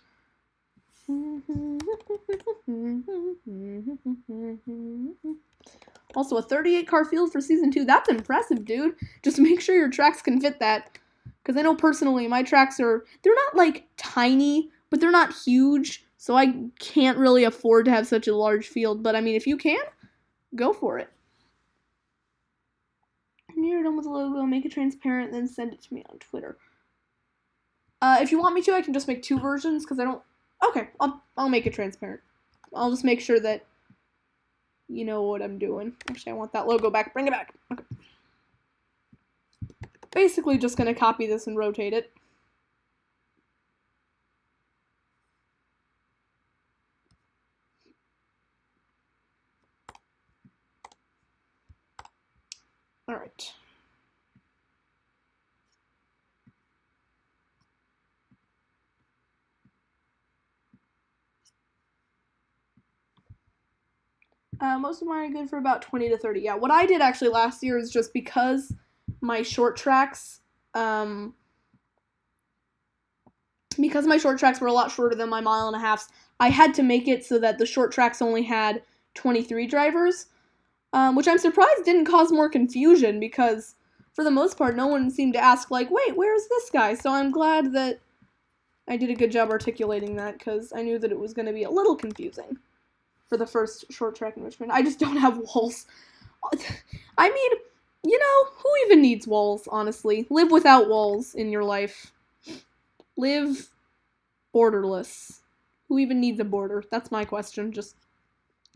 Also, a 38 car field for season 2. That's impressive, dude. Just make sure your tracks can fit that. Because I know personally, my tracks they're not like tiny, but they're not huge. So I can't really afford to have such a large field. But I mean, if you can, go for it. When you're done with the logo, make it transparent, then send it to me on Twitter. If you want me to, I can just make 2 versions, because I don't... Okay, I'll make it transparent. I'll just make sure that you know what I'm doing. Actually, I want that logo back. Bring it back. Okay. Basically just going to copy this and rotate it. Alright. Most of mine are good for about 20 to 30. Yeah, what I did actually last year is just because my short tracks, were a lot shorter than my 1.5 miles, I had to make it so that the short tracks only had 23 drivers, which I'm surprised didn't cause more confusion because for the most part, no one seemed to ask, like, wait, where's this guy? So I'm glad that I did a good job articulating that because I knew that it was going to be a little confusing for the first short track in Richmond. I just don't have walls. I mean, you know, who even needs walls, honestly? Live without walls in your life. Live borderless. Who even needs a border? That's my question. Just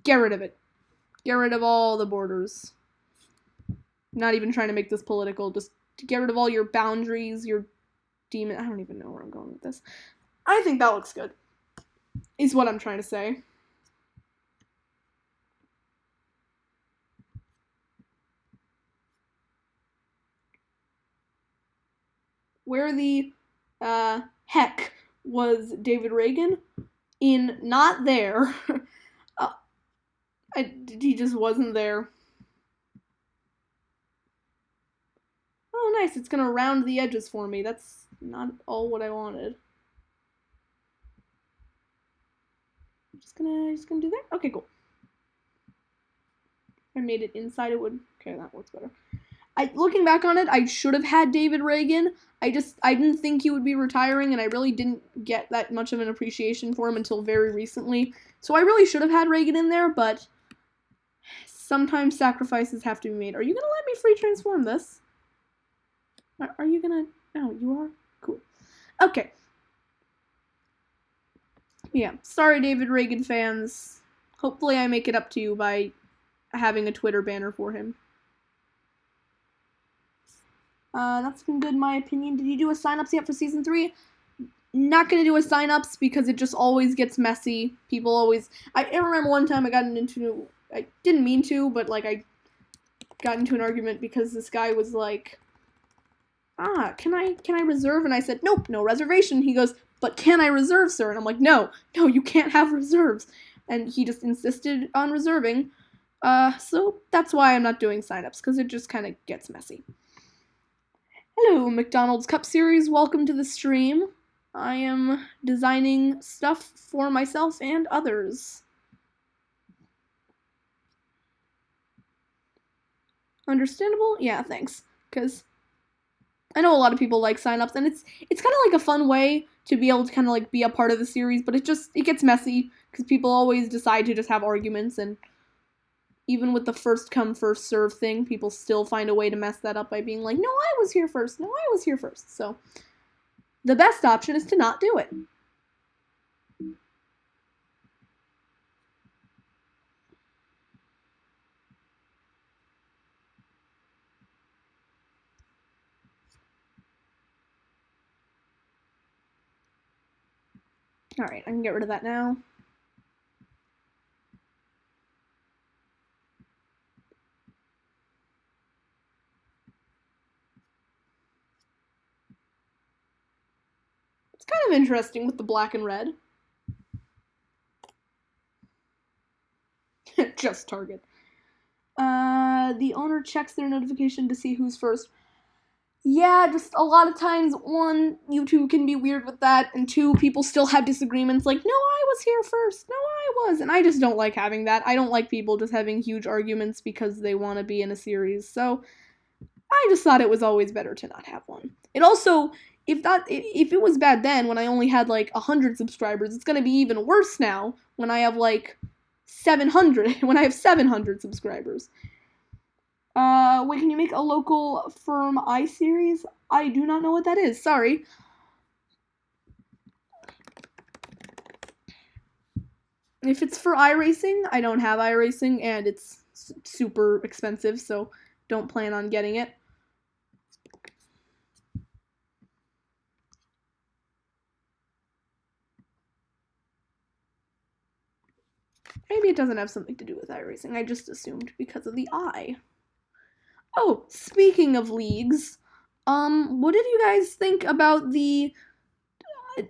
get rid of it. Get rid of all the borders. Not even trying to make this political. Just to get rid of all your boundaries, your demon... I don't even know where I'm going with this. I think that looks good. Is what I'm trying to say. Where the heck was David Reagan in Not There. He just wasn't there. Oh, nice. It's gonna round the edges for me. That's not all what I wanted. Just gonna do that. Okay, cool. I made it inside. It would. Okay, that works better. Looking back on it, I should have had David Reagan. I didn't think he would be retiring, and I really didn't get that much of an appreciation for him until very recently. So I really should have had Reagan in there, but sometimes sacrifices have to be made. Are you gonna let me free transform this? Are you gonna? Oh, you are? Cool. Okay. Yeah, sorry, David Reagan fans. Hopefully I make it up to you by having a Twitter banner for him. That's been good in my opinion. Did you do a sign-ups yet for Season 3? Not gonna do a sign-ups because it just always gets messy. People always... I remember one time I got into... I didn't mean to, but, like, I got into an argument because this guy was like... can I reserve? And I said, nope, no reservation. He goes, but can I reserve, sir? And I'm like, no, you can't have reserves. And he just insisted on reserving. So that's why I'm not doing signups, because it just kind of gets messy. Hello, McDonald's Cup Series. Welcome to the stream. I am designing stuff for myself and others. Understandable? Yeah, thanks. Because I know a lot of people like signups, and it's kind of like a fun way to be able to kind of like be a part of the series, but it gets messy because people always decide to just have arguments, and even with the first come first serve thing, people still find a way to mess that up by being like, no, I was here first. No, I was here first. So the best option is to not do it. Alright, I can get rid of that now. It's kind of interesting with the black and red. Just Target. The owner checks their notification to see who's first. Yeah, just a lot of times, one, YouTube can be weird with that, and two, people still have disagreements like, no, I was here first, no, I was, and I just don't like having that. I don't like people just having huge arguments because they want to be in a series, so I just thought it was always better to not have one. It also, if it was bad then, when I only had like 100 subscribers, it's gonna be even worse now when I have like 700, when I have 700 subscribers. Wait, can you make a local firm iSeries? I do not know what that is, sorry. If it's for iRacing, I don't have iRacing, and it's super expensive, so don't plan on getting it. Maybe it doesn't have something to do with iRacing, I just assumed because of the I. Oh, speaking of leagues, what did you guys think about the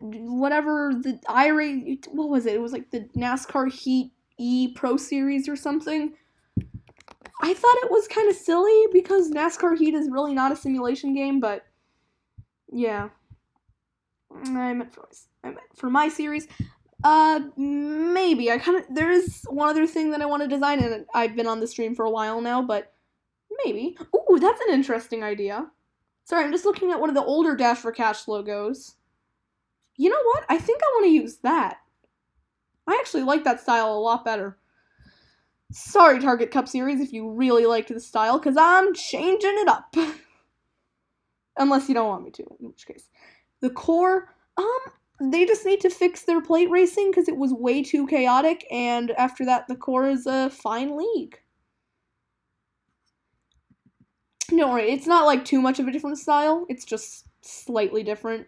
whatever the iRace? What was it? It was like the NASCAR Heat E Pro Series or something. I thought it was kind of silly because NASCAR Heat is really not a simulation game, but yeah, I meant for my series. Maybe there is one other thing that I want to design, and I've been on the stream for a while now, but. Maybe. Ooh, that's an interesting idea. Sorry, I'm just looking at one of the older Dash for Cash logos. You know what? I think I want to use that. I actually like that style a lot better. Sorry, Target Cup Series, if you really liked the style, because I'm changing it up. Unless you don't want me to, in which case. The core, they just need to fix their plate racing, because it was way too chaotic, and after that, the core is a fine league. Don't worry, it's not like too much of a different style, it's just slightly different.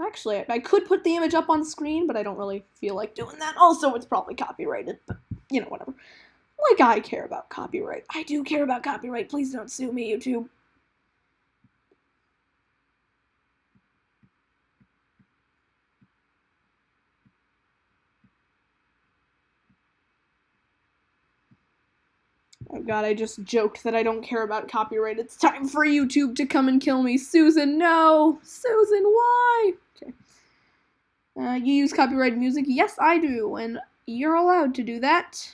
Actually, I could put the image up on screen, but I don't really feel like doing that. Also, it's probably copyrighted, but, you know, whatever. Like, I care about copyright. I do care about copyright. Please don't sue me, YouTube. Oh god, I just joked that I don't care about copyright. It's time for YouTube to come and kill me. Susan, no! Susan, why? Okay. You use copyrighted music? Yes, I do, and you're allowed to do that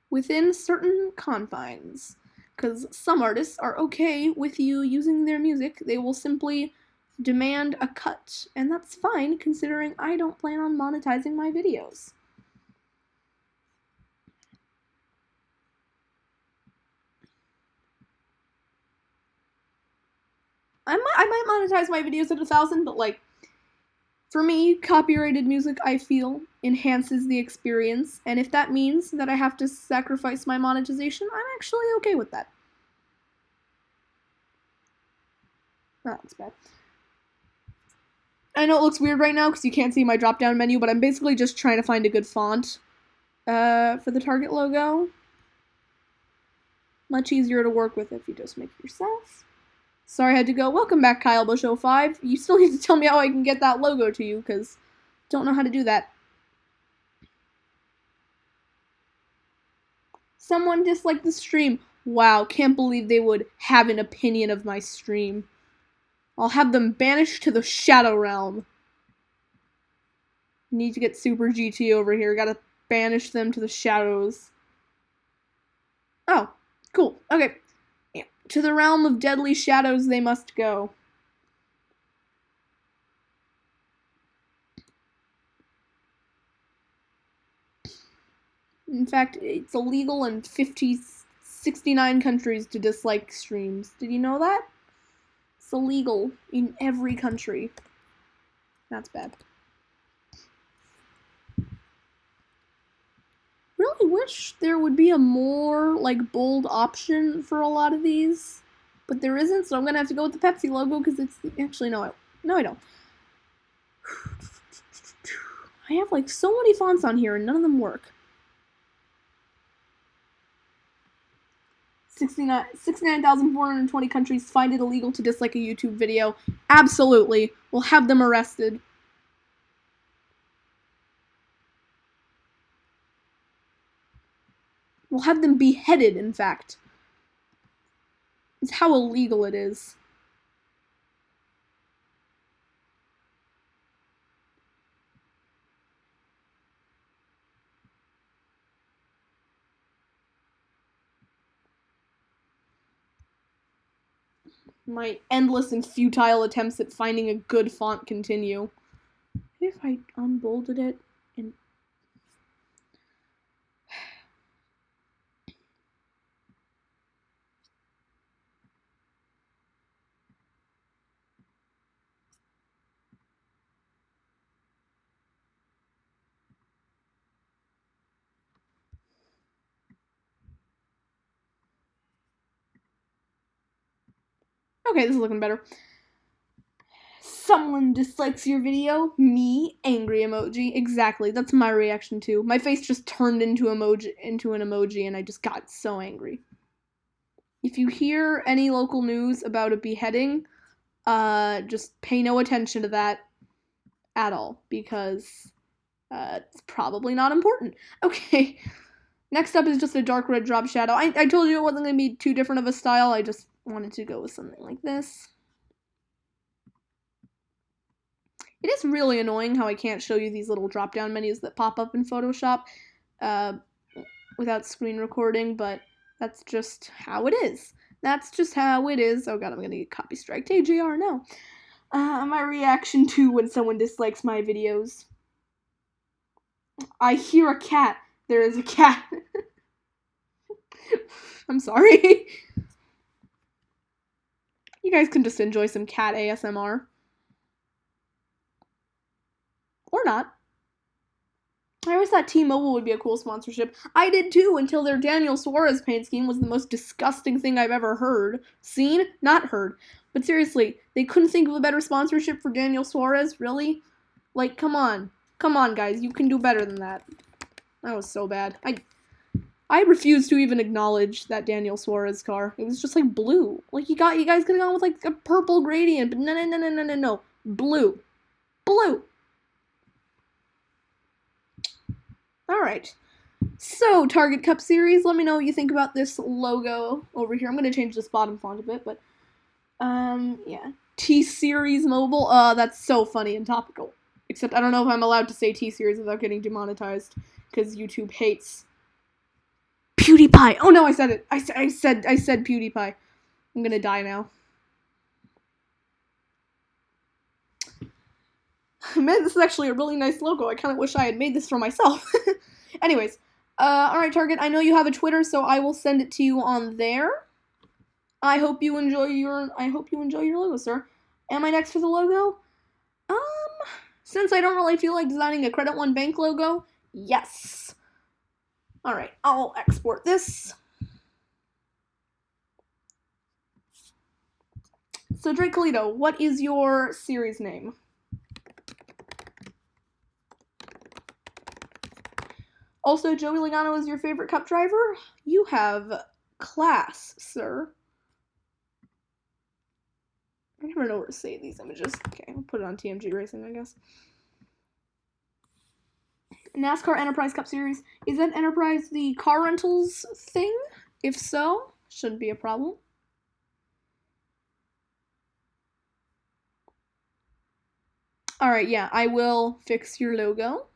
within certain confines. Because some artists are okay with you using their music. They will simply demand a cut, and that's fine considering I don't plan on monetizing my videos. I might monetize my videos at 1,000, but like, for me, copyrighted music, I feel, enhances the experience, and if that means that I have to sacrifice my monetization, I'm actually okay with that. That looks bad. I know it looks weird right now because you can't see my drop-down menu, but I'm basically just trying to find a good font for the Target logo. Much easier to work with if you just make it yourself. Sorry I had to go. Welcome back, Kyle Bush 05. You still need to tell me how I can get that logo to you, because I don't know how to do that. Someone disliked the stream. Wow, can't believe they would have an opinion of my stream. I'll have them banished to the Shadow Realm. Need to get Super GT over here. Gotta banish them to the shadows. Oh, cool. Okay. Yeah. To the realm of deadly shadows they must go. In fact, it's illegal in 69 countries to dislike streams. Did you know that? It's illegal in every country. That's bad. Really wish there would be a more, like, bold option for a lot of these. But there isn't, so I'm gonna have to go with the Pepsi logo, because it's... Actually, no, I don't. I have, like, so many fonts on here, and none of them work. 69,420 countries find it illegal to dislike a YouTube video. Absolutely. We'll have them arrested. We'll have them beheaded, in fact. It's how illegal it is. My endless and futile attempts at finding a good font continue. If I unbolded it and... Okay, this is looking better. Someone dislikes your video? Me? Angry emoji. Exactly, that's my reaction too. My face just turned into an emoji and I just got so angry. If you hear any local news about a beheading, just pay no attention to that at all, because it's probably not important. Okay, next up is just a dark red drop shadow. I told you it wasn't going to be too different of a style, I just wanted to go with something like this. It is really annoying how I can't show you these little drop-down menus that pop up in Photoshop without screen recording, but that's just how it is. That's just how it is. Oh god, I'm gonna get copy striked. Hey, JR, no. My reaction to when someone dislikes my videos. I hear a cat. There is a cat. I'm sorry. You guys can just enjoy some cat ASMR. Or not. I always thought T-Mobile would be a cool sponsorship. I did too, until their Daniel Suarez paint scheme was the most disgusting thing I've ever heard. Seen? Not heard. But seriously, they couldn't think of a better sponsorship for Daniel Suarez? Really? Like, come on. Come on, guys. You can do better than that. That was so bad. I refuse to even acknowledge that Daniel Suarez car. It was just like blue. Like, you guys could have gone with like a purple gradient, but no. Blue. Blue. Alright. So, Target Cup Series, let me know what you think about this logo over here. I'm going to change this bottom font a bit, but, yeah. T-Series Mobile, that's so funny and topical. Except I don't know if I'm allowed to say T-Series without getting demonetized, because YouTube hates PewDiePie. Oh no, I said it. I said PewDiePie. I'm gonna die now. Man, this is actually a really nice logo. I kind of wish I had made this for myself. Anyways, alright, Target, I know you have a Twitter, so I will send it to you on there. I hope you enjoy your logo, sir. Am I next for the logo? Since I don't really feel like designing a Credit One Bank logo, yes. Alright, I'll export this. So, Drake Colito, what is your series name? Also, Joey Logano is your favorite Cup driver? You have class, sir. I never know where to save these images. Okay, I'll put it on TMG Racing, I guess. NASCAR Enterprise Cup Series. Is that Enterprise the car rentals thing? If so, shouldn't be a problem. Alright, yeah, I will fix your logo.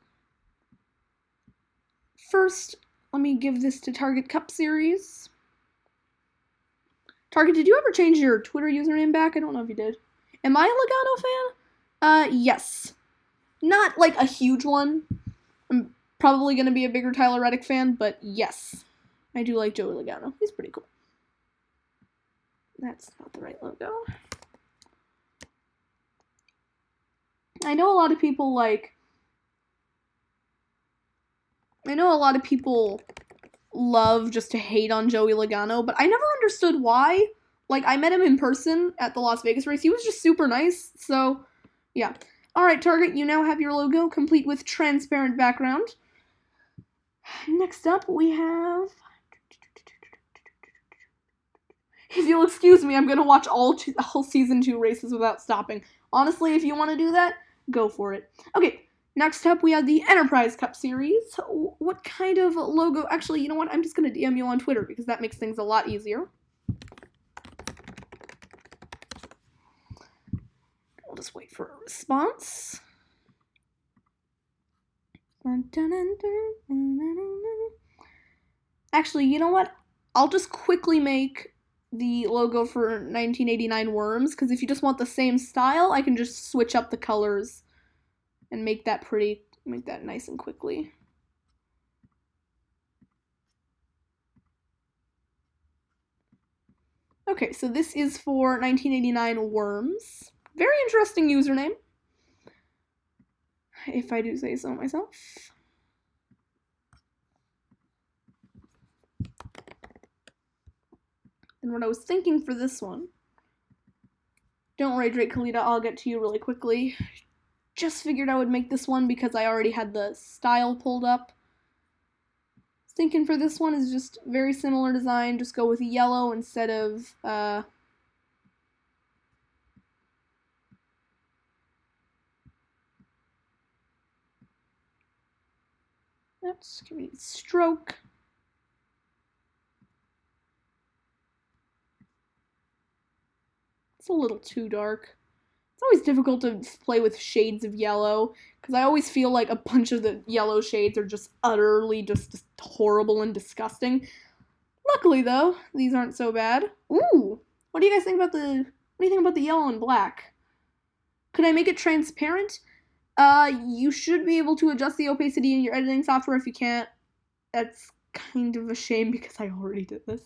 First, let me give this to Target Cup Series. Target, did you ever change your Twitter username back? I don't know if you did. Am I a Logano fan? Yes. Not like a huge one. I'm probably going to be a bigger Tyler Reddick fan, but yes. I do like Joey Logano. He's pretty cool. That's not the right logo. I know a lot of people love just to hate on Joey Logano, but I never understood why. Like, I met him in person at the Las Vegas race. He was just super nice, so, yeah. Alright, Target, you now have your logo, complete with transparent background. Next up, we have... If you'll excuse me, I'm going to watch all Season 2 races without stopping. Honestly, if you want to do that, go for it. Okay, next up, we have the Enterprise Cup Series. What kind of logo? Actually, you know what? I'm just going to DM you on Twitter because that makes things a lot easier. We'll just wait for a response. Actually, you know what? I'll just quickly make the logo for 1989 Worms, because if you just want the same style, I can just switch up the colors and make that pretty, make that nice and quickly. Okay, so this is for 1989 Worms. Very interesting username, if I do say so myself. And what I was thinking for this one, don't worry, Drake Kalita, I'll get to you really quickly. Just figured I would make this one because I already had the style pulled up. Thinking for this one is just very similar design, just go with yellow instead of, oops, give me a stroke. It's a little too dark. It's always difficult to play with shades of yellow, because I always feel like a bunch of the yellow shades are just utterly just horrible and disgusting. Luckily, though, these aren't so bad. Ooh! What do you guys think about what do you think about the yellow and black? Could I make it transparent? You should be able to adjust the opacity in your editing software. If you can't, that's kind of a shame because I already did this.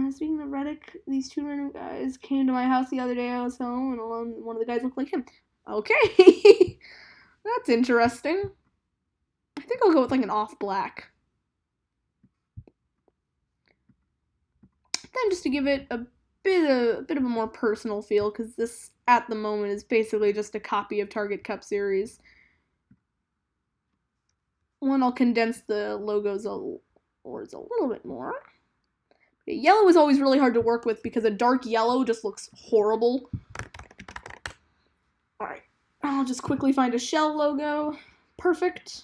Speaking of Reddick, these two random guys came to my house the other day. I was home, and one of the guys looked like him. Okay, that's interesting. I think I'll go with like an off black. Then just to give it a bit of a more personal feel, because this at the moment is basically just a copy of Target Cup Series. One, I'll condense the logos a little bit more. Yellow is always really hard to work with because a dark yellow just looks horrible. Alright, I'll just quickly find a shell logo. Perfect.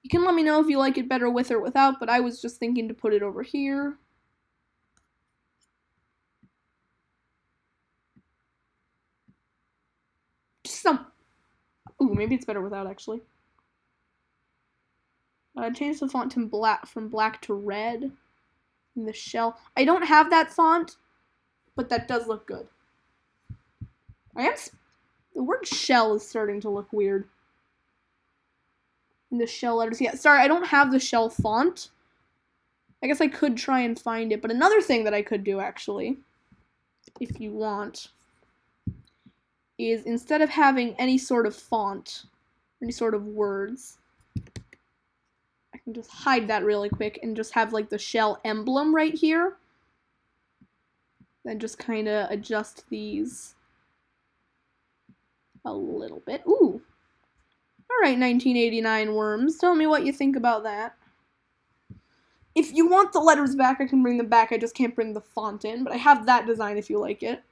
You can let me know if you like it better with or without, but I was just thinking to put it over here. Just some... Ooh, maybe it's better without, actually. Change the font to from black to red. In the shell. I don't have that font, but that does look good. The word shell is starting to look weird. In the shell letters. Yeah, sorry, I don't have the shell font. I guess I could try and find it, but another thing that I could do, actually, if you want, is instead of having any sort of font, any sort of words, I can just hide that really quick and just have, like, the shell emblem right here. Then just kind of adjust these a little bit. Ooh. Alright, 1989 Worms. Tell me what you think about that. If you want the letters back, I can bring them back. I just can't bring the font in, but I have that design if you like it.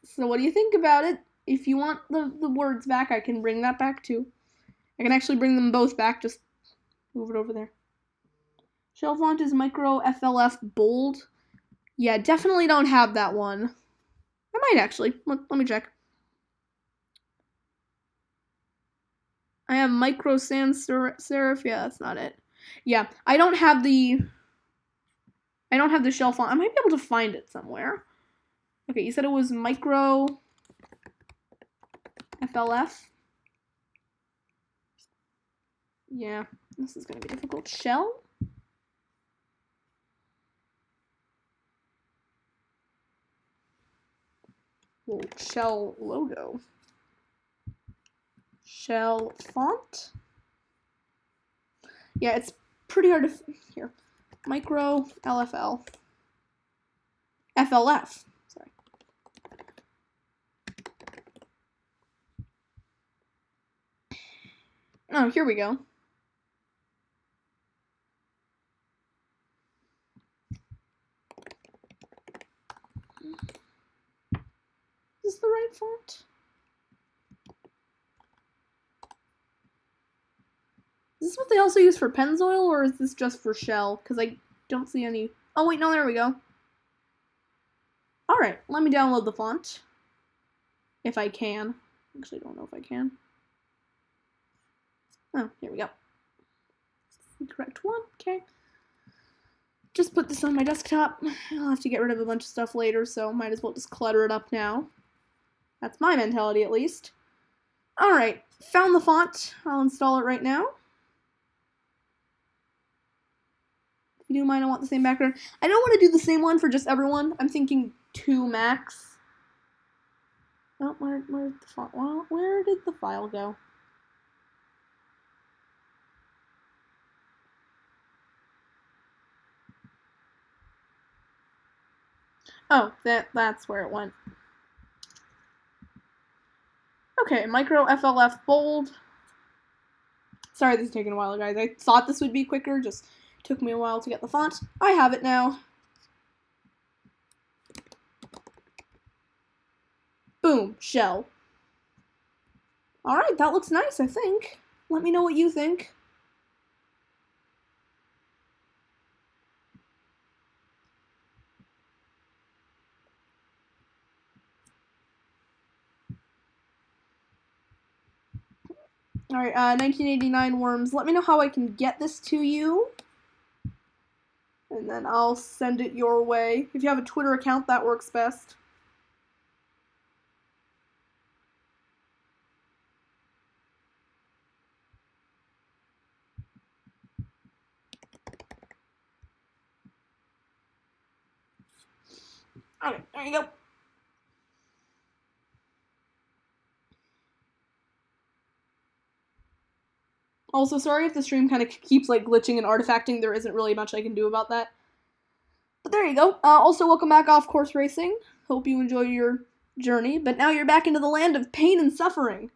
So what do you think about it? If you want the words back, I can bring that back too. I can actually bring them both back, just move it over there. Shell font is micro FLF bold. Yeah, definitely don't have that one. I might actually. Let me check. I have micro sans serif. Yeah, that's not it. Yeah, I don't have the shell font. I might be able to find it somewhere. Okay, you said it was micro FLF. Yeah, this is gonna be difficult. Shell? Well, shell logo. Shell font? Yeah, it's pretty hard to... Here. Micro LFL. FLF. Sorry. Oh, here we go. Is this the right font? Is this what they also use for Pennzoil, or is this just for shell? Because I don't see any... Oh, wait, no, there we go. Alright, let me download the font. If I can. Actually, I don't know if I can. Oh, here we go. The correct one, okay. Just put this on my desktop. I'll have to get rid of a bunch of stuff later, so might as well just clutter it up now. That's my mentality, at least. Alright, found the font. I'll install it right now. If you do mine, I want the same background. I don't want to do the same one for just everyone. I'm thinking 2 max. Oh, where's the font? Well, where did the file go? Oh, that's where it went. Okay, micro FLF bold. Sorry this is taking a while, guys. I thought this would be quicker, just took me a while to get the font. I have it now. Boom, shell. Alright, that looks nice, I think. Let me know what you think. Alright, 1989 Worms. Let me know how I can get this to you. And then I'll send it your way. If you have a Twitter account, that works best. Alright, there you go. Also, sorry if the stream kind of keeps, like, glitching and artifacting. There isn't really much I can do about that. But there you go. Also, welcome back, Off Course Racing. Hope you enjoyed your journey. But now you're back into the land of pain and suffering.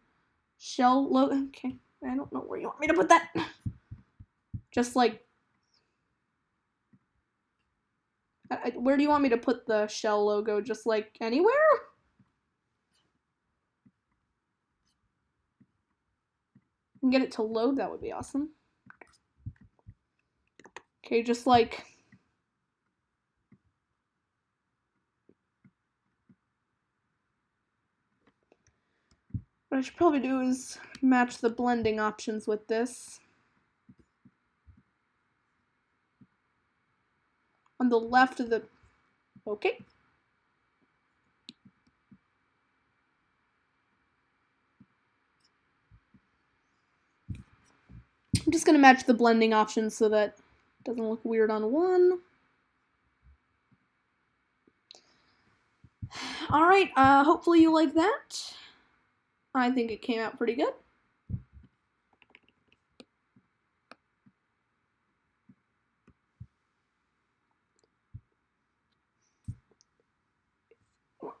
Shell logo. Okay. I don't know where you want me to put that. Just like, where do you want me to put the shell logo? Just like anywhere? And get it to load, that would be awesome. Okay, just like, what I should probably do is match the blending options with this. On the left of the, okay. I'm just gonna match the blending options so that it doesn't look weird on one. All right, hopefully you like that. I think it came out pretty good.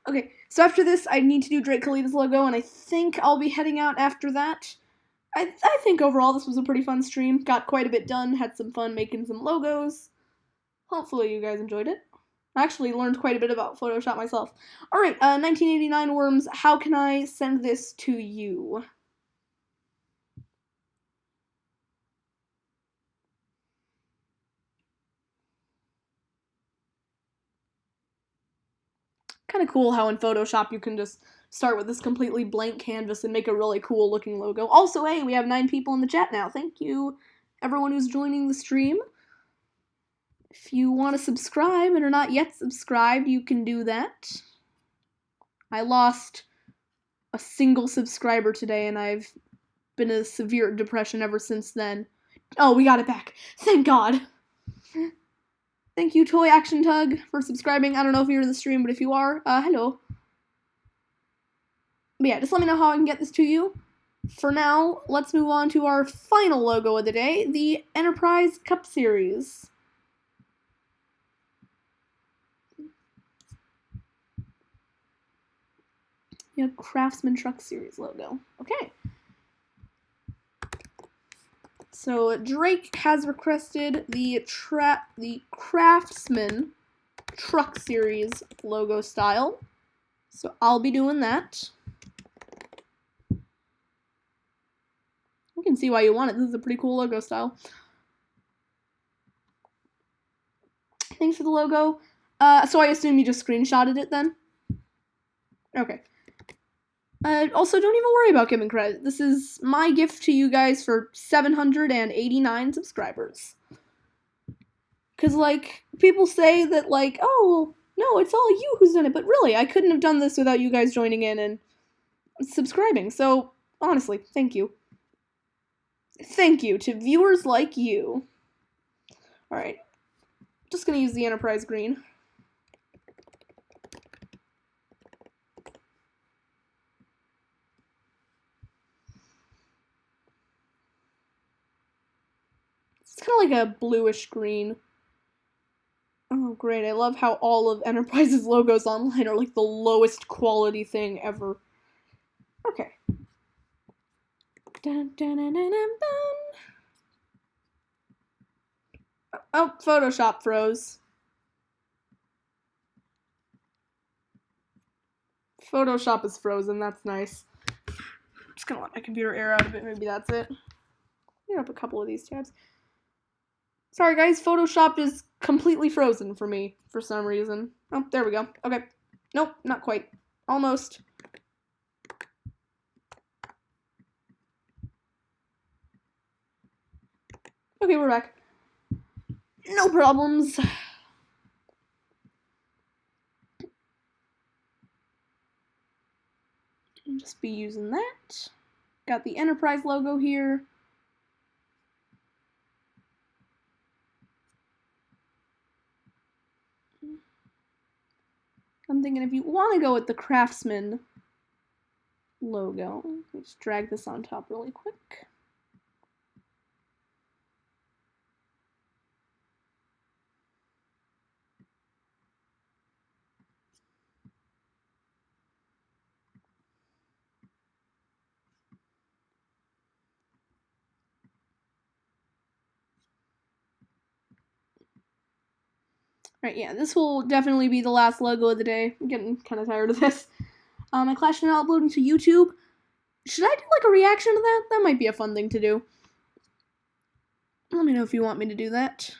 Okay, so after this, I need to do Drake Khalid's logo, and I think I'll be heading out after that. I think overall this was a pretty fun stream. Got quite a bit done, had some fun making some logos. Hopefully you guys enjoyed it. I actually learned quite a bit about Photoshop myself. Alright, 1989 Worms, how can I send this to you? Kind of cool how in Photoshop you can just start with this completely blank canvas and make a really cool looking logo. Also, hey, we have 9 people in the chat now. Thank you, everyone who's joining the stream. If you want to subscribe and are not yet subscribed, you can do that. I lost a single subscriber today, and I've been in a severe depression ever since then. Oh, we got it back. Thank God. Thank you, Toy Action Tug, for subscribing. I don't know if you're in the stream, but if you are, hello. But yeah, just let me know how I can get this to you. For now, let's move on to our final logo of the day, the Enterprise Cup Series. Yeah, Craftsman Truck Series logo. Okay. So Drake has requested the Craftsman Truck Series logo style. So I'll be doing that. You can see why you want it. This is a pretty cool logo style. Thanks for the logo. So I assume you just screenshotted it then? Okay. Also, don't even worry about giving credit. This is my gift to you guys for 789 subscribers. Because, like, people say that, like, oh, no, it's all you who's done it. But really, I couldn't have done this without you guys joining in and subscribing. So, honestly, thank you. Thank you to viewers like you. Alright. Just gonna use the Enterprise green. It's kind of like a bluish green. Oh, great. I love how all of Enterprise's logos online are like the lowest quality thing ever. Okay. Dun, dun, dun, dun, dun, dun. Oh, Photoshop froze. Photoshop is frozen, that's nice. Just gonna let my computer air out of it, maybe that's it. Clear up a couple of these tabs. Sorry guys, Photoshop is completely frozen for me for some reason. Oh, there we go. Okay. Nope, not quite. Almost. Okay, we're back. No problems. I'll just be using that. Got the Enterprise logo here. I'm thinking if you want to go with the Craftsman logo, let's drag this on top really quick. Right, yeah, this will definitely be the last logo of the day. I'm getting kind of tired of this. My Clash now uploading to YouTube. Should I do like a reaction to that? That might be a fun thing to do. Let me know if you want me to do that.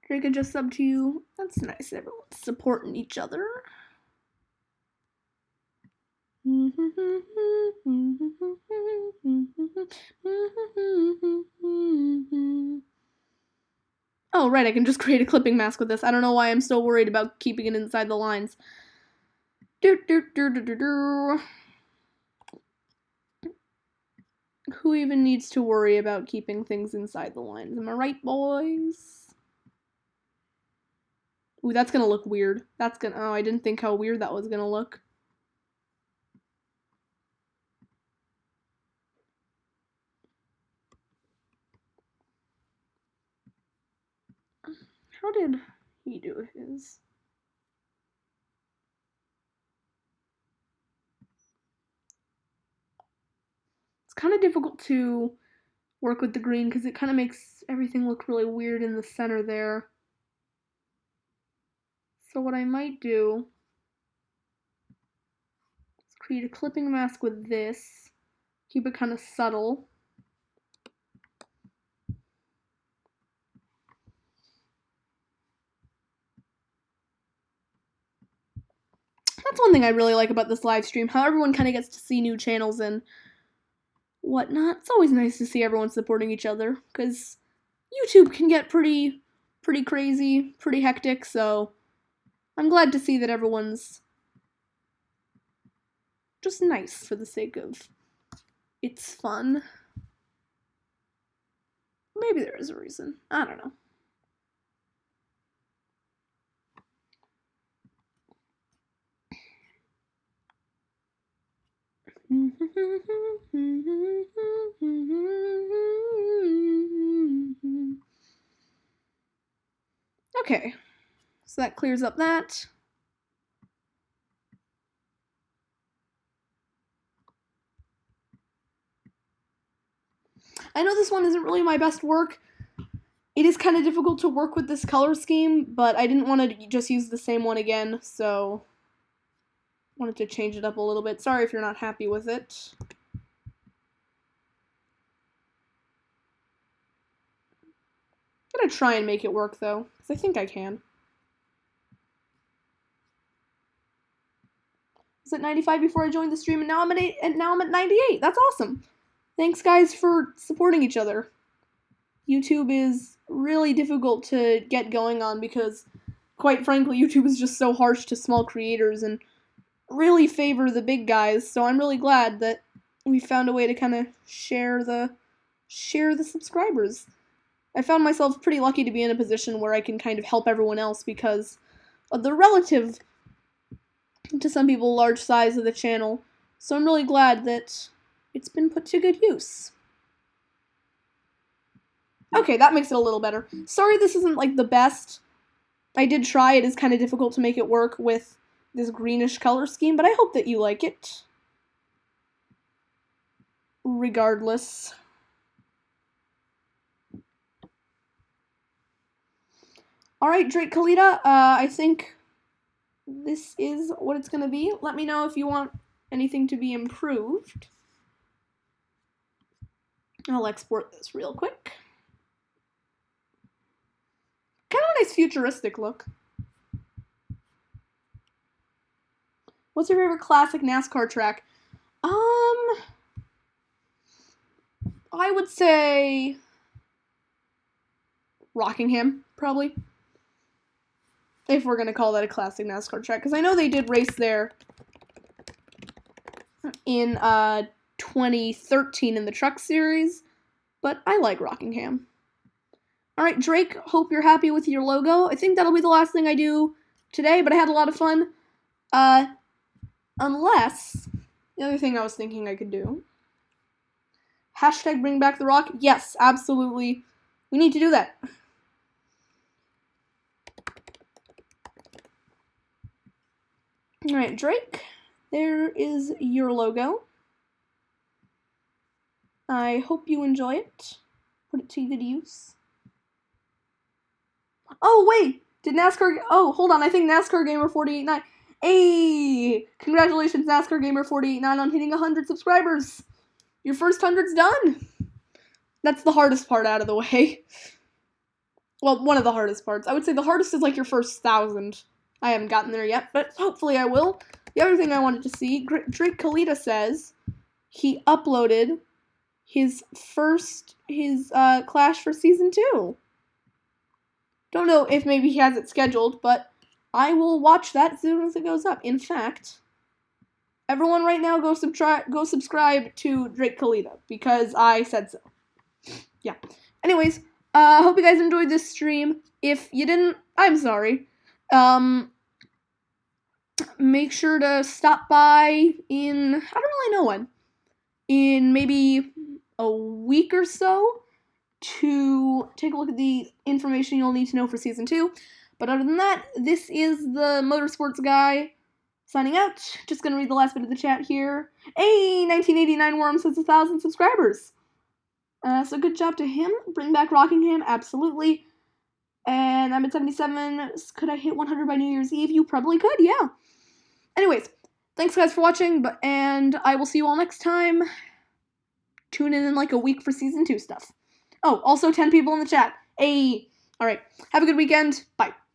Drake, I just subbed to you. That's nice. Everyone's supporting each other. Oh, right, I can just create a clipping mask with this. I don't know why I'm still worried about keeping it inside the lines. Who even needs to worry about keeping things inside the lines? Am I right, boys? Ooh, that's gonna look weird. Oh, I didn't think how weird that was gonna look. How did he do his? It's kind of difficult to work with the green because it kind of makes everything look really weird in the center there. So what I might do is create a clipping mask with this, keep it kind of subtle. That's one thing I really like about this live stream, how everyone kind of gets to see new channels and whatnot. It's always nice to see everyone supporting each other, because YouTube can get pretty crazy, pretty hectic, so I'm glad to see that everyone's just nice for the sake of it's fun. Maybe there is a reason. I don't know. Okay, so that clears up that. I know this one isn't really my best work. It is kind of difficult to work with this color scheme, but I didn't want to just use the same one again, so wanted to change it up a little bit. Sorry if you're not happy with it. I'm gonna try and make it work though, because I think I can. I was at 95 before I joined the stream, and now I'm at 98. That's awesome. Thanks, guys, for supporting each other. YouTube is really difficult to get going on because, quite frankly, YouTube is just so harsh to small creators and really favor the big guys. So I'm really glad that we found a way to kind of share the subscribers. I found myself pretty lucky to be in a position where I can kind of help everyone else because of the relative, to some people, large size of the channel. So I'm really glad that it's been put to good use. Okay, that makes it a little better. Sorry this isn't like the best. I did try. It is kind of difficult to make it work with this greenish color scheme, but I hope that you like it. Regardless. Alright, Drake Kalita, I think this is what it's gonna be. Let me know if you want anything to be improved. I'll export this real quick. Kind of a nice futuristic look. What's your favorite classic NASCAR track? I would say Rockingham, probably. If we're gonna call that a classic NASCAR track, because I know they did race there in 2013 in the Truck Series, but I like Rockingham. Alright, Drake, hope you're happy with your logo. I think that'll be the last thing I do today, but I had a lot of fun. Unless, the other thing I was thinking I could do, hashtag bring back the rock. Yes, absolutely. We need to do that. Alright, Drake, there is your logo. I hope you enjoy it. Put it to good use. Oh, wait! Did NASCAR... Oh, hold on. I think NASCAR Gamer 489... Hey! Congratulations, NASCAR Gamer 489 on hitting 100 subscribers! Your first 100's done! That's the hardest part out of the way. Well, one of the hardest parts. I would say the hardest is like your first 1,000. I haven't gotten there yet, but hopefully I will. The other thing I wanted to see, Drake Kalita says he uploaded his Clash for Season 2. Don't know if maybe he has it scheduled, but I will watch that as soon as it goes up. In fact, everyone right now go subscribe to Drake Kalita, because I said so. Yeah. Anyways, hope you guys enjoyed this stream. If you didn't, I'm sorry. Make sure to stop by in, I don't really know when, in maybe a week or so to take a look at the information you'll need to know for Season 2. But other than that, this is the Motorsports Guy signing out. Just gonna read the last bit of the chat here. Hey, 1989 Worm says 1,000 subscribers. So good job to him. Bring back Rockingham, absolutely. And I'm at 77. Could I hit 100 by New Year's Eve? You probably could, yeah. Anyways, thanks guys for watching, and I will see you all next time. Tune in like a week for Season 2 stuff. Oh, also 10 people in the chat. Hey. Alright, have a good weekend. Bye.